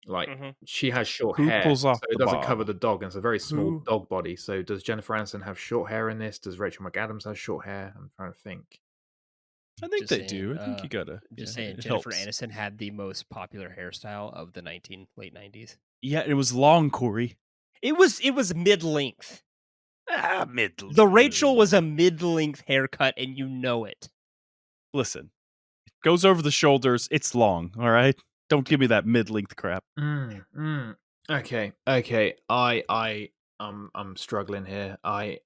Speaker 5: Like, she has short
Speaker 4: Who
Speaker 5: hair,
Speaker 4: pulls off
Speaker 5: so it
Speaker 4: the
Speaker 5: doesn't cover
Speaker 4: bob?
Speaker 5: the dog, and it's a very small
Speaker 3: Who-
Speaker 5: dog body. So does Jennifer Aniston have short hair in this? Does Rachel McAdams have short hair? I'm trying to think.
Speaker 4: I think
Speaker 3: Just
Speaker 4: they
Speaker 3: saying,
Speaker 4: do. I think you gotta.
Speaker 3: Just
Speaker 4: yeah,
Speaker 3: saying,
Speaker 4: it
Speaker 3: Jennifer
Speaker 4: helps.
Speaker 3: Aniston had the most popular hairstyle of the late 90s.
Speaker 4: Yeah, it was long, Corey.
Speaker 3: It was mid-length.
Speaker 4: Mid.
Speaker 3: The Rachel was a mid-length haircut, and you know it.
Speaker 4: Listen, it goes over the shoulders. It's long. All right. Don't give me that mid-length crap.
Speaker 5: Okay. I'm struggling here. I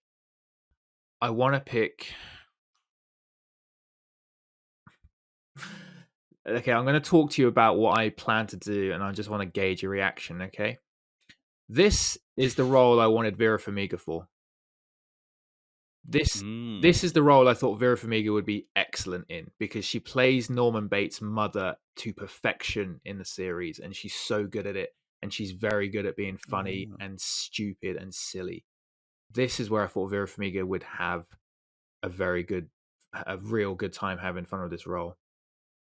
Speaker 5: want to pick. Okay, I'm going to talk to you about what I plan to do, and I just want to gauge your reaction. Okay, this is the role I wanted Vera Farmiga for. This is the role I thought Vera Farmiga would be excellent in, because she plays Norman Bates' mother to perfection in the series, and she's so good at it, and she's very good at being funny and stupid and silly. This is where I thought Vera Farmiga would have a real good time having fun with this role.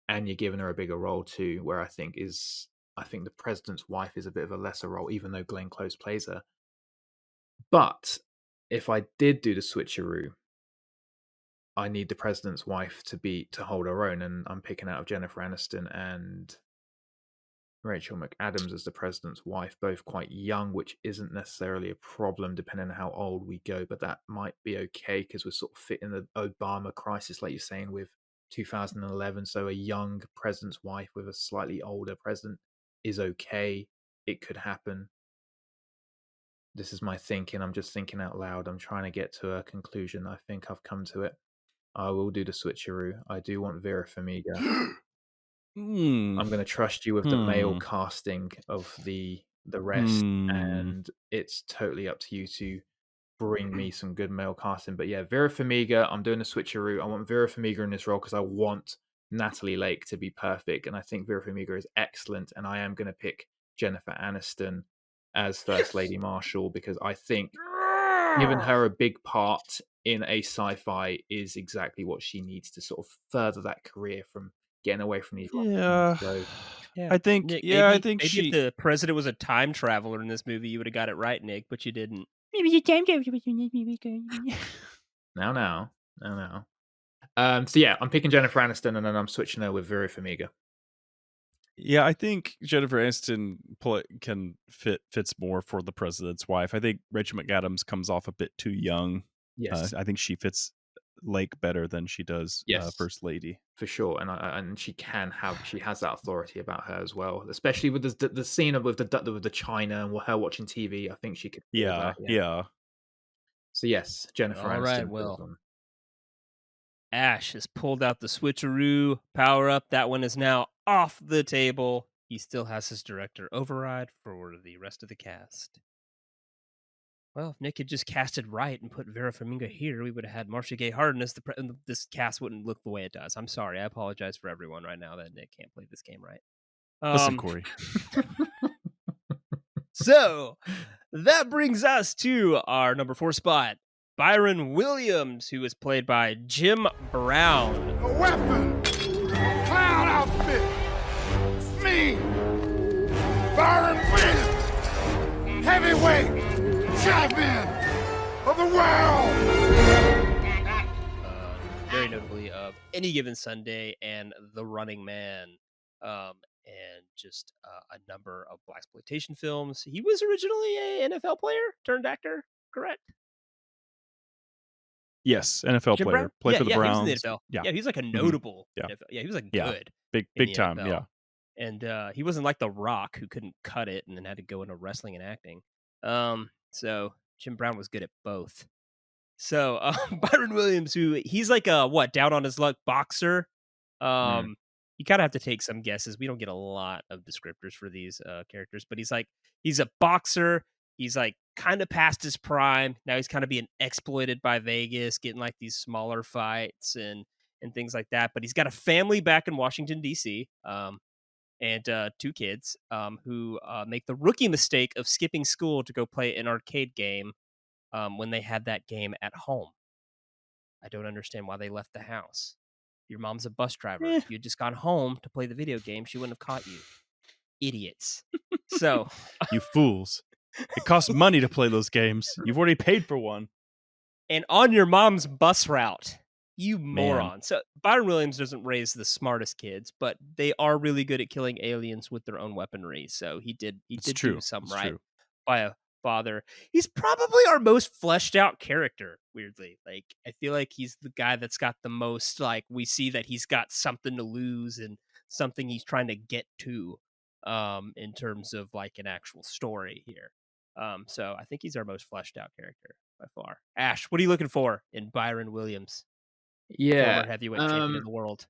Speaker 5: And you're giving her a bigger role too, where I think the President's Wife is a bit of a lesser role, even though Glenn Close plays her. But if I did do the switcheroo, I need the President's Wife to hold her own, and I'm picking out of Jennifer Aniston and Rachel McAdams as the President's Wife, both quite young, which isn't necessarily a problem depending on how old we go, but that might be okay because we're sort of fitting the Obama crisis, like you're saying, with 2011. So a young President's Wife with a slightly older president is okay. It could happen. This is my thinking. I'm just thinking out loud. I'm trying to get to a conclusion. I think I've come to it. I will do the switcheroo. I do want Vera Farmiga. I'm going to trust you with the male casting of the rest, and it's totally up to you to bring me some good male casting. But yeah, Vera Farmiga, I'm doing a switcheroo. I want Vera Farmiga in this role because I want Nathalie Lake to be perfect, and I think Vera Farmiga is excellent, and I am going to pick Jennifer Aniston as First Lady Marshall because I think giving her a big part in a sci-fi is exactly what she needs to sort of further that career from getting away from these.
Speaker 4: Yeah.
Speaker 5: So,
Speaker 4: I think.
Speaker 3: Nick,
Speaker 4: I think
Speaker 3: maybe
Speaker 4: she.
Speaker 3: if the president was a time traveler in this movie, you would have got it right, Nick, but you didn't. Maybe you time traveler.
Speaker 5: Now. So yeah, I'm picking Jennifer Aniston, and then I'm switching her with Vera Farmiga.
Speaker 4: Yeah, I think Jennifer Aniston fits more for the President's Wife. I think Rachel McAdams comes off a bit too young.
Speaker 5: Yes,
Speaker 4: I think she fits Lake better than she does First Lady,
Speaker 5: for sure. And she has that authority about her as well, especially with the scene with the China and her watching TV. I think she could.
Speaker 4: Yeah.
Speaker 5: So yes, Jennifer Aniston.
Speaker 3: All right, well, Ash has pulled out the switcheroo power up. That one is now off the table. He still has his director override for the rest of the cast. Well, if Nick had just casted right and put Vera Farmiga here, we would have had Marsha Gay Harden as this cast wouldn't look the way it does. I'm sorry. I apologize for everyone right now that Nick can't play this game right.
Speaker 4: Listen, Corey.
Speaker 3: So that brings us to our number 4 spot. Byron Williams, who is played by Jim Brown.
Speaker 9: A weapon! Clown outfit! It's me! Byron Williams! Heavyweight champion of the world!
Speaker 3: Very notably of Any Given Sunday and The Running Man. And just a number of blaxploitation films. He was originally an NFL player turned actor, correct?
Speaker 4: Yes, NFL
Speaker 3: Jim
Speaker 4: player.
Speaker 3: Brown?
Speaker 4: Played for the Browns.
Speaker 3: He was in the NFL. Yeah, he was like a notable NFL. Yeah, he was like good.
Speaker 4: Big time,
Speaker 3: NFL.
Speaker 4: yeah.
Speaker 3: And he wasn't like The Rock, who couldn't cut it and then had to go into wrestling and acting. So Jim Brown was good at both. So Byron Williams, he's like a down on his luck boxer. You kind of have to take some guesses. We don't get a lot of descriptors for these characters, but he's a boxer. He's like kind of past his prime. Now he's kind of being exploited by Vegas, getting like these smaller fights and things like that. But he's got a family back in Washington, D.C., and 2 kids who make the rookie mistake of skipping school to go play an arcade game when they had that game at home. I don't understand why they left the house. Your mom's a bus driver.
Speaker 4: Eh.
Speaker 3: If you'd just gone home to play the video game, she wouldn't have caught you. Idiots. So,
Speaker 4: You fools. It costs money to play those games. You've already paid for one.
Speaker 3: and on your mom's bus route, you moron. So Byron Williams doesn't raise the smartest kids, but they are really good at killing aliens with their own weaponry. So he did
Speaker 4: true.
Speaker 3: do some
Speaker 4: It's
Speaker 3: right
Speaker 4: true.
Speaker 3: by a father. He's probably our most fleshed out character, weirdly. Like, I feel like he's the guy that's got the most, like, we see that he's got something to lose and something he's trying to get to in terms of like an actual story here. So I think he's our most fleshed out character by far. Ash, what are you looking for in Byron Williams?
Speaker 5: Yeah.
Speaker 3: Former heavyweight champion of the world.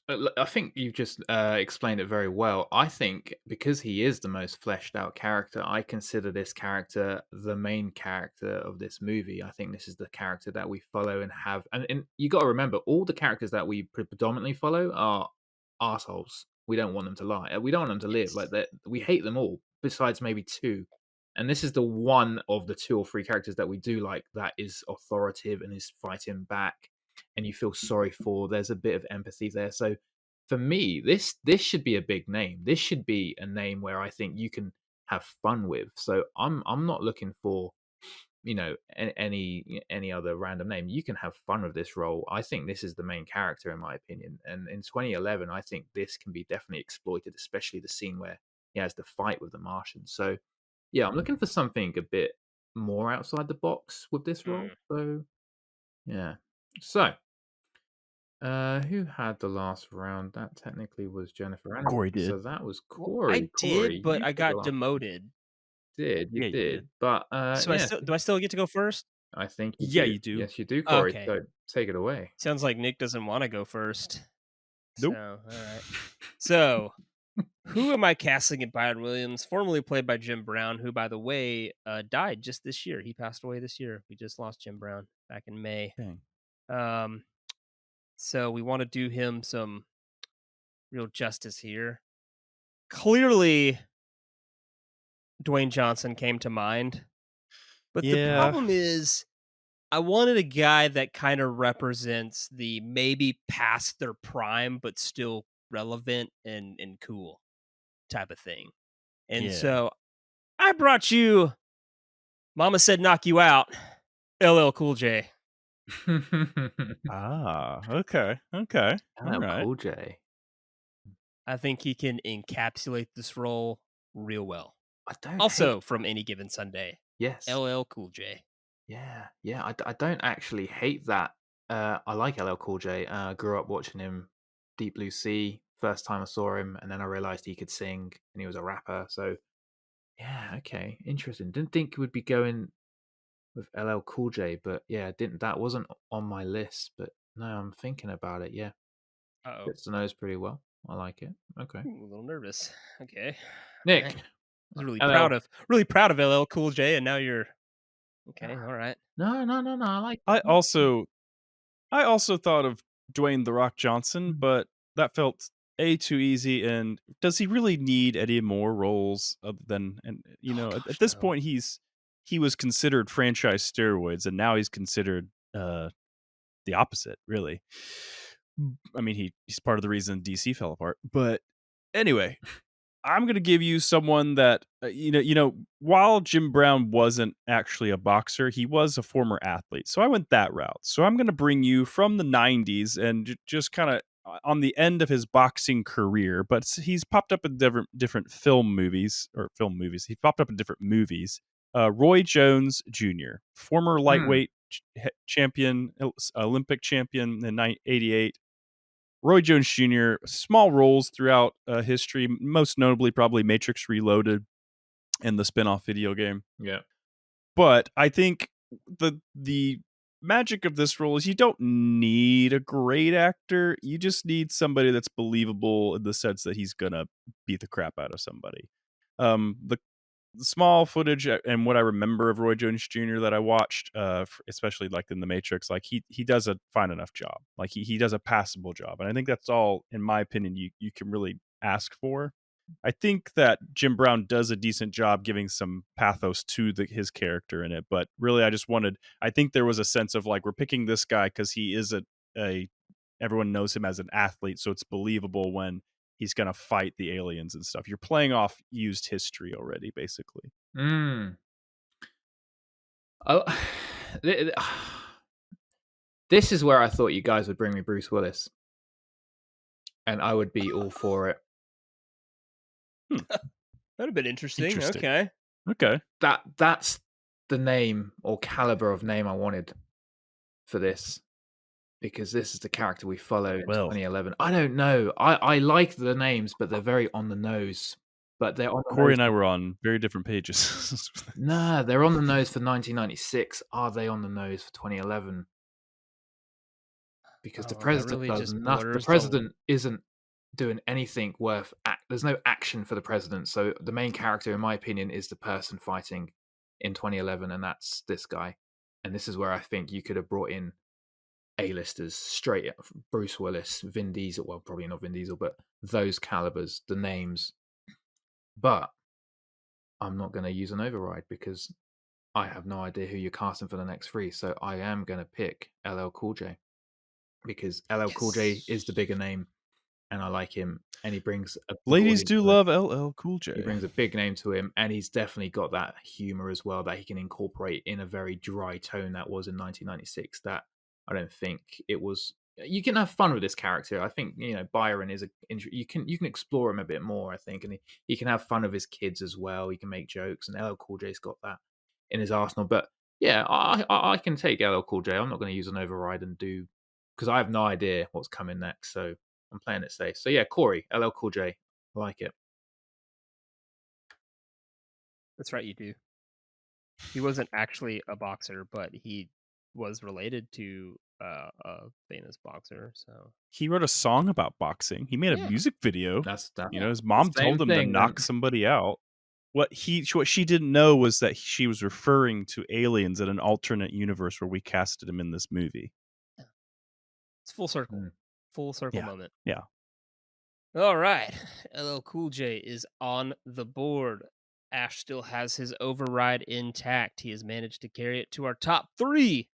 Speaker 5: I think you've just explained it very well. I think because he is the most fleshed out character, I consider this character the main character of this movie. I think this is the character that we follow and have. And you got to remember, all the characters that we predominantly follow are assholes. We don't want them to lie. We don't want them to live. Like that. We hate them all, besides maybe two. And this is the one of the 2 or 3 characters that we do like that is authoritative and is fighting back, and you feel sorry for. There's a bit of empathy there. So for me, this should be a big name. This should be a name where I think you can have fun with. So I'm not looking for, you know, any other random name. You can have fun with this role. I think this is the main character in my opinion. And in 2011, I think this can be definitely exploited, especially the scene where he has the fight with the Martians. So yeah, I'm looking for something a bit more outside the box with this role. So yeah. So who had the last round? That technically was Jennifer Aniston.
Speaker 4: Cory did.
Speaker 5: So that was Cory.
Speaker 3: I did,
Speaker 5: Cory,
Speaker 3: but
Speaker 5: you
Speaker 3: I
Speaker 5: took the
Speaker 3: got
Speaker 5: last-
Speaker 3: demoted.
Speaker 5: You
Speaker 4: you
Speaker 5: did.
Speaker 4: did.
Speaker 5: But
Speaker 3: So
Speaker 5: yeah,
Speaker 3: do I still get to go first?
Speaker 5: I think
Speaker 4: Yeah, you do.
Speaker 5: Yes, you do, Cory.
Speaker 3: Okay.
Speaker 5: So take it away.
Speaker 3: Sounds like Nick doesn't want to go first.
Speaker 4: Nope.
Speaker 3: So, all right. So, who am I casting at Byron Williams, formerly played by Jim Brown, who, by the way, died just this year. He passed away this year. We just lost Jim Brown back in May.
Speaker 4: Dang.
Speaker 3: So we want to do him some real justice here. Clearly, Dwayne Johnson came to mind. But the
Speaker 4: Yeah.
Speaker 3: problem is, I wanted a guy that kind of represents the maybe past their prime, but still relevant and cool type of thing. And
Speaker 4: Yeah.
Speaker 3: so I brought you Mama Said Knock You Out, LL Cool J.
Speaker 4: Okay. All right.
Speaker 5: Cool J.
Speaker 3: I think he can encapsulate this role real well.
Speaker 5: I don't
Speaker 3: Also, from Any Given Sunday,
Speaker 5: yes.
Speaker 3: LL Cool J.
Speaker 5: Yeah. I don't actually hate that. I like LL Cool J. Grew up watching him, Deep Blue Sea. First time I saw him, and then I realized he could sing and he was a rapper. So yeah, okay, interesting. Didn't think he would be going with LL Cool J, but yeah, that wasn't on my list. But no, I'm thinking about it. Yeah,
Speaker 3: Uh-oh.
Speaker 5: fits the nose pretty well. I like it. Okay,
Speaker 3: I'm a little nervous. Okay.
Speaker 5: Nick.
Speaker 3: Right. I was
Speaker 5: LL.
Speaker 3: really proud of LL Cool J, and now you're okay. All right.
Speaker 5: No. I like.
Speaker 4: I also thought of Dwayne The Rock Johnson, but that felt too easy. And does he really need any more roles other than? And at this point, he was considered franchise steroids, and now he's considered the opposite. Really, I mean, he's part of the reason DC fell apart. But anyway, I'm going to give you someone that, while Jim Brown wasn't actually a boxer, he was a former athlete. So I went that route. So I'm going to bring you from the 90s and just kind of on the end of his boxing career, but he's popped up in different film movies. He popped up in different movies. Roy Jones Jr., former lightweight champion, Olympic champion in 1988. Roy Jones Jr., small roles throughout history, most notably probably Matrix Reloaded and the spin-off video game.
Speaker 5: Yeah.
Speaker 4: But I think the magic of this role is you don't need a great actor. You just need somebody that's believable in the sense that he's going to beat the crap out of somebody. The small footage and what I remember of Roy Jones Jr. that I watched, especially like in The Matrix, like he does a fine enough job. Like he does a passable job. And I think that's all, in my opinion, you can really ask for. I think that Jim Brown does a decent job giving some pathos to his character in it, but really I think there was a sense of like, we're picking this guy because he is a everyone knows him as an athlete, so it's believable when he's going to fight the aliens and stuff. You're playing off used history already, basically.
Speaker 5: Oh, this is where I thought you guys would bring me Bruce Willis, and I would be all for it.
Speaker 3: That'd have been interesting. Okay.
Speaker 5: That's the name or caliber of name I wanted for this, because this is the character we follow in 2011. I don't know. I like the names, but they're very on the nose. But they're on the
Speaker 4: Cory
Speaker 5: nose.
Speaker 4: and I were on very different pages.
Speaker 5: Nah, they're on the nose for 1996. Are they on the nose for 2011? Because the president
Speaker 3: really
Speaker 5: does nothing. The president isn't doing anything worth. There's no action for the president. So the main character, in my opinion, is the person fighting in 2011, and that's this guy. And this is where I think you could have brought in A-listers straight up. Bruce Willis, Vin Diesel. Well, probably not Vin Diesel, but those calibers, the names. But I'm not going to use an override because I have no idea who you're casting for the next 3. So I am going to pick LL Cool J, because LL Cool J is the bigger name, and I like him, and he brings a
Speaker 4: ladies do love LL Cool J.
Speaker 5: He brings a big name to him, and he's definitely got that humor as well that he can incorporate in a very dry tone that was in 1996. That I don't think it was. You can have fun with this character. I think Byron is you can explore him a bit more. I think, and he can have fun with his kids as well. He can make jokes, and LL Cool J's got that in his arsenal. But yeah, I can take LL Cool J. I'm not going to use an override and do, because I have no idea what's coming next. So I'm playing it safe. So yeah, Cory, LL Cool J, I like it.
Speaker 3: That's right, you do. He wasn't actually a boxer, but he was related to a famous boxer. So
Speaker 4: he wrote a song about boxing. He made a music video.
Speaker 5: That's that.
Speaker 4: His mom told him to knock somebody out. What she didn't know was that she was referring to aliens in an alternate universe where we casted him in this movie.
Speaker 3: It's full circle. Full circle moment.
Speaker 4: Yeah.
Speaker 3: All right. LL Cool J is on the board. Ash still has his override intact. He has managed to carry it to our top 3.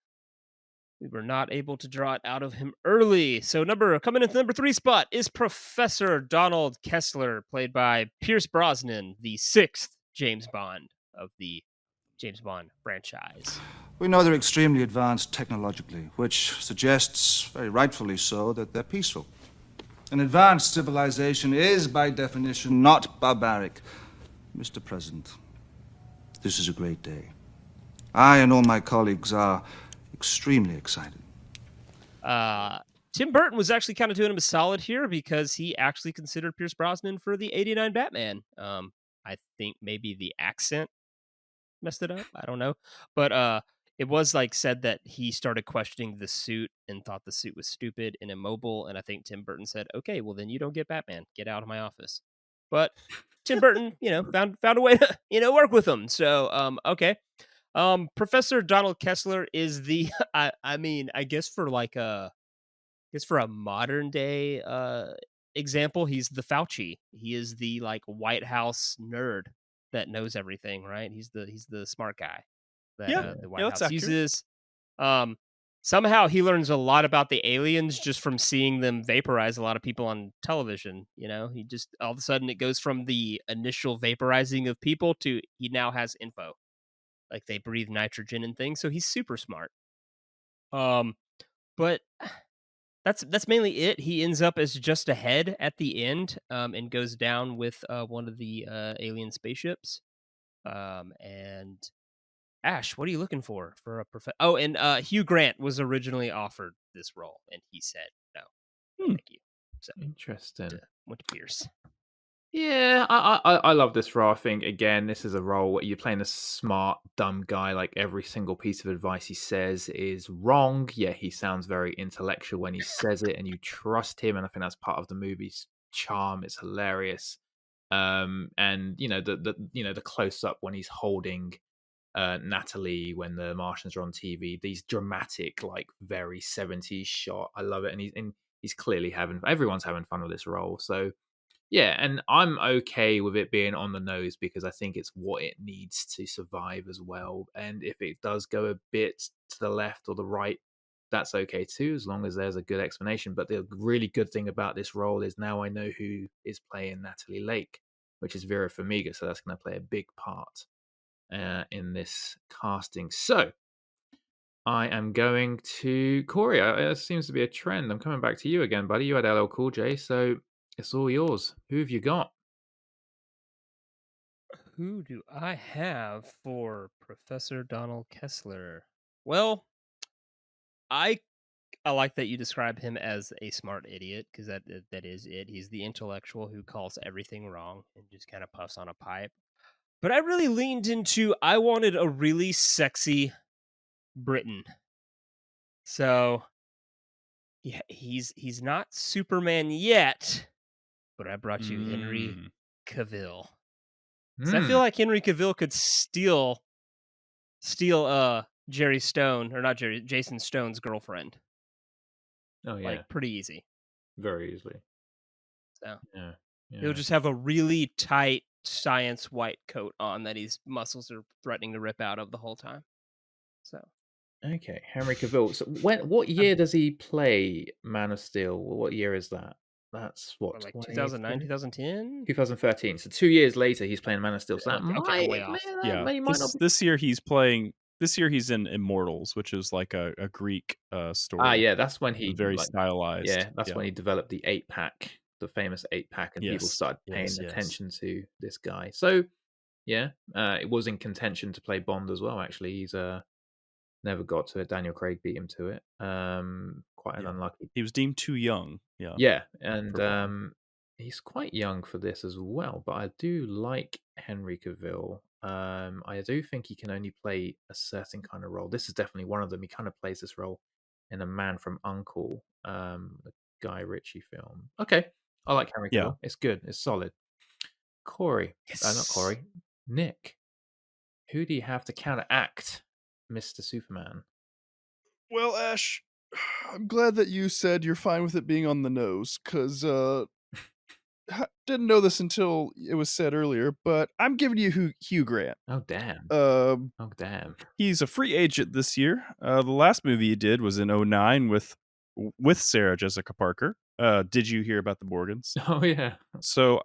Speaker 3: We were not able to draw it out of him early. So coming into number 3 spot is Professor Donald Kessler, played by Pierce Brosnan, the 6th James Bond of the James Bond franchise.
Speaker 10: We know they're extremely advanced technologically, which suggests, very rightfully so, that they're peaceful. An advanced civilization is, by definition, not barbaric. Mr. President, this is a great day. I and all my colleagues are extremely excited.
Speaker 3: Tim Burton was actually kind of doing him a solid here because he actually considered Pierce Brosnan for the 89 Batman. I think maybe the accent messed it up. I don't know. But it was said that he started questioning the suit and thought the suit was stupid and immobile. And I think Tim Burton said, okay, well then you don't get Batman. Get out of my office. But Tim Burton, found a way to, work with him. So, okay. Professor Donald Kessler is the, I guess for a modern day example, he's the Fauci. He is the White House nerd that knows everything, right? He's the smart guy that the White House uses. Somehow he learns a lot about the aliens just from seeing them vaporize a lot of people on television. He just all of a sudden it goes from the initial vaporizing of people to he now has info. Like they breathe nitrogen and things, so he's super smart. But that's mainly it. He ends up as just a head at the end, and goes down with one of the alien spaceships. And Ash, what are you looking for a Oh, and Hugh Grant was originally offered this role, and he said no, thank you. So
Speaker 5: interesting.
Speaker 3: Went to Pierce.
Speaker 5: Yeah, I love this role. I think, again, this is a role where you're playing a smart, dumb guy. Like every single piece of advice he says is wrong. Yeah, he sounds very intellectual when he says it, and you trust him. And I think that's part of the movie's charm. It's hilarious. And the close up when he's holding Nathalie when the Martians are on TV. These dramatic, very 70s shot. I love it, and he's clearly everyone's having fun with this role. So. Yeah, and I'm okay with it being on the nose because I think it's what it needs to survive as well. And if it does go a bit to the left or the right, that's okay too, as long as there's a good explanation. But the really good thing about this role is now I know who is playing Nathalie Lake, which is Vera Farmiga, so that's going to play a big part in this casting. So I am going to Cory. It seems to be a trend. I'm coming back to you again, buddy. You had LL Cool J, so it's all yours. Who have you got?
Speaker 3: Who do I have for Professor Donald Kessler? Well, I like that you describe him as a smart idiot, because that is it. He's the intellectual who calls everything wrong and just kind of puffs on a pipe. But I really leaned into, I wanted a really sexy Briton. So yeah, he's not Superman yet, but I brought you Henry Cavill. So I feel like Henry Cavill could steal Jerry Stone, or not Jerry, Jason Stone's girlfriend.
Speaker 5: Oh yeah,
Speaker 3: Like pretty easy.
Speaker 5: very easily.
Speaker 3: So
Speaker 5: Yeah.
Speaker 3: he'll just have a really tight science white coat on that his muscles are threatening to rip out of the whole time. So
Speaker 5: Okay, Henry Cavill. So what year does he play Man of Steel? What year is that? That's what,
Speaker 3: like 2009, 2010?
Speaker 5: 2013. So 2 years later, he's playing Man of Steel. So that
Speaker 3: Okay, I'm way off.
Speaker 5: might not be...
Speaker 4: This year he's in Immortals, which is like a Greek story.
Speaker 5: Ah, yeah, that's when he
Speaker 4: very stylized.
Speaker 5: Yeah, that's when he developed the 8-pack, the famous 8-pack, and people started paying attention to this guy. So yeah, it was in contention to play Bond as well. Actually, he's never got to it. Daniel Craig beat him to it. Quite an unlucky.
Speaker 4: He was deemed too young. Yeah.
Speaker 5: Yeah, and he's quite young for this as well. But I do like Henry Cavill. I do think he can only play a certain kind of role. This is definitely one of them. He kind of plays this role in A Man from U.N.C.L.E., the Guy Ritchie film. Okay, I like Henry Cavill.
Speaker 4: Yeah.
Speaker 5: It's good. It's solid. Cory, not Cory, Nick. Who do you have to counteract Mr. Superman?
Speaker 4: Well, Ash, I'm glad that you said you're fine with it being on the nose, because didn't know this until it was said earlier, but I'm giving you Hugh Grant.
Speaker 5: Oh, damn. Damn.
Speaker 4: He's a free agent this year. The last movie he did was in 2009 with Sarah Jessica Parker. Did you hear about the Morgans?
Speaker 5: Oh, yeah.
Speaker 4: So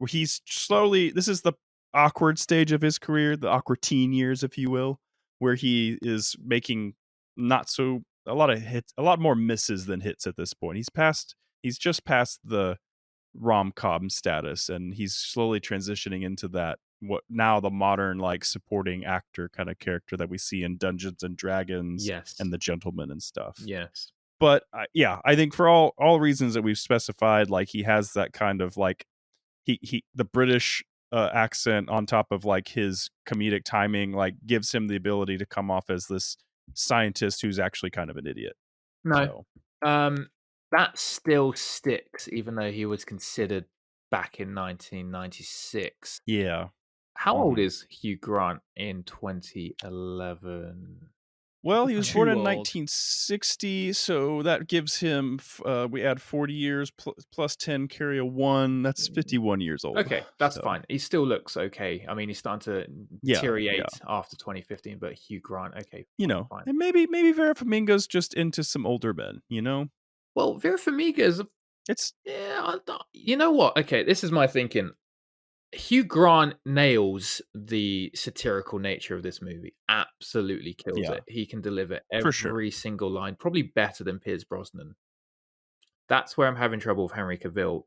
Speaker 4: he's slowly, this is the awkward stage of his career, the awkward teen years, if you will, where he is making a lot of hits, a lot more misses than hits at this point. He's just past the rom-com status, and he's slowly transitioning into that, what now the modern like supporting actor kind of character that we see in Dungeons and Dragons and The Gentleman and stuff.
Speaker 5: Yes.
Speaker 4: But I think for all reasons that we've specified, like he has that kind of like he the British accent on top of like his comedic timing, like gives him the ability to come off as this scientist who's actually kind of an idiot.
Speaker 5: No. That still sticks, even though he was considered back in 1996.
Speaker 4: Yeah.
Speaker 5: How old is Hugh Grant in 2011?
Speaker 4: Well, he was born in 1960, so that gives him, we add 40 years plus 10, carry a 1, that's 51 years old.
Speaker 5: Okay, that's fine. He still looks okay. I mean, he's starting to deteriorate after 2015, but Hugh Grant, okay.
Speaker 4: Fine. And maybe Vera Farmiga's just into some older men,
Speaker 5: Well, Vera Farmiga's... you know what? Okay, this is my thinking. Hugh Grant nails the satirical nature of this movie. Absolutely kills it. He can deliver every single line, probably better than Pierce Brosnan. That's where I'm having trouble with Henry Cavill.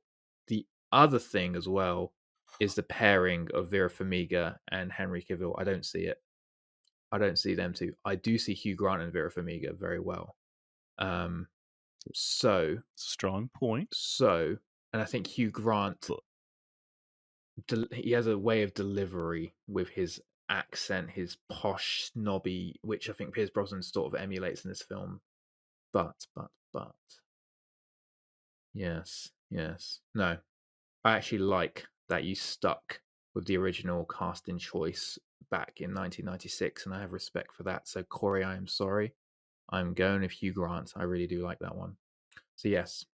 Speaker 5: The other thing as well is the pairing of Vera Farmiga and Henry Cavill. I don't see it. I don't see them two. I do see Hugh Grant and Vera Farmiga very well. So
Speaker 4: strong point.
Speaker 5: So, and I think Hugh Grant, he has a way of delivery with his accent, his posh, snobby, which I think Pierce Brosnan sort of emulates in this film. But, yes. No, I actually like that you stuck with the original casting choice back in 1996, and I have respect for that. So, Cory, I am sorry. I'm going with Hugh Grant. I really do like that one. So, yes,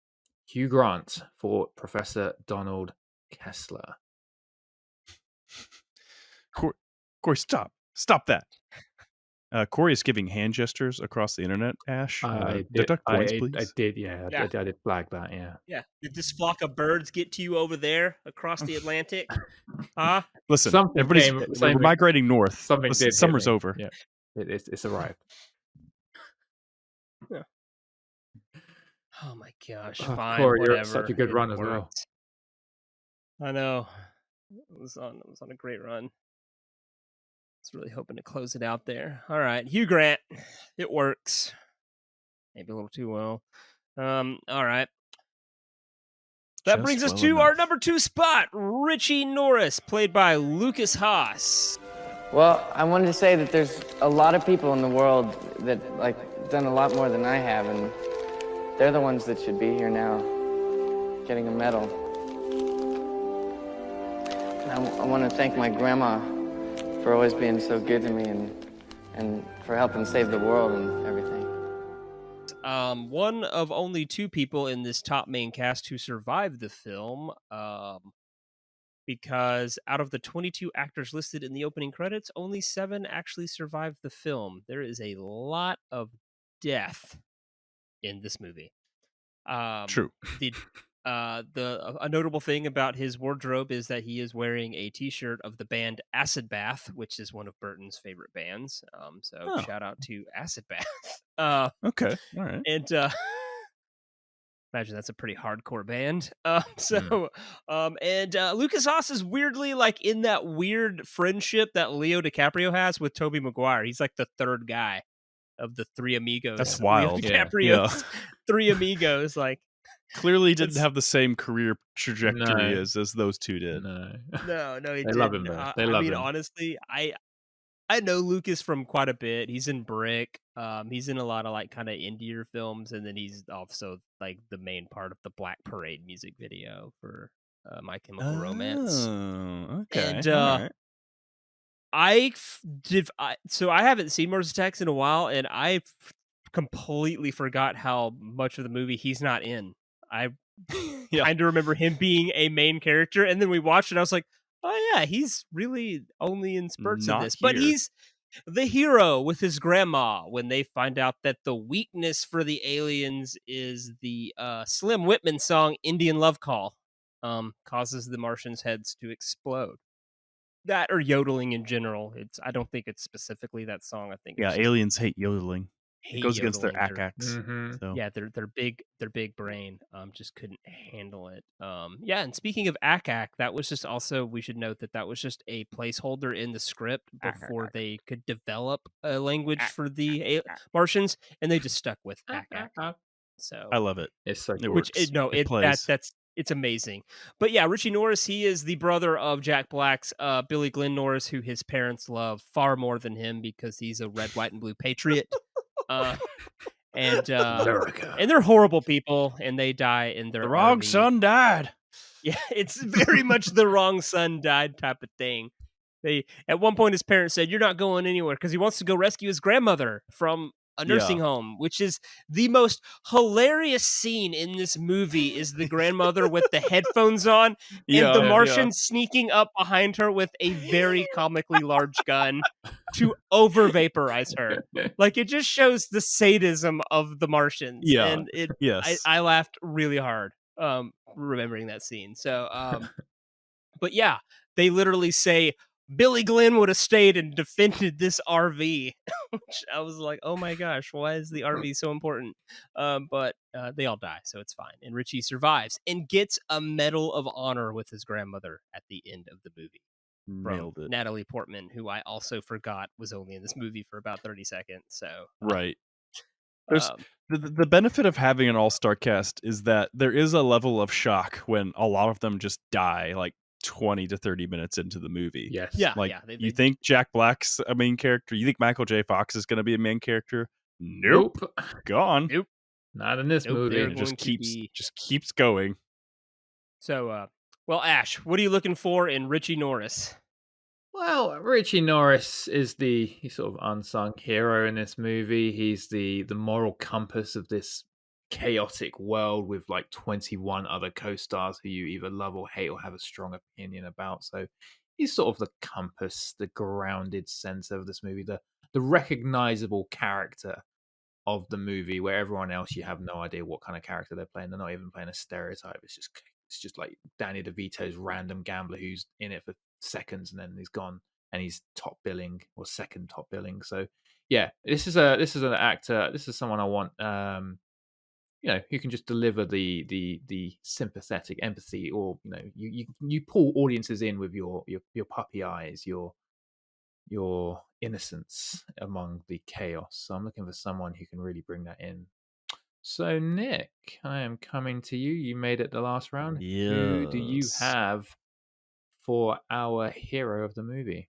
Speaker 5: Hugh Grant for Professor Donald Kessler.
Speaker 4: Cory, stop that. Cory is giving hand gestures across the internet. Ash, deduct points, please.
Speaker 5: I did, yeah.
Speaker 3: Yeah.
Speaker 5: I did flag that, yeah.
Speaker 3: Yeah. Did this flock of birds get to you over there across the Atlantic? Huh?
Speaker 4: Listen,
Speaker 5: Something
Speaker 4: we're migrating north.
Speaker 5: Something
Speaker 4: Listen,
Speaker 5: did hit
Speaker 4: summer's
Speaker 5: me.
Speaker 4: over.
Speaker 5: Yeah, it's arrived.
Speaker 3: Yeah. Oh my gosh!
Speaker 5: Oh,
Speaker 3: Fine,
Speaker 5: Cory, you're
Speaker 3: whatever.
Speaker 5: at such a good
Speaker 3: It
Speaker 5: run as well.
Speaker 3: works. I know. It was on a great run. I was really hoping to close it out there. All right, Hugh Grant. It works. Maybe a little too well. All right. That
Speaker 4: Just
Speaker 3: brings us
Speaker 4: well
Speaker 3: to
Speaker 4: enough.
Speaker 3: our number 2 spot, Richie Norris, played by Lucas Haas.
Speaker 11: Well, I wanted to say that there's a lot of people in the world that done a lot more than I have, and they're the ones that should be here now, getting a medal. And I want to thank my grandma for always being so good to me and for helping save the world and everything.
Speaker 3: One of only 2 people in this top main cast who survived the film, because out of the 22 actors listed in the opening credits, only 7 actually survived the film. There is a lot of death in this movie.
Speaker 4: True.
Speaker 3: A notable thing about his wardrobe is that he is wearing a T-shirt of the band Acid Bath, which is one of Burton's favorite bands. So shout out to Acid Bath.
Speaker 4: Okay, all right.
Speaker 3: And imagine that's a pretty hardcore band. Lucas Haas is weirdly in that weird friendship that Leo DiCaprio has with Tobey Maguire. He's like the third guy of the 3 amigos.
Speaker 4: That's wild.
Speaker 3: Leo DiCaprio's 3 amigos.
Speaker 4: Clearly didn't have the same career trajectory as those 2 did.
Speaker 3: No, he
Speaker 5: They
Speaker 3: didn't.
Speaker 5: love him, though. They love him.
Speaker 3: Honestly, I know Lucas from quite a bit. He's in Brick. He's in a lot of kind of indie films, and then he's also the main part of the Black Parade music video for My Chemical Romance.
Speaker 4: Okay.
Speaker 3: And
Speaker 4: all right.
Speaker 3: I haven't seen Mars Attacks in a while, and I completely forgot how much of the movie he's not in. I kind of remember him being a main character, and then we watched it. I was like, oh yeah, he's really only in spurts of this, but he's the hero with his grandma when they find out that the weakness for the aliens is the Slim Whitman song Indian Love Call causes the Martians' heads to explode. That or yodeling in general. I don't think it's specifically that song. I think
Speaker 4: aliens hate yodeling. It goes against their ACAX. So.
Speaker 3: Yeah, their big brain just couldn't handle it. And speaking of ACAC, that was just also, we should note that was just a placeholder in the script before they could develop a language for the Martians, and they just stuck with ACAC. So
Speaker 4: I love it.
Speaker 5: It's so cool.
Speaker 3: It's amazing. But yeah, Richie Norris, he is the brother of Jack Black's Billy Glenn Norris, who his parents love far more than him because he's a red, white, and blue patriot. And they're horrible people, and they die in their
Speaker 4: the wrong
Speaker 3: RV.
Speaker 4: son died.
Speaker 3: Yeah, it's very much the wrong son died type of thing. At one point his parents said, "You're not going anywhere," because he wants to go rescue his grandmother from a nursing home, which is the most hilarious scene in this movie. Is the grandmother with the headphones on and the Martian sneaking up behind her with a very comically large gun to over vaporize her. It just shows the sadism of the Martians. And I laughed really hard remembering that scene. So but yeah, they literally say Billy Glenn would have stayed and defended this RV, which I was like, oh my gosh, why is the RV so important? But they all die, so it's fine. And Richie survives and gets a Medal of Honor with his grandmother at the end of the movie.
Speaker 4: Nailed it.
Speaker 3: Natalie Portman, who I also forgot was only in this movie for about 30 seconds. So
Speaker 4: right. There's the benefit of having an all-star cast is that there is a level of shock when a lot of them just die 20 to 30 minutes into the movie.
Speaker 5: Yes.
Speaker 3: Yeah.
Speaker 4: You think Jack Black's a main character? You think Michael J. Fox is going to be a main character? Nope. Gone.
Speaker 3: Nope.
Speaker 5: Not in this movie.
Speaker 4: It just keeps going.
Speaker 3: So, Ash, what are you looking for in Richie Norris?
Speaker 5: Well, Richie Norris is he's sort of unsung hero in this movie. He's the moral compass of this chaotic world with like 21 other co-stars who you either love or hate or have a strong opinion about. So he's sort of the compass, the grounded sense of this movie, the recognizable character of the movie, where everyone else you have no idea what kind of character they're playing. They're not even playing a stereotype. It's just like Danny DeVito's random gambler who's in it for seconds and then he's gone, and he's top billing or second top billing. So yeah, this is an actor. This is someone I want. Who can just deliver the sympathetic empathy, or you pull audiences in with your puppy eyes, your innocence among the chaos. So I'm looking for someone who can really bring that in. So Nick, I am coming to you. You made it the last round.
Speaker 4: Yes.
Speaker 5: Who do you have for our hero of the movie?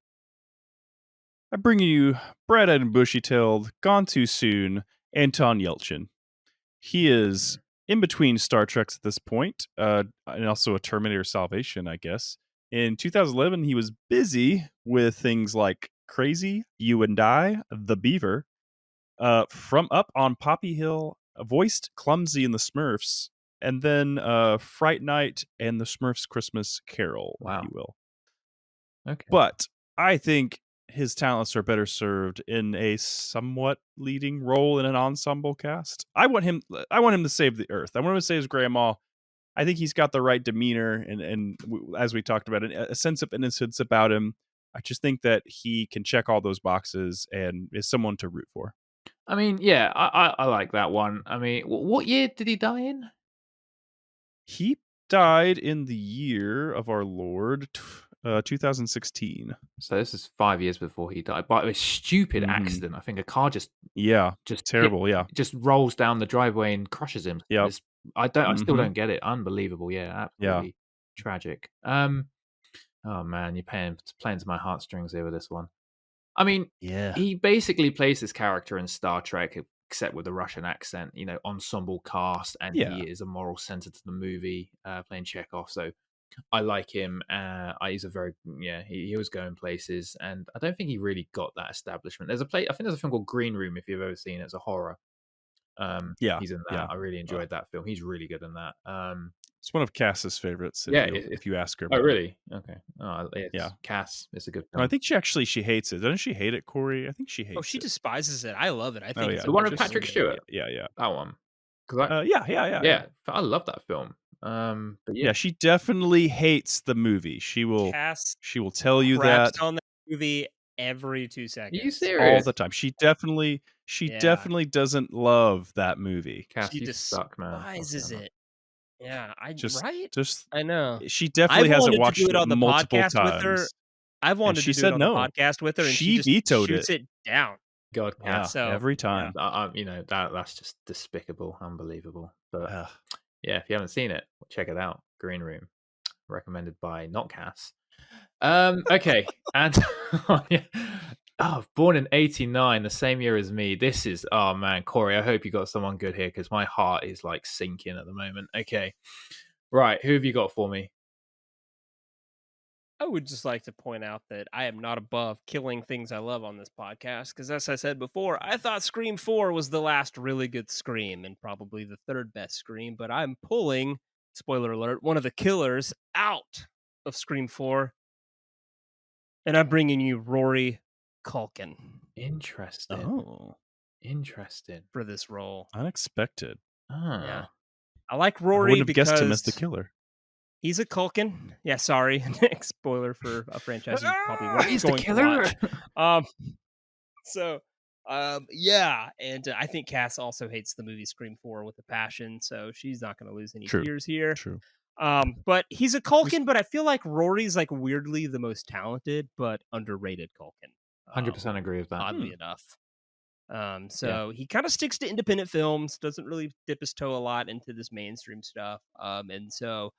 Speaker 4: I bring you bright-eyed and bushy-tailed, gone too soon, Anton Yelchin. He is in between Star Treks at this point, and also a Terminator Salvation, I guess. In 2011, he was busy with things like Crazy, You and I, The Beaver, From Up on Poppy Hill, voiced Clumsy in The Smurfs, and then Fright Night and The Smurfs Christmas Carol, if you will.
Speaker 5: Okay.
Speaker 4: But I think his talents are better served in a somewhat leading role in an ensemble cast. I want him to save the Earth. I want him to save his grandma. I think he's got the right demeanor and as we talked about, a sense of innocence about him. I just think that he can check all those boxes and is someone to root for.
Speaker 5: I mean, yeah, I like that one. I mean, what year did he die in?
Speaker 4: He died in the year of our Lord, 2016.
Speaker 5: So this is 5 years before he died, but it was a stupid accident. I think a car just
Speaker 4: terrible,
Speaker 5: just rolls down the driveway and crushes him.
Speaker 4: Yeah,
Speaker 5: I still don't get it. Unbelievable, yeah, absolutely tragic. Oh man, you're playing to my heartstrings here with this one. I mean, he basically plays this character in Star Trek, except with a Russian accent, ensemble cast, and he is a moral center to the movie, playing Chekhov. So I like him. He's a very he was going places, and I don't think he really got that establishment. I think there's a film called Green Room, if you've ever seen it. It's a horror. He's in that.
Speaker 4: Yeah.
Speaker 5: I really enjoyed that film. He's really good in that.
Speaker 4: It's one of Cass's favorites. If you ask her.
Speaker 5: Oh, really? Okay. Cass. It's a good film.
Speaker 4: No, I think she hates it. Doesn't she hate it, Corey? I think she hates it.
Speaker 3: Oh, she despises it. I love it. I think it's
Speaker 5: the one with Patrick Stewart.
Speaker 4: Yeah.
Speaker 5: That one.
Speaker 4: Yeah.
Speaker 5: I love that film. But
Speaker 4: she definitely hates the movie. She will tell you that
Speaker 3: on the movie every 2 seconds.
Speaker 5: Are you serious?
Speaker 4: All the time. She definitely doesn't love that movie.
Speaker 5: Cass,
Speaker 3: she
Speaker 5: you suck, man.
Speaker 3: despises it. Yeah,
Speaker 4: I
Speaker 3: know.
Speaker 4: She definitely hasn't watched
Speaker 3: it on the
Speaker 4: multiple
Speaker 3: podcast
Speaker 4: times.
Speaker 3: with her. I've wanted to do it on the podcast with her, and
Speaker 4: she
Speaker 3: just
Speaker 4: vetoed
Speaker 3: shoots it down.
Speaker 5: God, Cass.
Speaker 4: Every time.
Speaker 5: That's just despicable, unbelievable. But if you haven't seen it, check it out. Green Room, recommended by not Cass. Okay, and born in 1989, the same year as me. This is man, Corey. I hope you got someone good here, because my heart is like sinking at the moment. Okay, right. Who have you got for me?
Speaker 3: I would just like to point out that I am not above killing things I love on this podcast, because as I said before, I thought Scream 4 was the last really good Scream and probably the third best Scream, but I'm pulling, spoiler alert, one of the killers out of Scream 4, and I'm bringing you Rory Culkin.
Speaker 5: Interesting.
Speaker 4: Oh.
Speaker 5: Interesting.
Speaker 3: For this role.
Speaker 4: Unexpected.
Speaker 3: Yeah. I like Rory
Speaker 4: I wouldn't have
Speaker 3: because
Speaker 4: guessed him as the killer.
Speaker 3: He's a Culkin. Yeah, sorry. Spoiler for a franchise you probably weren't
Speaker 5: he's
Speaker 3: going
Speaker 5: the killer.
Speaker 3: to watch. And I think Cass also hates the movie Scream 4 with a passion, so she's not going to lose any tears here.
Speaker 4: True.
Speaker 3: But he's a Culkin, but I feel like Rory's like weirdly the most talented but underrated Culkin.
Speaker 5: 100% agree with that.
Speaker 3: Oddly enough. He kind of sticks to independent films, doesn't really dip his toe a lot into this mainstream stuff. To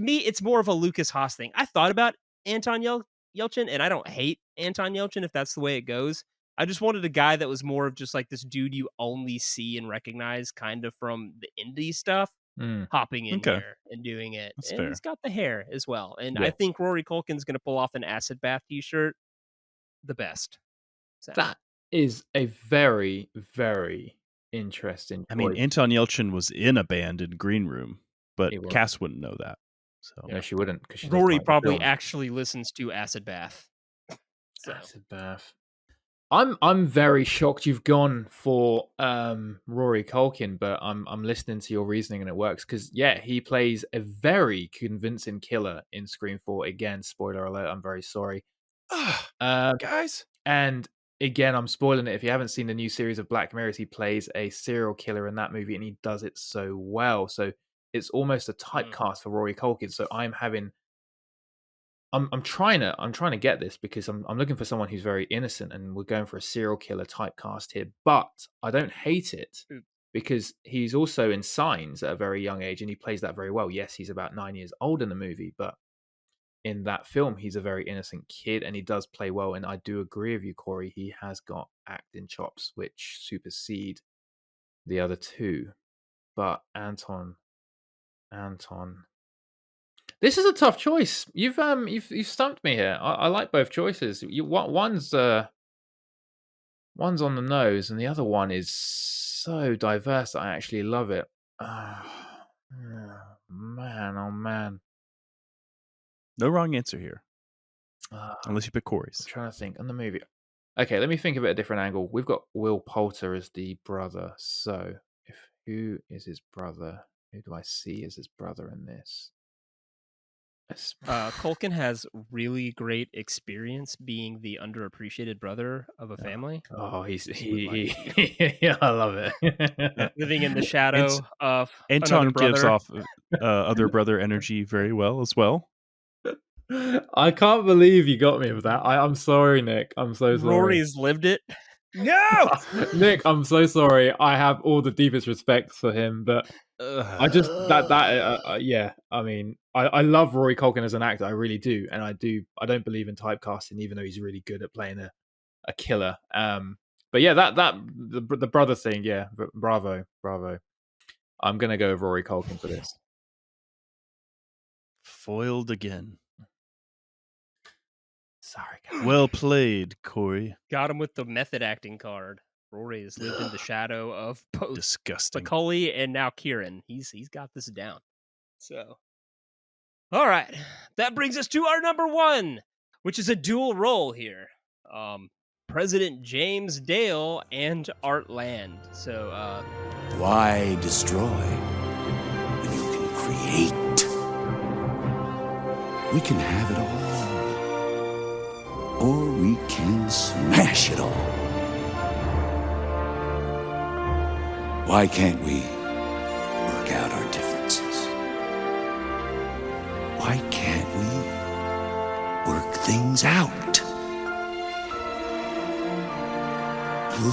Speaker 3: me, it's more of a Lucas Haas thing. I thought about Anton Yelchin, and I don't hate Anton Yelchin if that's the way it goes. I just wanted a guy that was more of just like this dude you only see and recognize kind of from the indie stuff, hopping in here and doing it.
Speaker 4: That's
Speaker 3: and
Speaker 4: fair.
Speaker 3: He's got the hair as well. And I think Rory Culkin's going to pull off an acid bath t-shirt the best. So.
Speaker 5: That is a very, very interesting.
Speaker 4: I mean,
Speaker 5: choice.
Speaker 4: Anton Yelchin was in a band in Green Room, but
Speaker 5: He was.
Speaker 4: Cass wouldn't know that. So
Speaker 5: No, she wouldn't, because she
Speaker 3: Rory
Speaker 5: doesn't like the
Speaker 3: probably
Speaker 5: film.
Speaker 3: actually listens to Acid Bath. So.
Speaker 5: Acid Bath. I'm very shocked you've gone for Rory Culkin, but I'm listening to your reasoning and it works because he plays a very convincing killer in Scream 4. Again, spoiler alert, I'm very sorry.
Speaker 4: Guys.
Speaker 5: And again, I'm spoiling it. If you haven't seen the new series of Black Mirrors, he plays a serial killer in that movie and he does it so well. So it's almost a typecast for Rory Culkin. So I'm trying to get this because I'm looking for someone who's very innocent and we're going for a serial killer typecast here, but I don't hate it because he's also in Signs at a very young age and he plays that very well. Yes, he's about 9 years old in the movie, but in that film, he's a very innocent kid and he does play well. And I do agree with you, Corey. He has got acting chops which supersede the other two. But Anton. This is a tough choice. You've stumped me here. I like both choices. One's on the nose, and the other one is so diverse that I actually love it. Man, oh man.
Speaker 4: No wrong answer here. Unless you pick Corey's.
Speaker 5: I'm trying to think on the movie. Okay, let me think of it at a different angle. We've got Will Poulter as the brother. So, who is his brother? Who do I see as his brother in this?
Speaker 3: Culkin has really great experience being the underappreciated brother of a family.
Speaker 5: Oh, yeah, I love it.
Speaker 3: Living in the shadow of
Speaker 4: Anton
Speaker 3: another
Speaker 4: gives
Speaker 3: brother.
Speaker 4: off other brother energy very well as well.
Speaker 5: I can't believe you got me with that. I'm sorry, Nick. I'm so sorry.
Speaker 3: Rory's lived it.
Speaker 4: No,
Speaker 5: Nick, I'm so sorry. I have all the deepest respect for him, but I just yeah. I mean, I love Rory Culkin as an actor. I really do, and I don't believe in typecasting, even though he's really good at playing a killer. But yeah, the brother thing, yeah, bravo. I'm gonna go with Rory Culkin for this.
Speaker 4: Foiled again.
Speaker 5: Sorry, guys.
Speaker 4: Well played, Corey.
Speaker 3: Got him with the method acting card. Rory has lived in the shadow of both
Speaker 4: Disgusting.
Speaker 3: Macaulay and now Kieran. He's got this down. So, all right, that brings us to our number one, which is a dual role here. President James Dale and Art Land. So,
Speaker 7: why destroy when you can create? We can have it all, or we can smash it all. Why can't we work out our differences? Why can't we work things out?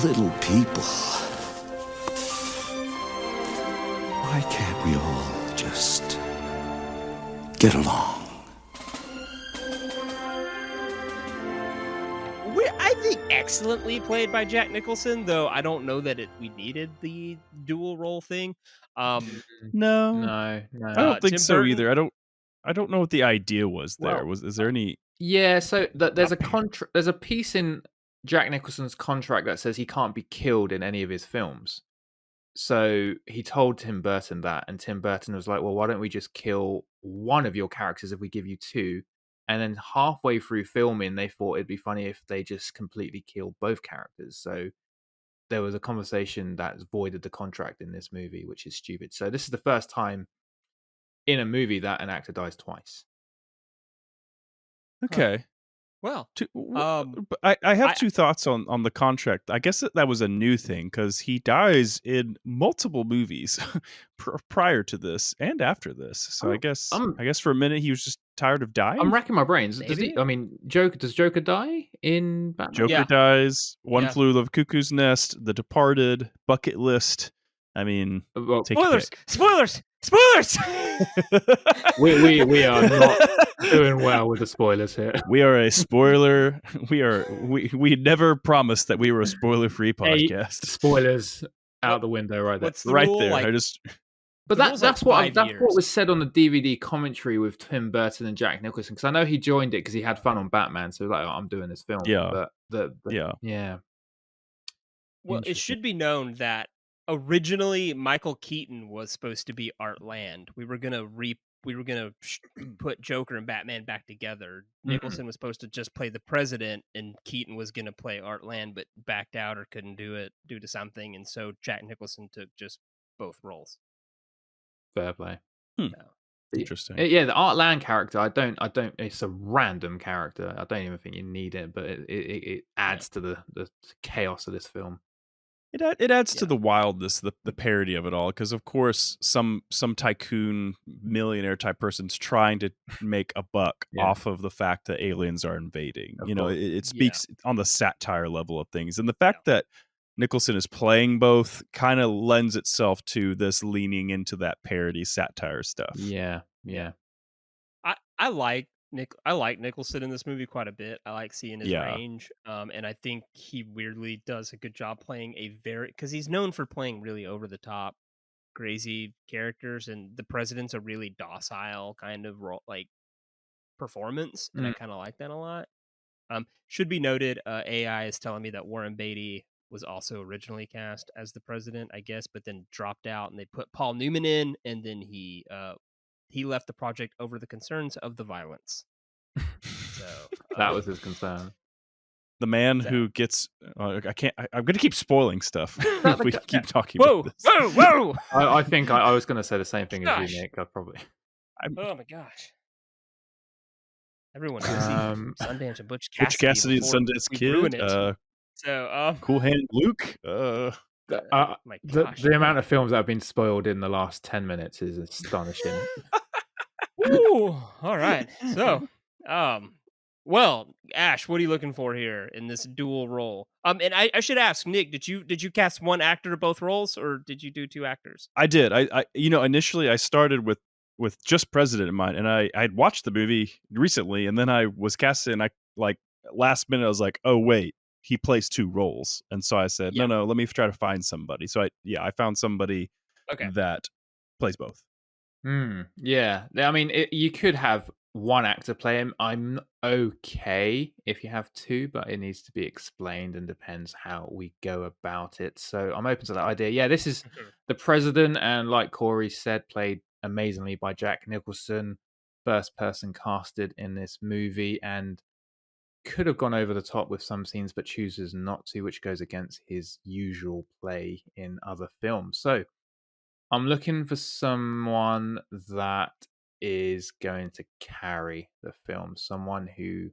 Speaker 7: Little people. Why can't we all just get along?
Speaker 3: I think excellently played by Jack Nicholson, though I don't know that we needed the dual role thing.
Speaker 4: No. I don't think
Speaker 3: Tim
Speaker 4: so
Speaker 3: Burton?
Speaker 4: either. I don't know what the idea was there.
Speaker 5: Well,
Speaker 4: Is there any?
Speaker 5: Yeah, so there's a piece in Jack Nicholson's contract that says he can't be killed in any of his films. So he told Tim Burton that, and Tim Burton was like, well, why don't we just kill one of your characters if we give you two? And then halfway through filming, they thought it'd be funny if they just completely killed both characters. So there was a conversation that voided the contract in this movie, which is stupid. So this is the first time in a movie that an actor dies twice.
Speaker 4: Okay.
Speaker 3: Well,
Speaker 4: I have two thoughts on the contract. I guess that was a new thing because he dies in multiple movies prior to this and after this. So I guess for a minute he was just tired of dying.
Speaker 5: I'm racking my brains. Does Joker die in Batman?
Speaker 4: Joker dies. One Flew Over the Cuckoo's Nest. The Departed. Bucket List. I mean,
Speaker 3: spoilers.
Speaker 5: We are not doing well with the spoilers here.
Speaker 4: We are a spoiler. We never promised that we were a spoiler-free podcast.
Speaker 5: Spoilers out the window right there.
Speaker 4: Right there.
Speaker 5: But that's what was said on the DVD commentary with Tim Burton and Jack Nicholson, because I know he joined it because he had fun on Batman, so he was like, I'm doing this film.
Speaker 4: Yeah.
Speaker 5: But yeah.
Speaker 3: Well, it should be known that originally Michael Keaton was supposed to be Art Land. We were gonna put Joker and Batman back together. Nicholson was supposed to just play the president, and Keaton was gonna play Art Land, but backed out or couldn't do it due to something, and so Jack Nicholson took just both roles.
Speaker 5: Fair play.
Speaker 4: Interesting.
Speaker 5: Yeah, the Art Land character, I don't. It's a random character. I don't even think you need it, but it adds to the chaos of this film.
Speaker 4: It adds to the wildness, the parody of it all, because of course some tycoon millionaire type person's trying to make a buck off of the fact that aliens are invading. It speaks on the satire level of things, and the fact that Nicholson is playing both kind of lends itself to this leaning into that parody satire stuff.
Speaker 5: Yeah.
Speaker 3: I like Nicholson in this movie quite a bit. I like seeing his range, and I think he weirdly does a good job playing because he's known for playing really over the top, crazy characters, and the president's a really docile kind of role, like performance, and I kind of like that a lot. Should be noted, AI is telling me that Warren Beatty was also originally cast as the president, I guess, but then dropped out, and they put Paul Newman in, and then he left the project over the concerns of the violence. So
Speaker 5: that was his concern.
Speaker 4: The man who gets I'm going to keep spoiling stuff if we keep talking about this.
Speaker 3: Whoa!
Speaker 5: I think I was going to say the same thing as you, Nick. Oh
Speaker 3: my gosh. Everyone knows Sundance and Butch Cassidy.
Speaker 4: Butch Cassidy and Sundance Kid. Cool Hand Luke.
Speaker 5: The amount of films that have been spoiled in the last 10 minutes is astonishing.
Speaker 3: Ooh, all right. So, well, Ash, what are you looking for here in this dual role? And I should ask, Nick, did you cast one actor to both roles, or did you do two actors?
Speaker 4: I did. I initially I started with just President in mind, and I had watched the movie recently, and then I was casted, and I last minute I was like, oh wait, he plays two roles, and so I said, no, let me try to find somebody. So I found somebody that plays both.
Speaker 5: Yeah, I mean, you could have one actor play him. I'm okay if you have two, but it needs to be explained and depends how we go about it. So I'm open to that idea. Yeah, this is the president, and like Cory said, played amazingly by Jack Nicholson, first person casted in this movie, and could have gone over the top with some scenes, but chooses not to, which goes against his usual play in other films. So I'm looking for someone that is going to carry the film, someone who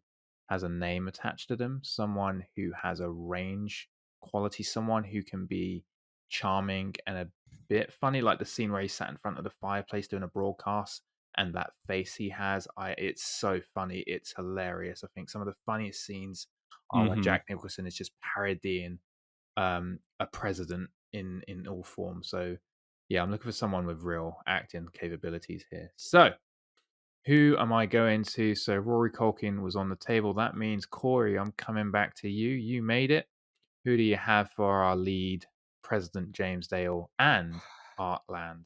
Speaker 5: has a name attached to them, someone who has a range quality, someone who can be charming and a bit funny, like the scene where he sat in front of the fireplace doing a broadcast, and that face he has, it's so funny, it's hilarious. I think some of the funniest scenes are when Jack Nicholson is just parodying a president in all forms. So yeah, I'm looking for someone with real acting capabilities here. So who am I going to? So Rory Culkin was on the table. That means, Cory, I'm coming back to you. You made it. Who do you have for our lead, President James Dale and Art Land?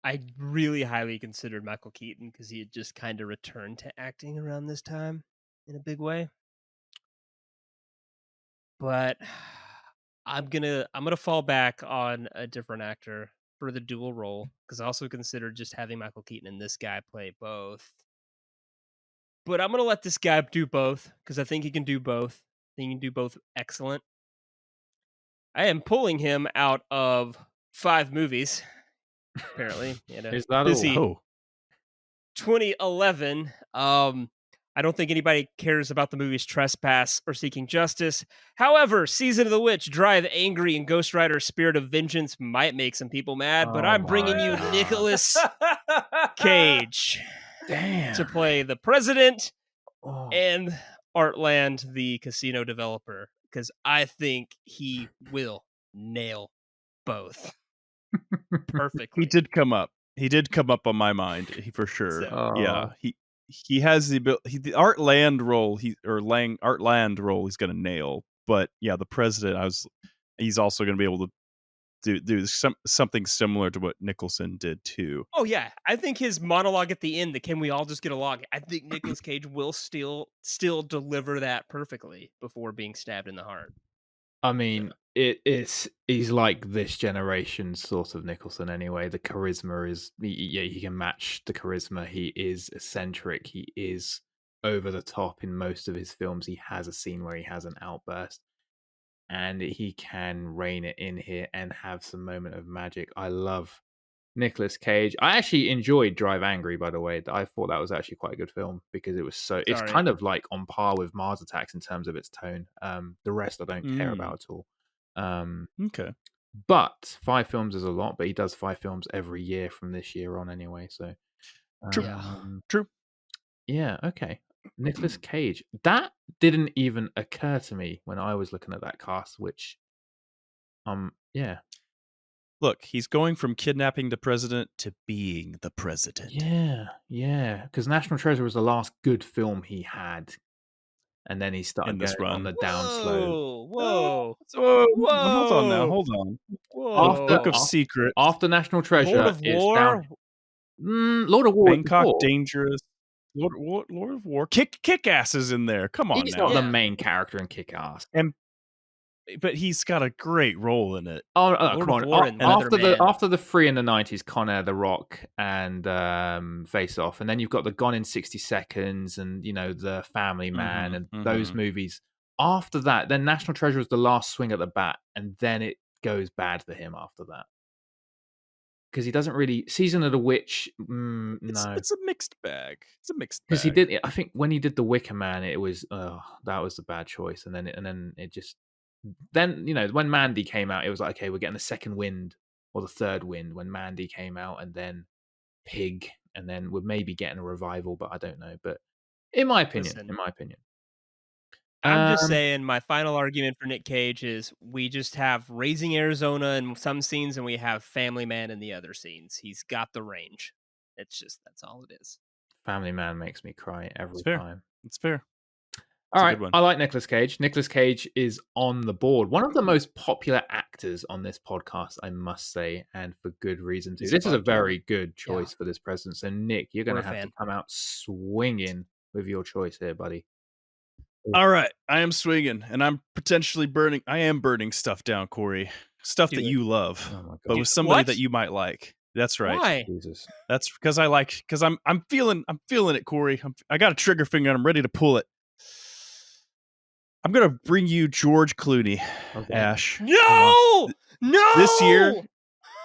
Speaker 3: I really highly considered Michael Keaton because he had just kind of returned to acting around this time in a big way. But I'm gonna fall back on a different actor for the dual role, because I also considered just having Michael Keaton and this guy play both. But I'm gonna let this guy do both because I think he can do both. I think he can do both excellent. I am pulling him out of 5 movies. Apparently,
Speaker 5: Is that all?
Speaker 3: 2011. I don't think anybody cares about the movies Trespass or Seeking Justice. However, Season of the Witch, Drive Angry, and Ghost Rider Spirit of Vengeance might make some people mad, but I'm bringing you Nicolas Cage to play the president and Art Land, the casino developer, because I think he will nail both perfectly.
Speaker 4: He did come up on my mind, for sure. Yeah, he has the ability. The Art Land role, Art Land role, he's going to nail. But yeah, the president, he's also going to be able to do something similar to what Nicholson did too.
Speaker 3: Oh yeah, I think his monologue at the end, "Can we all just get along?" I think Nicolas Cage will still deliver that perfectly before being stabbed in the heart.
Speaker 5: I mean, he's like this generation's sort of Nicholson anyway. The charisma is, he can match the charisma. He is eccentric. He is over the top in most of his films. He has a scene where he has an outburst, and he can rein it in here and have some moment of magic. I love Nicolas Cage. I actually enjoyed Drive Angry, by the way. I thought that was actually quite a good film because it was it's kind of like on par with Mars Attacks in terms of its tone. The rest I don't care about at all.
Speaker 4: Okay.
Speaker 5: But 5 films is a lot, but he does 5 films every year from this year on anyway. So
Speaker 4: True.
Speaker 5: Yeah, okay. Nicolas Cage. That didn't even occur to me when I was looking at that cast, which yeah.
Speaker 4: Look, he's going from kidnapping the president to being the president.
Speaker 5: Yeah. Because National Treasure was the last good film he had. And then he started
Speaker 4: In this
Speaker 5: going on
Speaker 4: run.
Speaker 5: the downslope.
Speaker 3: Whoa.
Speaker 4: Hold on now. Hold on.
Speaker 3: Whoa.
Speaker 4: Book of Secrets.
Speaker 5: After National Treasure,
Speaker 3: Lord of War.
Speaker 5: down. Lord of War.
Speaker 4: Bangkok Dangerous. Lord of War. Kick-Ass is in there. Come on
Speaker 5: He's
Speaker 4: now.
Speaker 5: not the main character in Kick-Ass.
Speaker 4: But he's got a great role in it.
Speaker 5: Oh,
Speaker 3: Lord
Speaker 5: come
Speaker 3: of
Speaker 5: on!
Speaker 3: War and
Speaker 5: After the 3 in the 90s, Con Air, The Rock, and Face Off, and then you've got the Gone in 60 Seconds, and the Family Man, and those movies. After that, then National Treasure was the last swing at the bat, and then it goes bad for him after that because he doesn't really. Season of the Witch, no,
Speaker 4: it's a mixed bag. It's a mixed bag.
Speaker 5: Because he did. I think when he did The Wicker Man, it was that was the bad choice, and then it just. Then when Mandy came out, it was like, okay, we're getting the second wind or the third wind when Mandy came out, and then Pig, and then we're maybe getting a revival, but I don't know. But in my opinion,
Speaker 3: I'm just saying, my final argument for Nick Cage is we just have Raising Arizona in some scenes, and we have Family Man in the other scenes. He's got the range. That's all it is.
Speaker 5: Family Man makes me cry every time.
Speaker 4: It's fair.
Speaker 5: All right, I like Nicolas Cage. Nicolas Cage is on the board. One of the most popular actors on this podcast, I must say, and for good reason too. This is a very good choice for this president. So, Nick, you're going to have to come out swinging with your choice here, buddy.
Speaker 4: All right, I am swinging, and I'm potentially burning. I am burning stuff down, Corey. Stuff that you love, but with somebody that you might like. That's right.
Speaker 3: Why?
Speaker 5: Jesus.
Speaker 4: That's because I'm feeling it, Corey. I got a trigger finger and I'm ready to pull it. I'm going to bring you George Clooney, Ash.
Speaker 3: No!
Speaker 4: This year,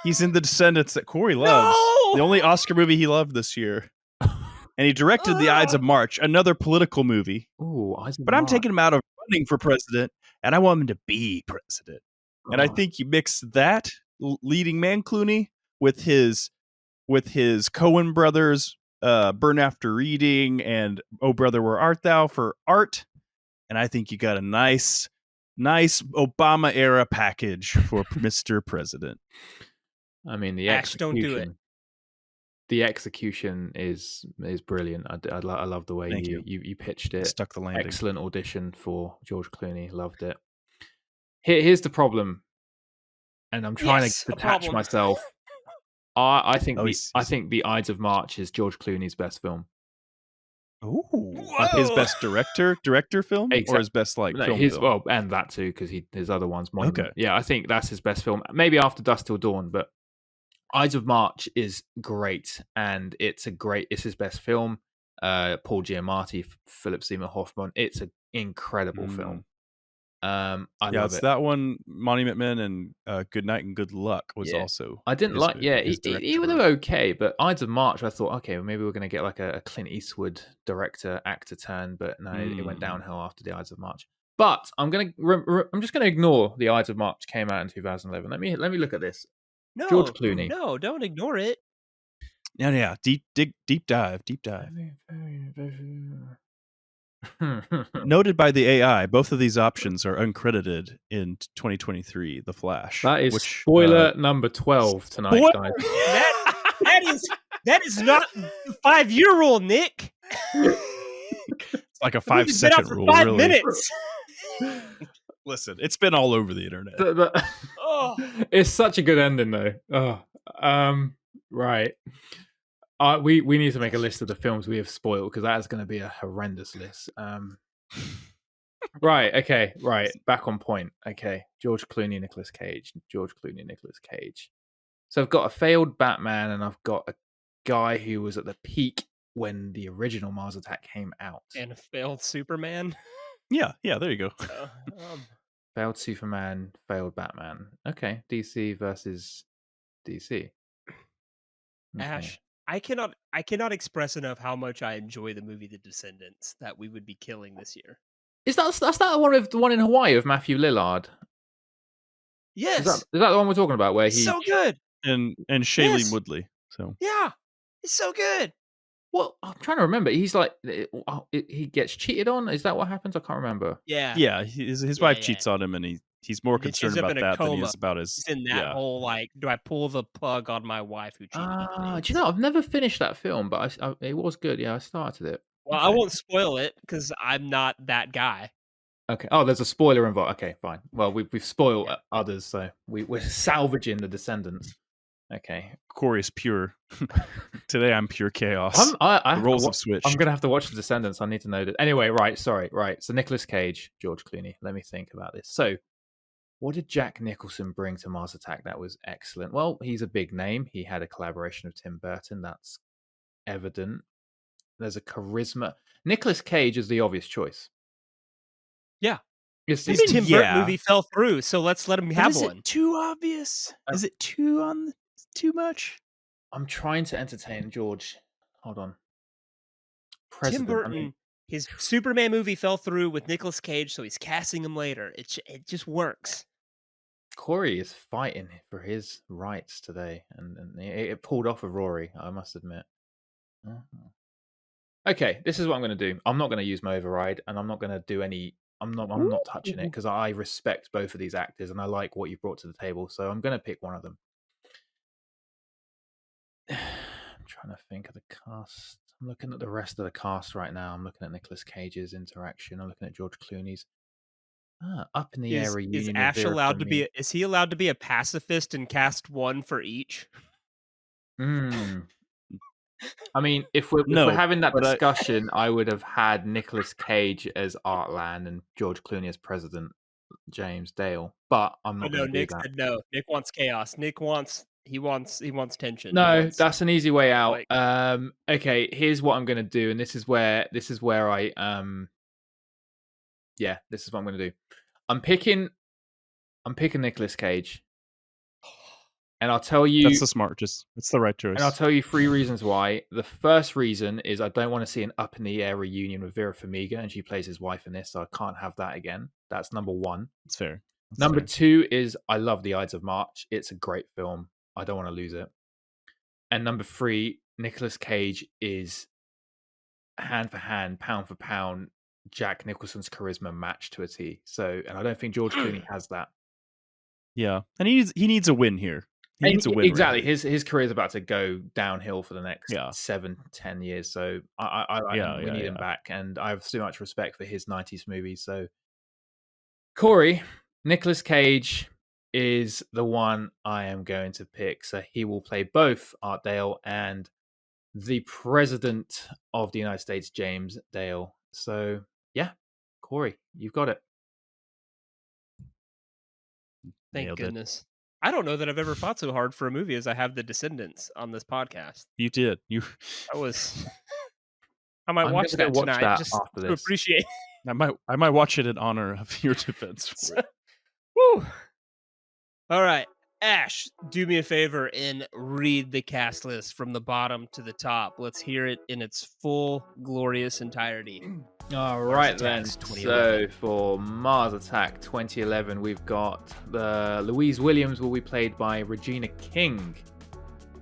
Speaker 4: he's in The Descendants that Corey loves.
Speaker 3: No!
Speaker 4: The only Oscar movie he loved this year. And he directed The Ides of March, another political movie.
Speaker 5: Ooh,
Speaker 4: but I'm taking him out of running for president, and I want him to be president. And I think you mix that leading man Clooney with his Coen brothers, Burn After Reading, and Oh Brother, Where Art Thou for art. And I think you got a nice Obama era package for Mr. President.
Speaker 5: I mean, the
Speaker 3: Ash, don't do it.
Speaker 5: The execution is brilliant. I love the way you pitched it.
Speaker 4: Stuck the landing.
Speaker 5: Excellent audition for George Clooney. Loved it. Here's the problem, and I'm trying to detach myself. I think The Ides of March is George Clooney's best film.
Speaker 4: Ooh, his best director film, or his best film?
Speaker 5: Well, and that too, because his other ones. Okay, yeah, I think that's his best film. Maybe After Dusk Till Dawn, but Ides of March is great, and it's his best film. Paul Giamatti, Philip Seymour Hoffman. It's an incredible film. I love it.
Speaker 4: That one, Monument Men and Good Night and Good Luck was also.
Speaker 5: I didn't like. They were okay, but Ides of March, I thought, okay, well, maybe we're going to get like a Clint Eastwood director actor turn, but no, it went downhill after the Ides of March. But I'm just gonna ignore the Ides of March came out in 2011. Let me look at this.
Speaker 3: No,
Speaker 5: George Clooney.
Speaker 3: No, don't ignore it.
Speaker 4: Yeah. Deep dive. Noted by the AI, both of these options are uncredited in 2023. The Flash.
Speaker 5: That is spoiler number 12 tonight, guys.
Speaker 3: That is not the 5-year rule, Nick.
Speaker 4: It's like a 5-second rule.
Speaker 3: 5
Speaker 4: really.
Speaker 3: minutes.
Speaker 4: Listen, it's been all over the internet.
Speaker 5: It's such a good ending, though. Right. We need to make a list of the films we have spoiled, because that is going to be a horrendous list. Right. Okay. Right. Back on point. Okay. George Clooney, Nicolas Cage. George Clooney, Nicolas Cage. So I've got a failed Batman, and I've got a guy who was at the peak when the original Mars Attack came out.
Speaker 3: And a failed Superman.
Speaker 4: Yeah, there you go.
Speaker 5: Failed Superman, failed Batman. Okay, DC versus DC. Okay.
Speaker 3: Ash, I cannot express enough how much I enjoy the movie The Descendants that we would be killing this year.
Speaker 5: Is that's the one in Hawaii of Matthew Lillard?
Speaker 3: Yes.
Speaker 5: Is that the one we're talking about where he
Speaker 3: so good?
Speaker 4: And Shailene Woodley. So
Speaker 3: yeah, it's so good.
Speaker 5: Well, I'm trying to remember. He's like he gets cheated on. Is that what happens? I can't remember.
Speaker 3: Yeah.
Speaker 4: His wife cheats on him, and he's more concerned about that than he is about his.
Speaker 3: He's in that whole like, do I pull the plug on my wife who cheated on me?
Speaker 5: Do you know? I've never finished that film, but it was good. Yeah, I started it.
Speaker 3: Well, okay. I won't spoil it because I'm not that guy.
Speaker 5: Okay. Oh, there's a spoiler involved. Okay, fine. Well, we've spoiled others, so we're salvaging the Descendants. Okay.
Speaker 4: Cory is pure. Today I'm pure chaos.
Speaker 5: The
Speaker 4: roles have switched.
Speaker 5: I'm gonna have to watch The Descendants. I need to know that. Anyway, right. So Nicolas Cage, George Clooney. Let me think about this. So, what did Jack Nicholson bring to Mars Attack that was excellent? Well, he's a big name. He had a collaboration with Tim Burton. That's evident. There's a charisma. Nicolas Cage is the obvious choice.
Speaker 3: Yeah.
Speaker 5: His
Speaker 3: Tim Burton movie fell through, so let's let him have one.
Speaker 4: Is it too obvious? Is it too much?
Speaker 5: I'm trying to entertain George. Hold on.
Speaker 3: Tim Burton, his Superman movie fell through with Nicolas Cage, so he's casting him later. It just works.
Speaker 5: Cory is fighting for his rights today, and it pulled off of Rory, I must admit. Okay, this is what I'm going to do. I'm not going to use my override, and I'm not going to do any... I'm not touching it because I respect both of these actors and I like what you've brought to the table. So I'm going to pick one of them. I'm trying to think of the cast. I'm looking at the rest of the cast right now. I'm looking at Nicolas Cage's interaction. I'm looking at George Clooney's. Up in the air reunion.
Speaker 3: Is Ash allowed to be? Is he allowed to be a pacifist and cast one for each?
Speaker 5: I mean, if we're having that discussion, I would have had Nicolas Cage as Artland and George Clooney as President James Dale. But I'm not going to do
Speaker 3: Nick
Speaker 5: that.
Speaker 3: said no. Nick wants chaos. Nick wants tension.
Speaker 5: No, that's an easy way out. Okay, here's what I'm going to do, and this is where I this is what I'm going to do. I'm picking Nicolas Cage. And I'll tell you...
Speaker 4: That's the smart. It's the right choice.
Speaker 5: And I'll tell you 3 reasons why. The first reason is I don't want to see an up-in-the-air reunion with Vera Farmiga, and she plays his wife in this, so I can't have that again. That's number 1.
Speaker 4: That's fair.
Speaker 5: Number 2 is I love The Ides of March. It's a great film. I don't want to lose it. And number 3, Nicolas Cage is hand for hand, pound for pound, Jack Nicholson's charisma matched to a T. So, and I don't think George Clooney has that.
Speaker 4: Yeah, and he needs a win here. He needs a win.
Speaker 5: Exactly. Really. His career is about to go downhill for the next 7-10 years. So we need him back. And I have so much respect for his 90s movies. So Cory, Nicolas Cage is the one I am going to pick. So he will play both Art Dale and the President of the United States, James Dale. So yeah, Cory, you've got it.
Speaker 3: Thank goodness. I don't know that I've ever fought so hard for a movie as I have The Descendants on this podcast.
Speaker 4: You did.
Speaker 3: I might watch that tonight just to appreciate.
Speaker 4: I might watch it in honor of your defense for it.
Speaker 3: Woo! All right, Ash, do me a favor and read the cast list from the bottom to the top. Let's hear it in its full, glorious entirety.
Speaker 5: All right, then. So for Mars Attack 2011, we've got Louise Williams will be played by Regina King.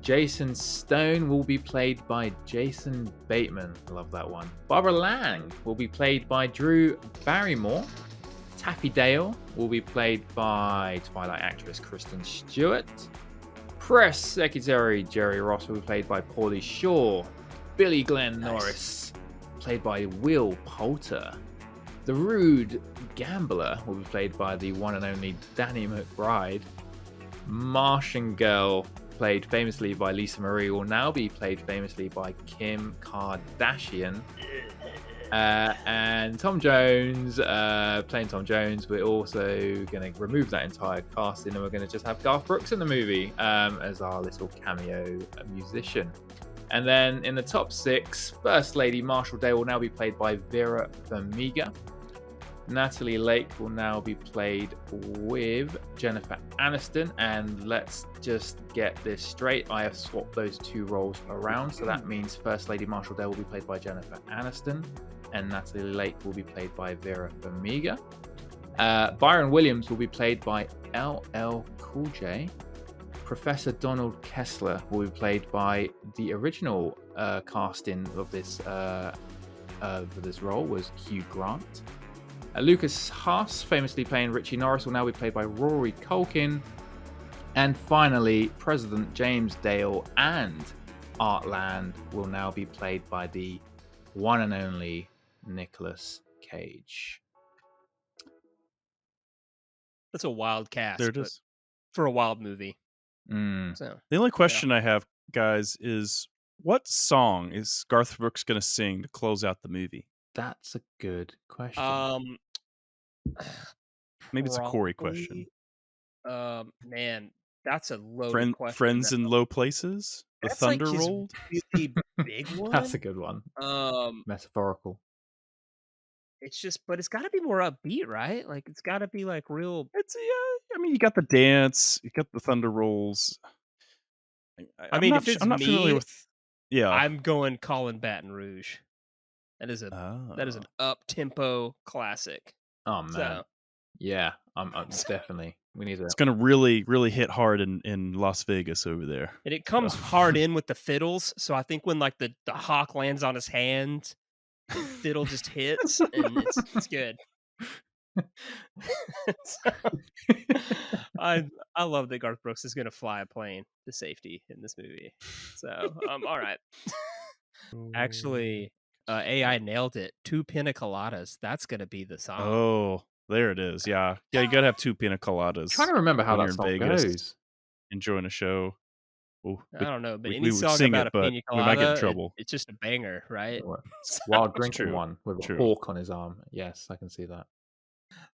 Speaker 5: Jason Stone will be played by Jason Bateman. I love that one. Barbara Lang will be played by Drew Barrymore. Taffy Dale will be played by Twilight actress Kristen Stewart. Press Secretary Jerry Ross will be played by Pauly Shore. Billy Glenn Norris, played by Will Poulter. The Rude Gambler will be played by the one and only Danny McBride. Martian Girl, played famously by Lisa Marie, will now be played famously by Kim Kardashian. And Tom Jones, playing Tom Jones, we're also going to remove that entire casting and we're going to just have Garth Brooks in the movie as our little cameo musician. And then in the top 6, First Lady Marshall Day will now be played by Vera Farmiga. Nathalie Lake will now be played with Jennifer Aniston. And let's just get this straight. I have swapped those 2 roles around. So that means First Lady Marshall Day will be played by Jennifer Aniston. And Nathalie Lake will be played by Vera Farmiga. Byron Williams will be played by LL Cool J. Professor Donald Kessler will be played by the original casting of this role was Hugh Grant. Lucas Haas, famously playing Richie Norris, will now be played by Rory Culkin. And finally, President James Dale and Art Land will now be played by the one and only Nicolas Cage.
Speaker 3: That's a wild cast.
Speaker 4: There it is.
Speaker 3: For a wild movie.
Speaker 4: So the only question I have, guys, is what song is Garth Brooks going to sing to close out the movie?
Speaker 5: That's a good question.
Speaker 4: Maybe it's a Cory question.
Speaker 3: Man, that's a loaded question.
Speaker 4: Friends in Low Places? The
Speaker 3: That's
Speaker 4: Thunder
Speaker 3: like his
Speaker 4: Rolled?
Speaker 3: really big one.
Speaker 5: That's a good one. Metaphorical.
Speaker 3: It's just, but it's got to be more upbeat, right? Like it's got to be like real.
Speaker 4: It's I mean, you got the dance, you got the Thunder Rolls.
Speaker 3: I mean, if it's
Speaker 4: I'm not familiar with. Yeah,
Speaker 3: I'm going Colin Baton Rouge. That is an up tempo classic.
Speaker 5: Oh man,
Speaker 3: So,
Speaker 5: yeah, I'm definitely. We need to.
Speaker 4: it's going to really, really hit hard in Las Vegas over there.
Speaker 3: and it comes hard in with the fiddles. So I think when like the hawk lands on his hand, the fiddle just hits, and it's good. So, I love that Garth Brooks is going to fly a plane to safety in this movie. So all right. Actually, AI nailed it. 2 pina coladas. That's going to be the song.
Speaker 4: Oh, there it is. Yeah, you got to have 2 pina coladas.
Speaker 5: I'm trying to remember how
Speaker 4: when
Speaker 5: that
Speaker 4: you're in
Speaker 5: song
Speaker 4: Vegas,
Speaker 5: goes.
Speaker 4: enjoying a show. Ooh,
Speaker 3: I don't know, but
Speaker 4: we
Speaker 3: any
Speaker 4: would
Speaker 3: song
Speaker 4: sing
Speaker 3: about
Speaker 4: it,
Speaker 3: a
Speaker 4: but
Speaker 3: pina
Speaker 4: we might get in
Speaker 3: colada,
Speaker 4: trouble.
Speaker 3: it's just a banger, right?
Speaker 5: Wild
Speaker 4: It's
Speaker 5: Drinking
Speaker 4: true.
Speaker 5: one with
Speaker 4: True.
Speaker 5: a hawk on his arm. Yes, I can see that.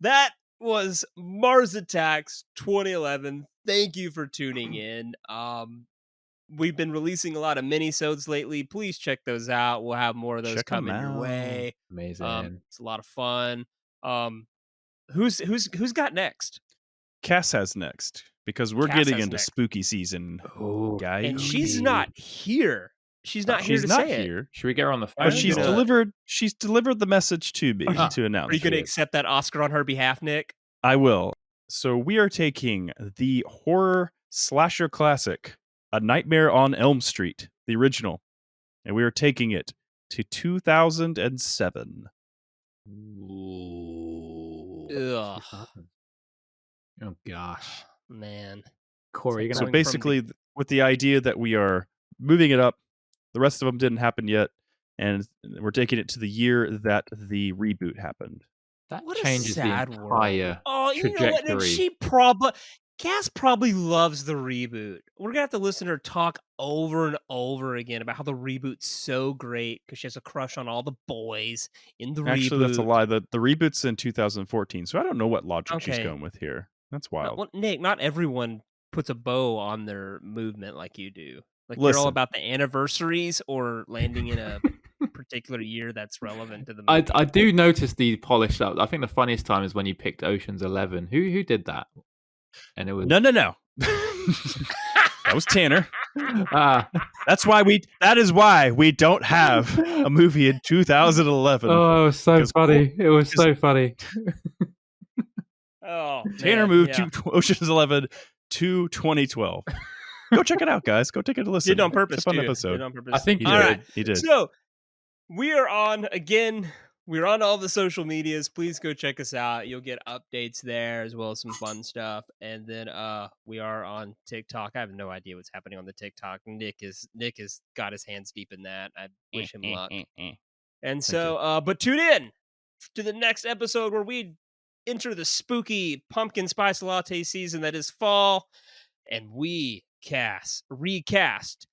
Speaker 3: That was Mars Attacks 2011. Thank you for tuning in. We've been releasing a lot of mini-sodes lately. Please check those out. We'll have more of those
Speaker 4: Check 'em
Speaker 3: coming your
Speaker 4: out.
Speaker 3: way.
Speaker 5: Amazing.
Speaker 3: It's a lot of fun. Who's got next?
Speaker 4: Cass has next because we're
Speaker 3: Cass
Speaker 4: getting
Speaker 3: has
Speaker 4: into
Speaker 3: next.
Speaker 4: spooky season, guys.
Speaker 3: And she's not here. She's not here
Speaker 4: She's
Speaker 3: to
Speaker 4: not
Speaker 3: say it.
Speaker 4: here.
Speaker 5: Should we get her on the phone?
Speaker 4: But she's
Speaker 3: gonna-
Speaker 4: delivered. She's delivered the message to me to announce.
Speaker 3: Are you going to
Speaker 4: it.
Speaker 3: accept that Oscar on her behalf, Nick?
Speaker 4: I will. So we are taking the horror slasher classic, A Nightmare on Elm Street, the original, and we are taking it to 2007.
Speaker 3: Ugh,
Speaker 5: Oh gosh,
Speaker 3: man.
Speaker 5: Corey, you're
Speaker 3: It's
Speaker 4: So
Speaker 5: gonna
Speaker 3: like-
Speaker 4: basically, with the idea that we are moving it up, the rest of them didn't happen yet, and we're taking it to the year that the reboot happened.
Speaker 5: that
Speaker 3: What a
Speaker 5: changes the
Speaker 3: sad
Speaker 5: entire
Speaker 3: Oh, you know what? And
Speaker 5: trajectory.
Speaker 3: she Cass probably loves the reboot. We're gonna have to listen to her talk over and over again about how the reboot's so great because she has a crush on all the boys in the reboot.
Speaker 4: Actually, that's a lie. The reboot's in 2014, so I don't know what logic she's
Speaker 3: Okay.
Speaker 4: going with here. That's wild.
Speaker 3: Well, Nick, not everyone puts a bow on their movement like you do. Like you're all
Speaker 4: Listen.
Speaker 3: about the anniversaries or landing in a particular year that's relevant to the
Speaker 5: I
Speaker 3: movie.
Speaker 5: do notice the polish up. I think the funniest time is when you picked Ocean's 11. Who did that? And it was
Speaker 4: No. That was Tanner.
Speaker 5: ah.
Speaker 4: That is why we don't have a movie in 2011.
Speaker 5: Oh, it was so funny. It was so funny.
Speaker 3: Oh,
Speaker 4: Tanner
Speaker 3: man,
Speaker 4: moved
Speaker 3: yeah.
Speaker 4: to Ocean's 11 to 2012. Go check it out, guys. Go take it a listen.
Speaker 3: Did it on purpose.
Speaker 4: It's a fun
Speaker 3: too.
Speaker 4: episode.
Speaker 3: Did it on purpose.
Speaker 5: I think
Speaker 4: He
Speaker 5: you
Speaker 3: All
Speaker 4: did.
Speaker 3: right.
Speaker 4: He did.
Speaker 3: So we are on again. We're on all the social medias. Please go check us out. You'll get updates there as well as some fun stuff. And then we are on TikTok. I have no idea what's happening on the TikTok. Nick has got his hands deep in that. I wish him luck. And so, but tune in to the next episode where we enter the spooky pumpkin spice latte season that is fall, and we recast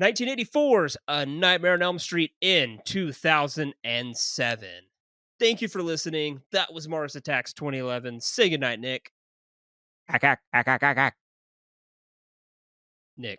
Speaker 3: 1984's A Nightmare on Elm Street in 2007. Thank you for listening. That was Mars Attacks 2011. Say goodnight, Nick. Nick.